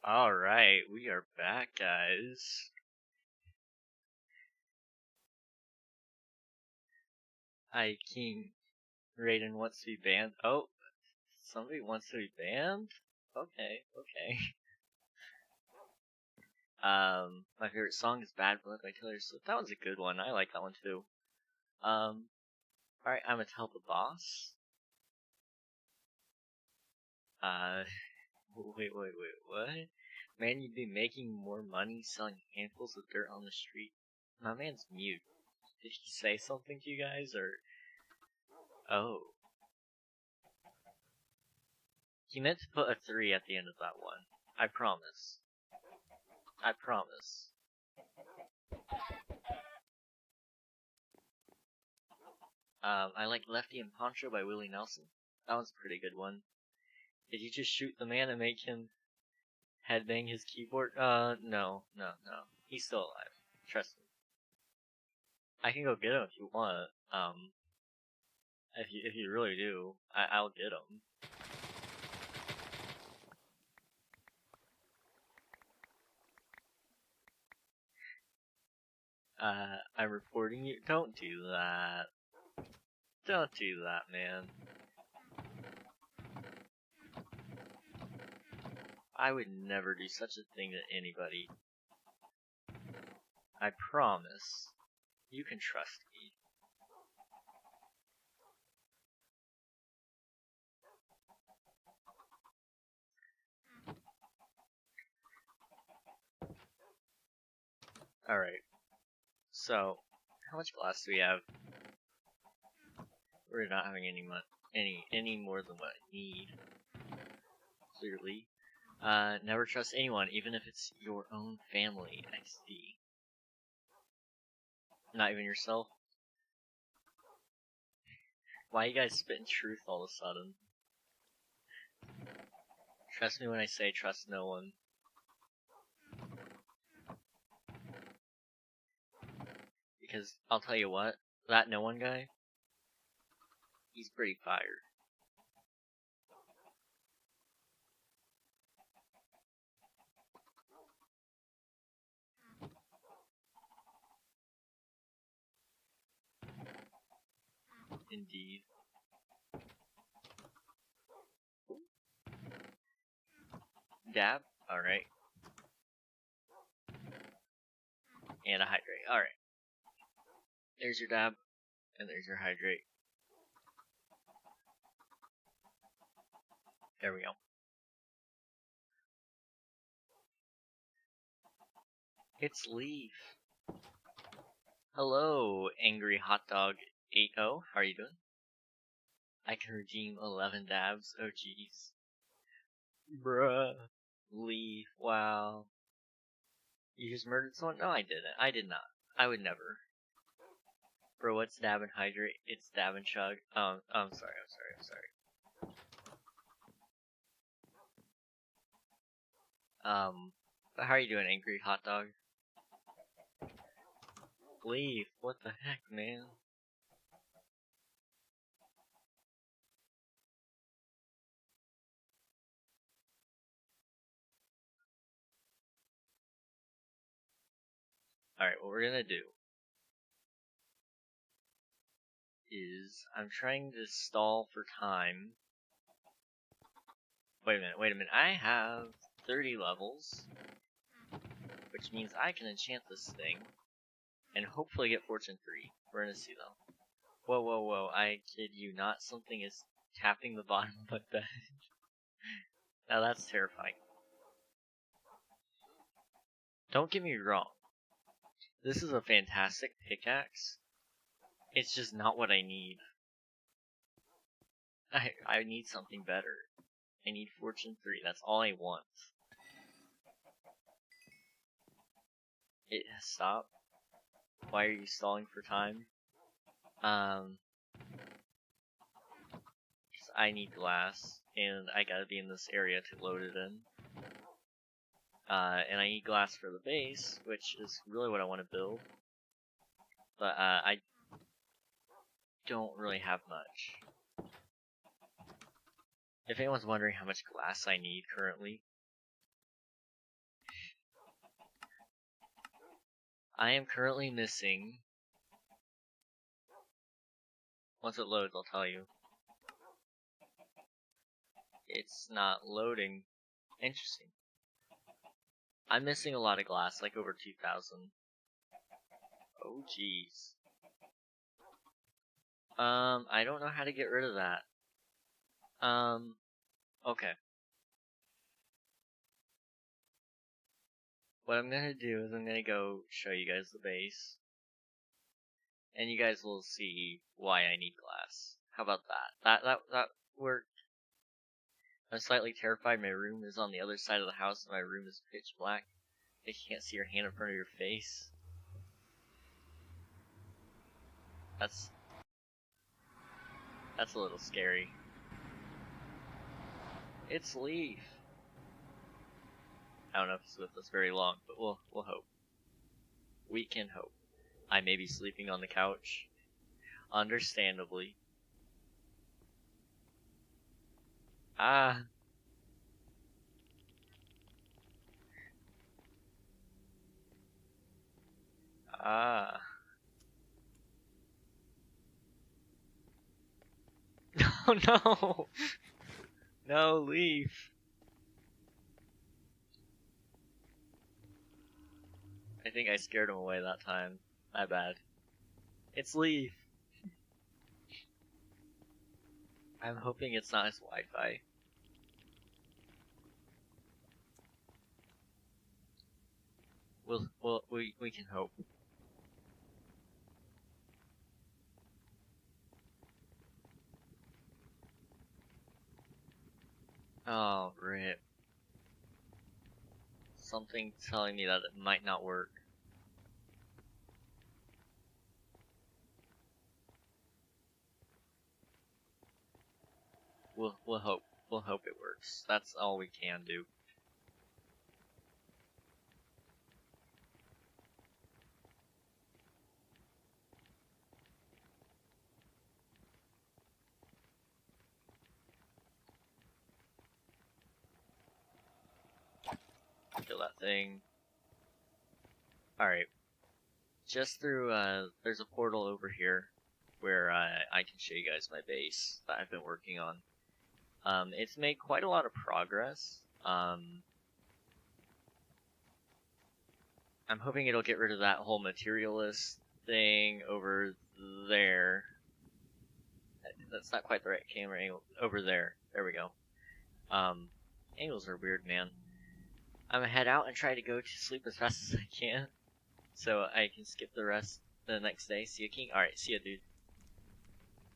All right, we are back, guys. Hi, King Raiden wants to be banned. Oh, somebody wants to be banned? Okay. My favorite song is Bad Blood by Taylor Swift. That one's a good one. I like that one too. Alright, I'm gonna tell the boss. Wait, what? Man, you'd be making more money selling handfuls of dirt on the street. My man's mute. Did he say something to you guys, or... Oh. He meant to put a 3 at the end of that one. I promise. I promise. I like Lefty and Poncho by Willie Nelson. That one's a pretty good one. Did you just shoot the man and make him headbang his keyboard? No. He's still alive. Trust me. I can go get him if you want. If you really do, I'll get him. I'm reporting you. Don't do that. Don't do that, man. I would never do such a thing to anybody. I promise. You can trust me. Alright. So, how much glass do we have? We're not having any more than what I need. Clearly. Never trust anyone, even if it's your own family. I see. Not even yourself? Why you guys spitting truth all of a sudden? Trust me when I say trust no one. Because, I'll tell you what, that no one guy, he's pretty fired. Indeed. Dab? Alright. And a hydrate. Alright. There's your dab, and there's your hydrate. There we go. It's Leaf. Hello, Angry Hot Dog 80. How are you doing? I can redeem 11 dabs. Oh jeez. Bruh. Leaf. Wow. You just murdered someone? No, I didn't. I did not. I would never. Bro, what's dab and hydrate? It's dab and chug. I'm sorry. But how are you doing, Angry Hot Dog? Leaf, what the heck, man? Alright, what we're gonna do is, I'm trying to stall for time. Wait a minute, I have 30 levels, which means I can enchant this thing, and hopefully get Fortune 3. We're gonna see though. Whoa, I kid you not, something is tapping the bottom of my bed. Now that's terrifying. Don't get me wrong. This is a fantastic pickaxe. It's just not what I need. I need something better. I need Fortune 3. That's all I want. It has stopped. Why are you stalling for time? I need glass, and I gotta be in this area to load it in. And I need glass for the base, which is really what I want to build. But, I don't really have much. If anyone's wondering how much glass I need currently, I am currently missing... Once it loads, I'll tell you. It's not loading. Interesting. I'm missing a lot of glass, like over 2,000. Oh jeez. I don't know how to get rid of that. Okay. what I'm gonna do is I'm gonna go show you guys the base. And you guys will see why I need glass. How about that? That worked. I'm slightly terrified. My room is on the other side of the house and my room is pitch black. You can't see your hand in front of your face. That's a little scary. It's Leaf. I don't know if it's with us very long, but we'll hope. We can hope. I may be sleeping on the couch. Understandably. Ah. Ah. Oh no! No, Leaf. I think I scared him away that time. My bad. It's Leaf. I'm hoping it's not his Wi-Fi. We can hope. Oh, rip. Something telling me that it might not work. We'll hope. We'll hope it works. That's all we can do. Kill that thing. Alright. Just through, there's a portal over here where I can show you guys my base that I've been working on. It's made quite a lot of progress. I'm hoping it'll get rid of that whole materialist thing over there. That's not quite the right camera angle. Over there. There we go. Angles are weird, man. I'm gonna head out and try to go to sleep as fast as I can, so I can skip the rest the next day. See ya, King. Alright, see ya, dude.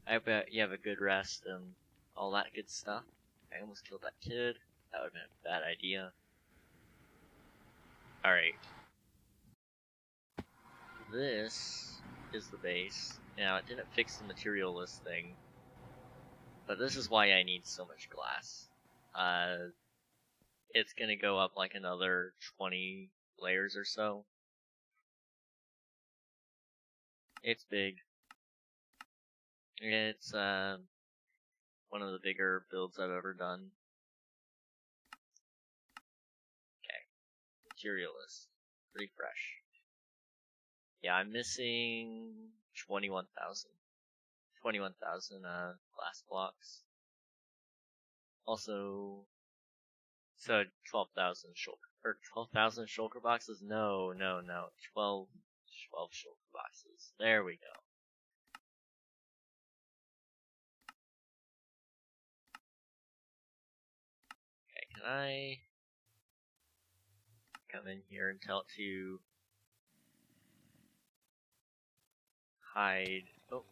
I hope you have a good rest and all that good stuff. I almost killed that kid. That would've been a bad idea. Alright. This is the base. Now, it didn't fix the materialist thing, but this is why I need so much glass. It's gonna go up like another 20 layers or so. It's big. It's one of the bigger builds I've ever done. Okay. Materialist. Pretty fresh. Yeah, I'm missing 21,000. 21,000 glass blocks. Also, so 12,000 shulker boxes? No. 12 shulker boxes. There we go. Okay, can I come in here and tell it to hide? Oh.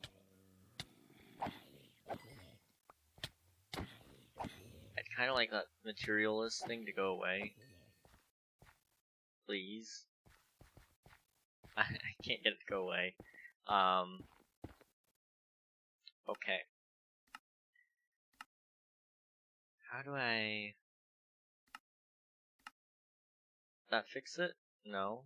I'd kind of like that materialist thing to go away. Please. I can't get it to go away. Okay. How do I... that fix it? No.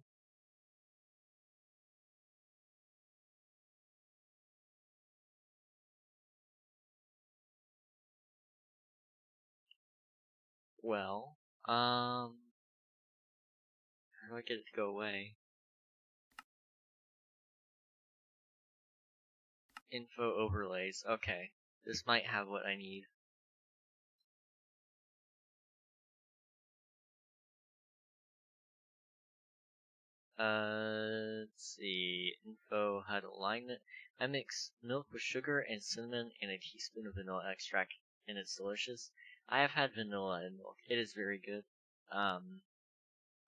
Well, how do I get it to go away? Info overlays. Okay. This might have what I need. Let's see. Info HUD alignment. I mix milk with sugar and cinnamon and a teaspoon of vanilla extract, and it's delicious. I have had vanilla in milk. It is very good.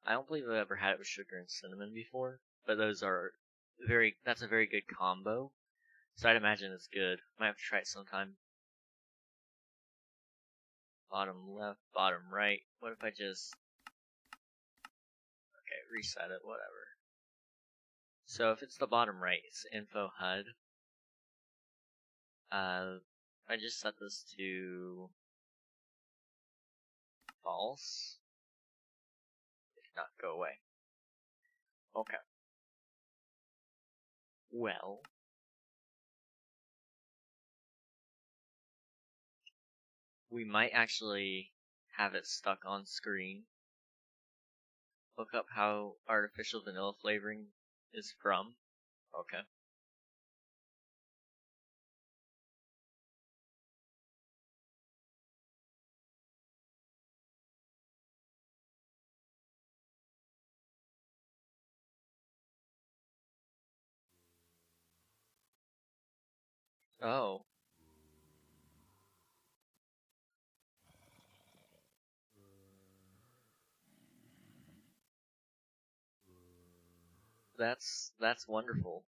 I don't believe I've ever had it with sugar and cinnamon before, but that's a very good combo. So I'd imagine it's good. Might have to try it sometime. Bottom left, bottom right. What if I just... Okay, reset it, whatever. So if it's the bottom right, it's info HUD. I just set this to false. If not, go away. Okay. Well, we might actually have it stuck on screen. Look up how artificial vanilla flavoring is from. Okay. Oh. That's wonderful.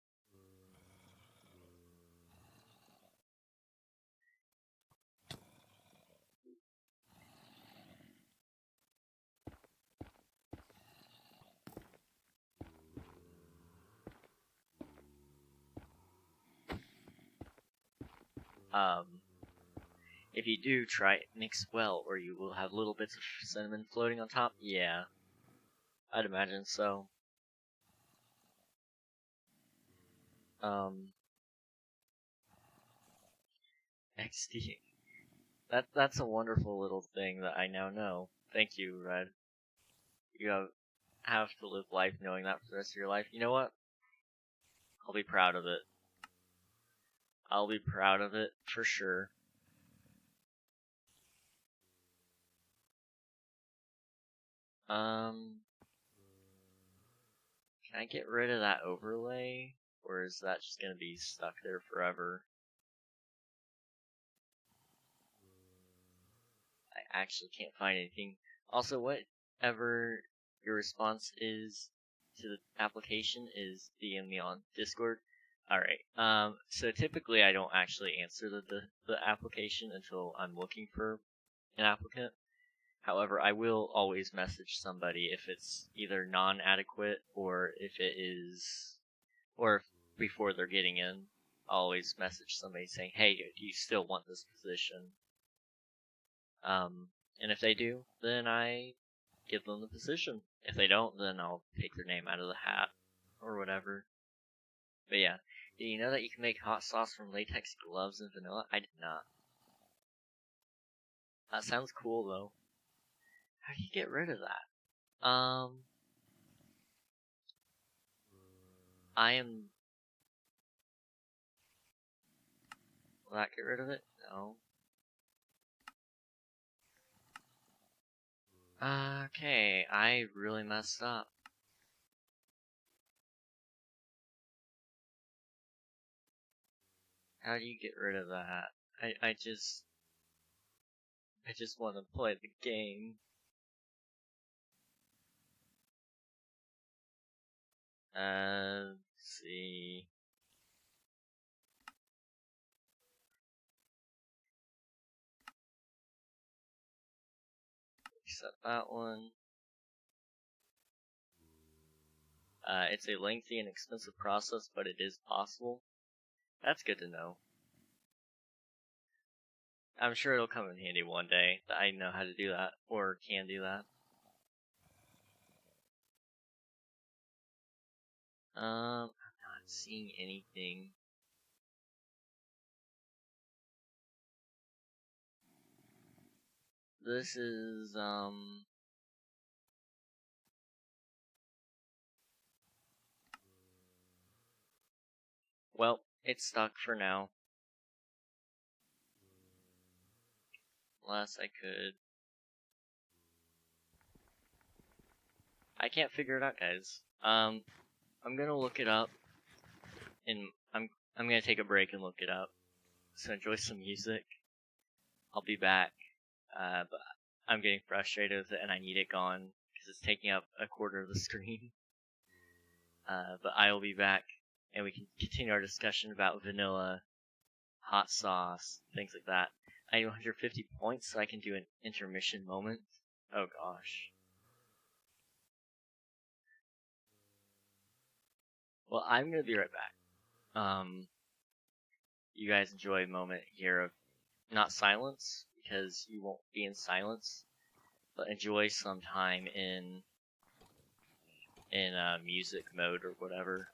If you do try it, mix well, or you will have little bits of cinnamon floating on top. Yeah, I'd imagine so. XD. That's a wonderful little thing that I now know. Thank you, Red. You have to live life knowing that for the rest of your life. You know what? I'll be proud of it. I'll be proud of it for sure. Can I get rid of that overlay? Or is that just gonna be stuck there forever? I actually can't find anything. Also, whatever your response is to the application is DM me on Discord. Alright, so typically I don't actually answer the application until I'm looking for an applicant. However, I will always message somebody if it's either non-adequate or if it is, or if before they're getting in, I'll always message somebody saying, hey, do you still want this position? And if they do, then I give them the position. If they don't, then I'll take their name out of the hat, or whatever. But yeah, did you know that you can make hot sauce from latex gloves and vanilla? I did not. That sounds cool, though. How do you get rid of that? Will that get rid of it? No. Okay, I really messed up. How do you get rid of that? I just want to play the game. Let's see. Set that one. It's a lengthy and expensive process, but it is possible. That's good to know. I'm sure it'll come in handy one day that I know how to do that, or can do that. I'm not seeing anything. This is, well, it's stuck for now. Unless I could. I can't figure it out, guys. I'm gonna look it up, and I'm gonna take a break and look it up. So enjoy some music. I'll be back. But I'm getting frustrated with it, and I need it gone, because because it's taking up a quarter of the screen. But I will be back, and we can continue our discussion about vanilla, hot sauce, things like that. I need 150 points so I can do an intermission moment. Oh gosh. Well, I'm gonna be right back. You guys enjoy a moment here of not silence, because you won't be in silence, but enjoy some time in music mode or whatever.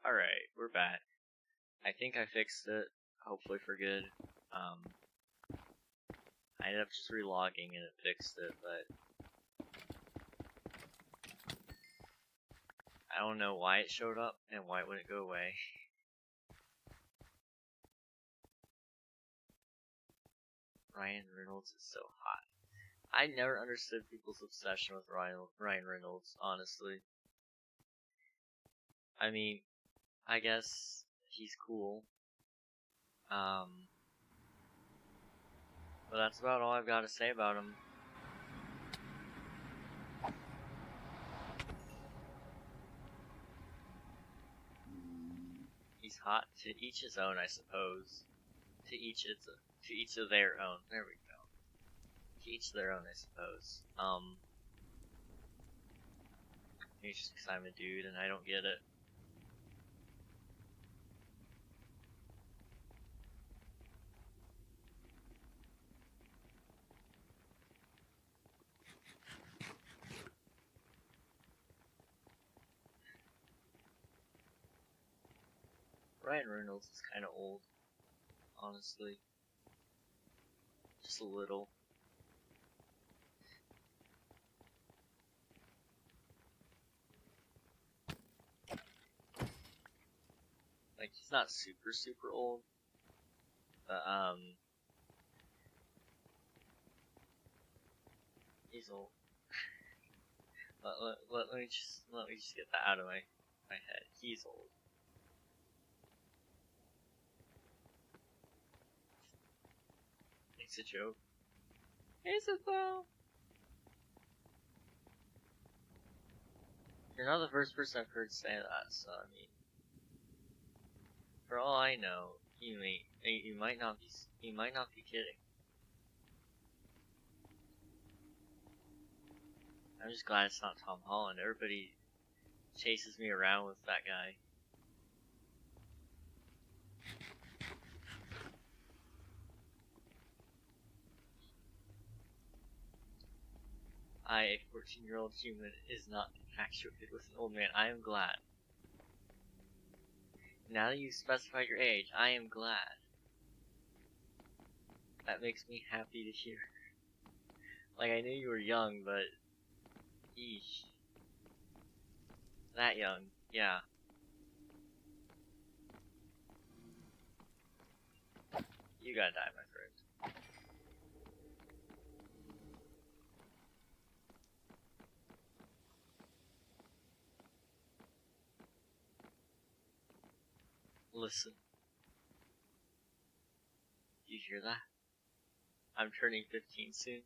Alright, we're back. I think I fixed it, hopefully for good. I ended up just relogging and it fixed it, but I don't know why it showed up and why it wouldn't go away. Ryan Reynolds is so hot. I never understood people's obsession with Ryan Reynolds, honestly. I mean, I guess he's cool. But that's about all I've got to say about him. He's hot. To each his own, I suppose. To each of their own. There we go. To each their own, I suppose. Maybe just because I'm a dude and I don't get it. Ryan Reynolds is kind of old, honestly. Just a little. Like, he's not super, super old. But, he's old. let me just get that out of my head. He's old. It's a joke. Is it though? You're not the first person I've heard say that, so I mean, for all I know, you might not be kidding. I'm just glad it's not Tom Holland. Everybody chases me around with that guy. A 14-year-old human, is not infatuated with an old man. I am glad. Now that you specified your age, I am glad. That makes me happy to hear. Like, I knew you were young, but... Eesh. That young, yeah. You gotta die, my friend. Listen. You hear that? I'm turning 15 soon.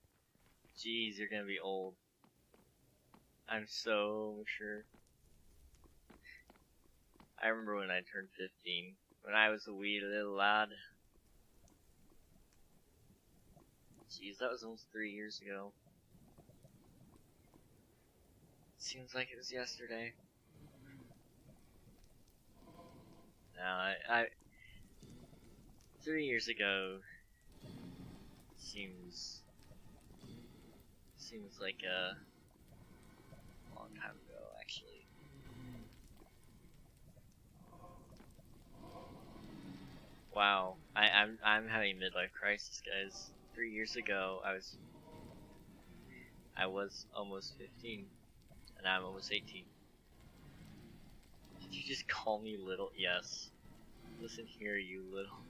Jeez, you're gonna be old. I'm so mature. I remember when I turned 15. When I was a wee little lad. Jeez, that was almost 3 years ago. Seems like it was yesterday. No, 3 years ago seems like a long time ago, actually. Wow, I'm having a midlife crisis, guys. 3 years ago, I was almost 15, and I'm almost 18. Did you just call me little? Yes. Listen here, you little.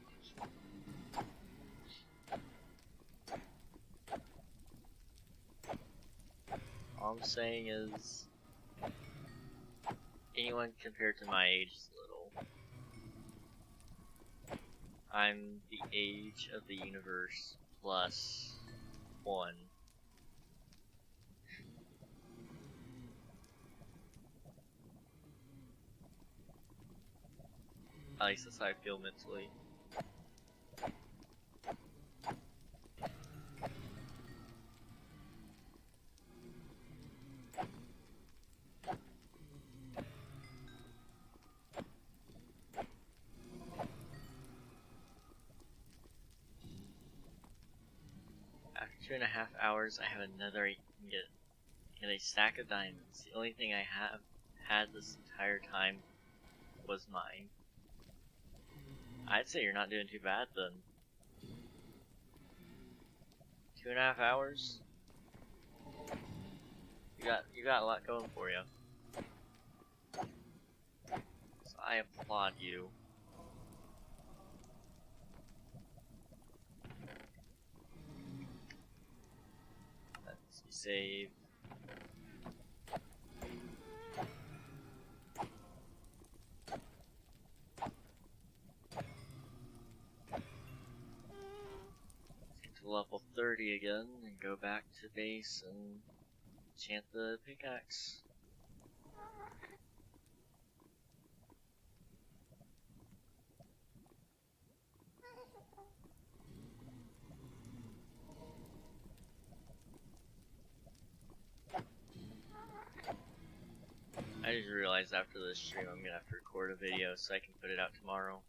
All I'm saying is, anyone compared to my age is little. I'm the age of the universe plus 1. At least that's how I feel mentally. After 2.5 hours, I have another ingot and a stack of diamonds. The only thing I have had this entire time was mine. I'd say you're not doing too bad then. 2.5 hours? You got a lot going for you. So I applaud you. Let's save. To level 30 again and go back to base and enchant the pickaxe. I just realized after this stream I'm gonna have to record a video so I can put it out tomorrow.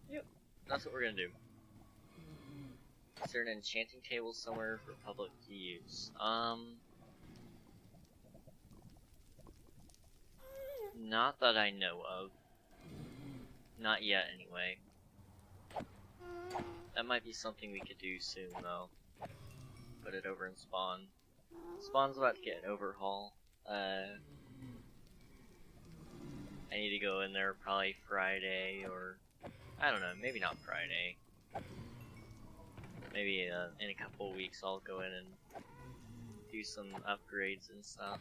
Yep, that's what we're gonna do. Is there an enchanting table somewhere for public to use? Not that I know of. Not yet, anyway. That might be something we could do soon, though. Put it over in Spawn. Spawn's about to get an overhaul. I need to go in there probably Friday, or I don't know, maybe not Friday. Maybe in a couple of weeks I'll go in and do some upgrades and stuff.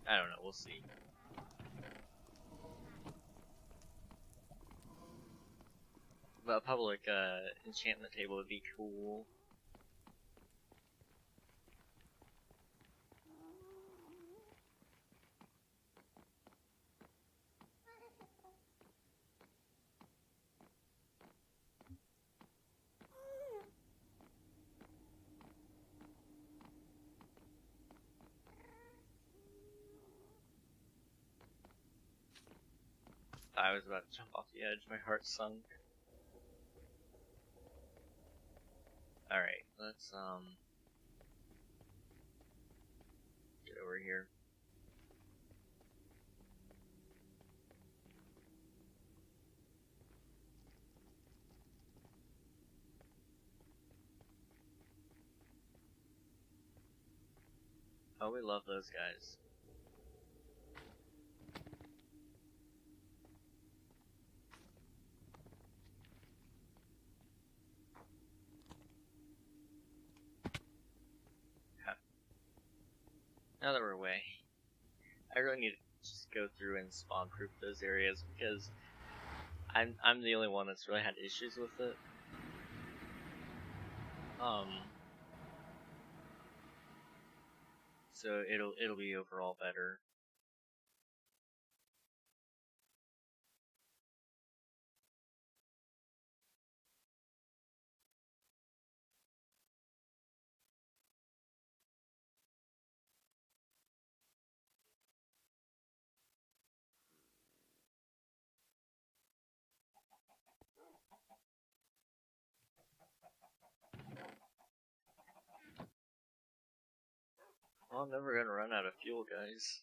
I don't know, we'll see. But a public enchantment table would be cool. I was about to jump off the edge, my heart sunk. Alright, let's get over here. Oh, we love those guys. Now that we're away, I really need to just go through and spawn proof those areas because I'm the only one that's really had issues with it. So it'll be overall better. Well, I'm never gonna run out of fuel, guys.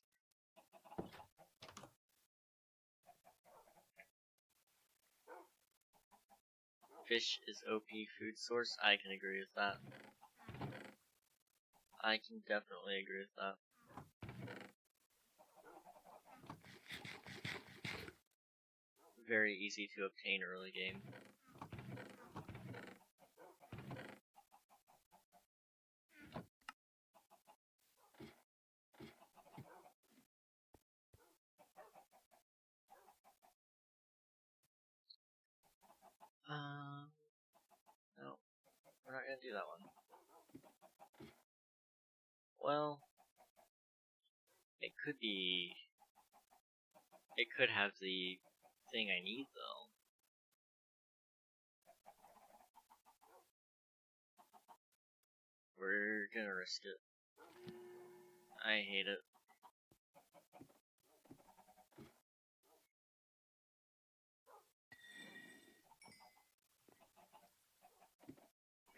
Fish is OP food source. I can agree with that. I can definitely agree with that. Very easy to obtain early game. No, we're not gonna do that one. Well, it could be. It could have the thing I need, though. We're gonna risk it. I hate it.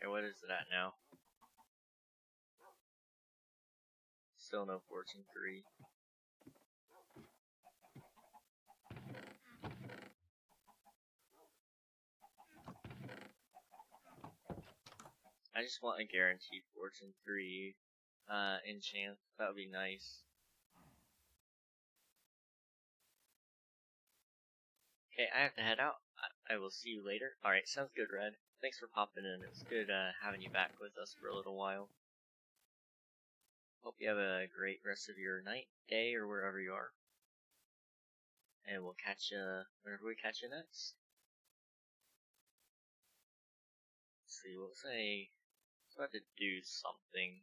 Okay, what is it at now? Still no fortune 3. I just want a guaranteed fortune 3 enchant. That would be nice. Okay, I have to head out. I will see you later. Alright, sounds good, Red. Thanks for popping in. It was good having you back with us for a little while. Hope you have a great rest of your night, day, or wherever you are. And we'll catch you whenever we catch you next. Let's see, we'll say I have to do something.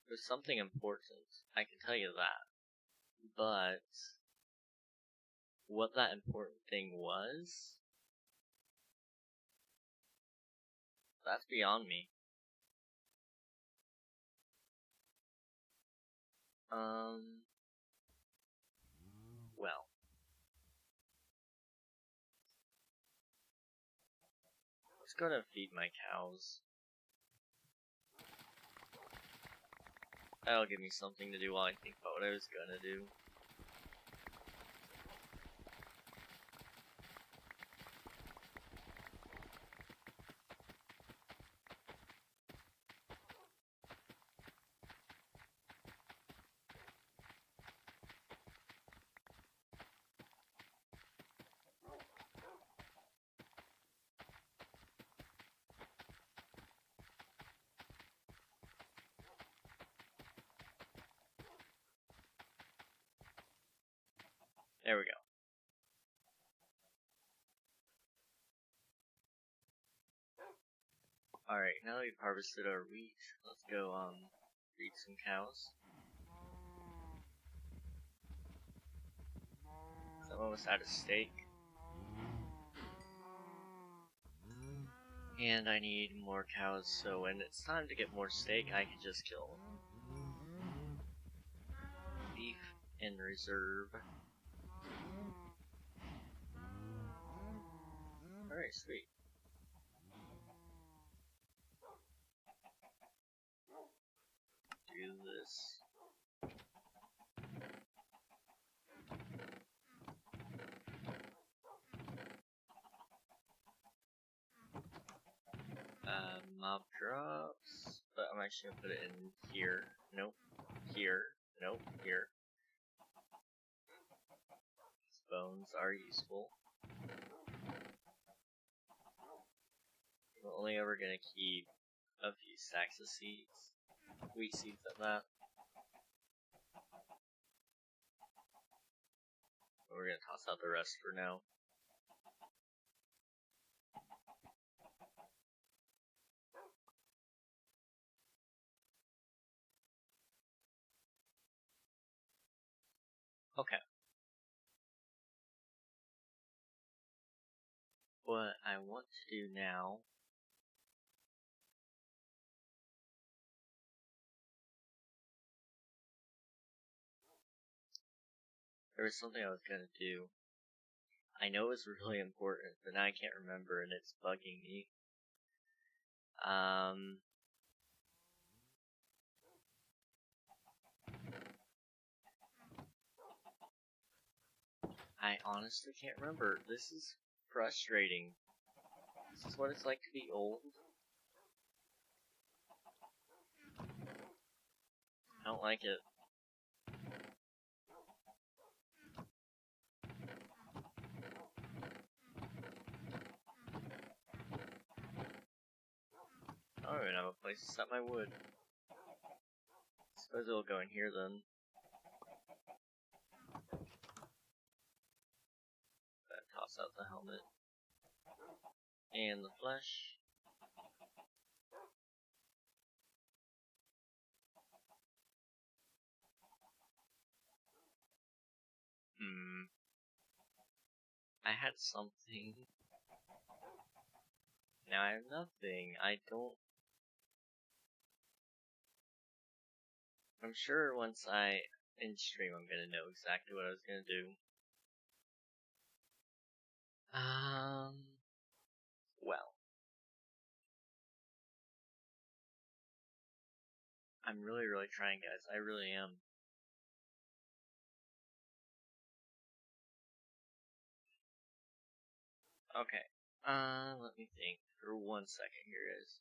It was something important, I can tell you that. But what that important thing was, that's beyond me. Well. Let's go to feed my cows. That'll give me something to do while I think about what I was gonna do. There we go. Alright, now that we've harvested our wheat, let's go, feed some cows. I'm almost out of steak. And I need more cows, so when it's time to get more steak, I can just kill them. Beef in reserve. Alright, sweet. Do this. Mob drops, but I'm actually gonna put it in here. Nope. Here. Nope. Here. These bones are useful. I'm only ever gonna keep a few stacks of seeds. Wheat seeds at that. But we're gonna toss out the rest for now. Okay. What I want to do now there was something I was gonna do. I know it's really important, but now I can't remember and it's bugging me. I honestly can't remember. This is frustrating. This is what it's like to be old. I don't like it. I don't even have a place to set my wood. Suppose it'll go in here then. Toss out the helmet. And the flesh. I had something. Now I have nothing. I'm sure once I in stream I'm gonna know exactly what I was gonna do. Well. I'm really trying, guys. I really am. Okay. Let me think for 1 second here, guys.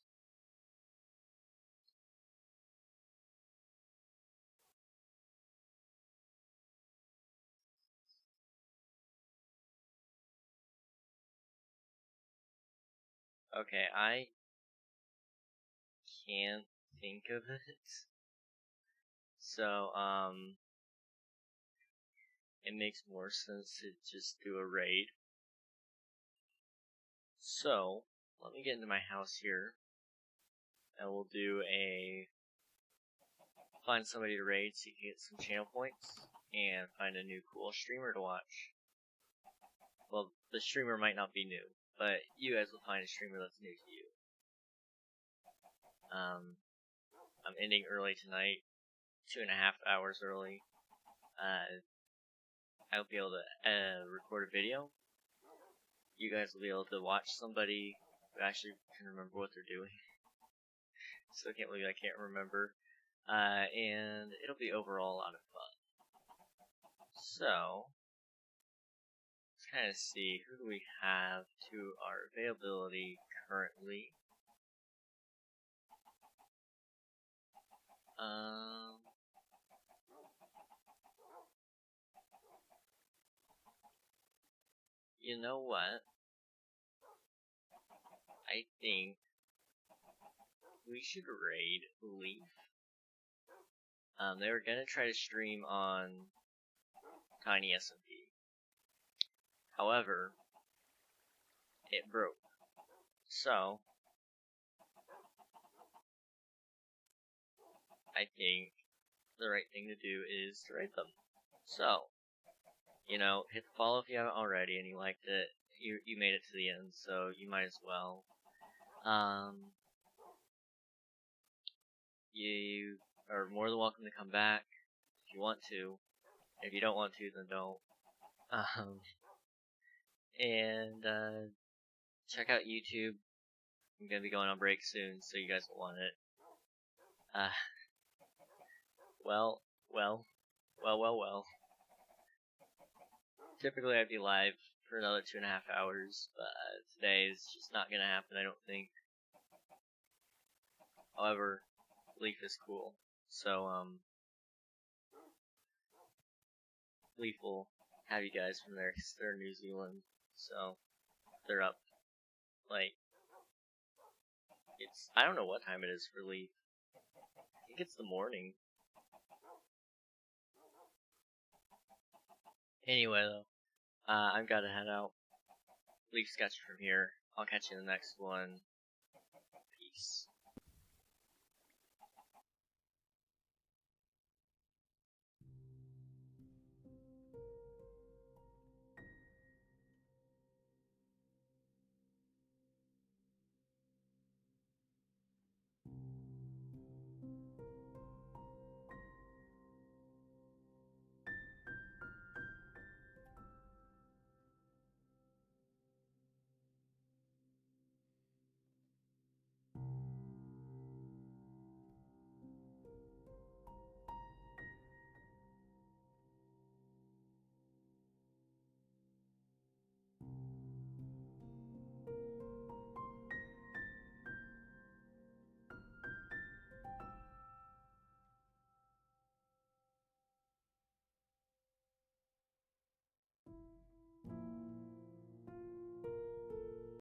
Okay, I can't think of it. So, it makes more sense to just do a raid. So, let me get into my house here. And we'll do find somebody to raid so you can get some channel points. And find a new cool streamer to watch. Well, the streamer might not be new, but you guys will find a streamer that's new to you. I'm ending early tonight, 2.5 hours early. I'll be able to record a video. You guys will be able to watch somebody who actually can remember what they're doing. So I can't believe I can't remember. And it'll be overall a lot of fun. So, let's kind of see, who do we have to our availability currently? You know what? I think we should raid Leaf. They were gonna try to stream on Tiny SMP. However, it broke. So, I think the right thing to do is to raid them. So, you know, hit the follow if you haven't already and you liked it. You made it to the end, so you might as well. You are more than welcome to come back if you want to. If you don't want to, then don't. Check out YouTube. I'm gonna be going on break soon, so you guys will want it. Well. Typically I'd be live for another 2.5 hours, but today is just not gonna happen, I don't think. However, Leaf is cool, so Leaf will have you guys from there, because they're in New Zealand, so they're up, like, I don't know what time it is for Leaf. I think it's the morning. Anyway, though, I've got to head out. Leaf sketch from here. I'll catch you in the next one. Peace.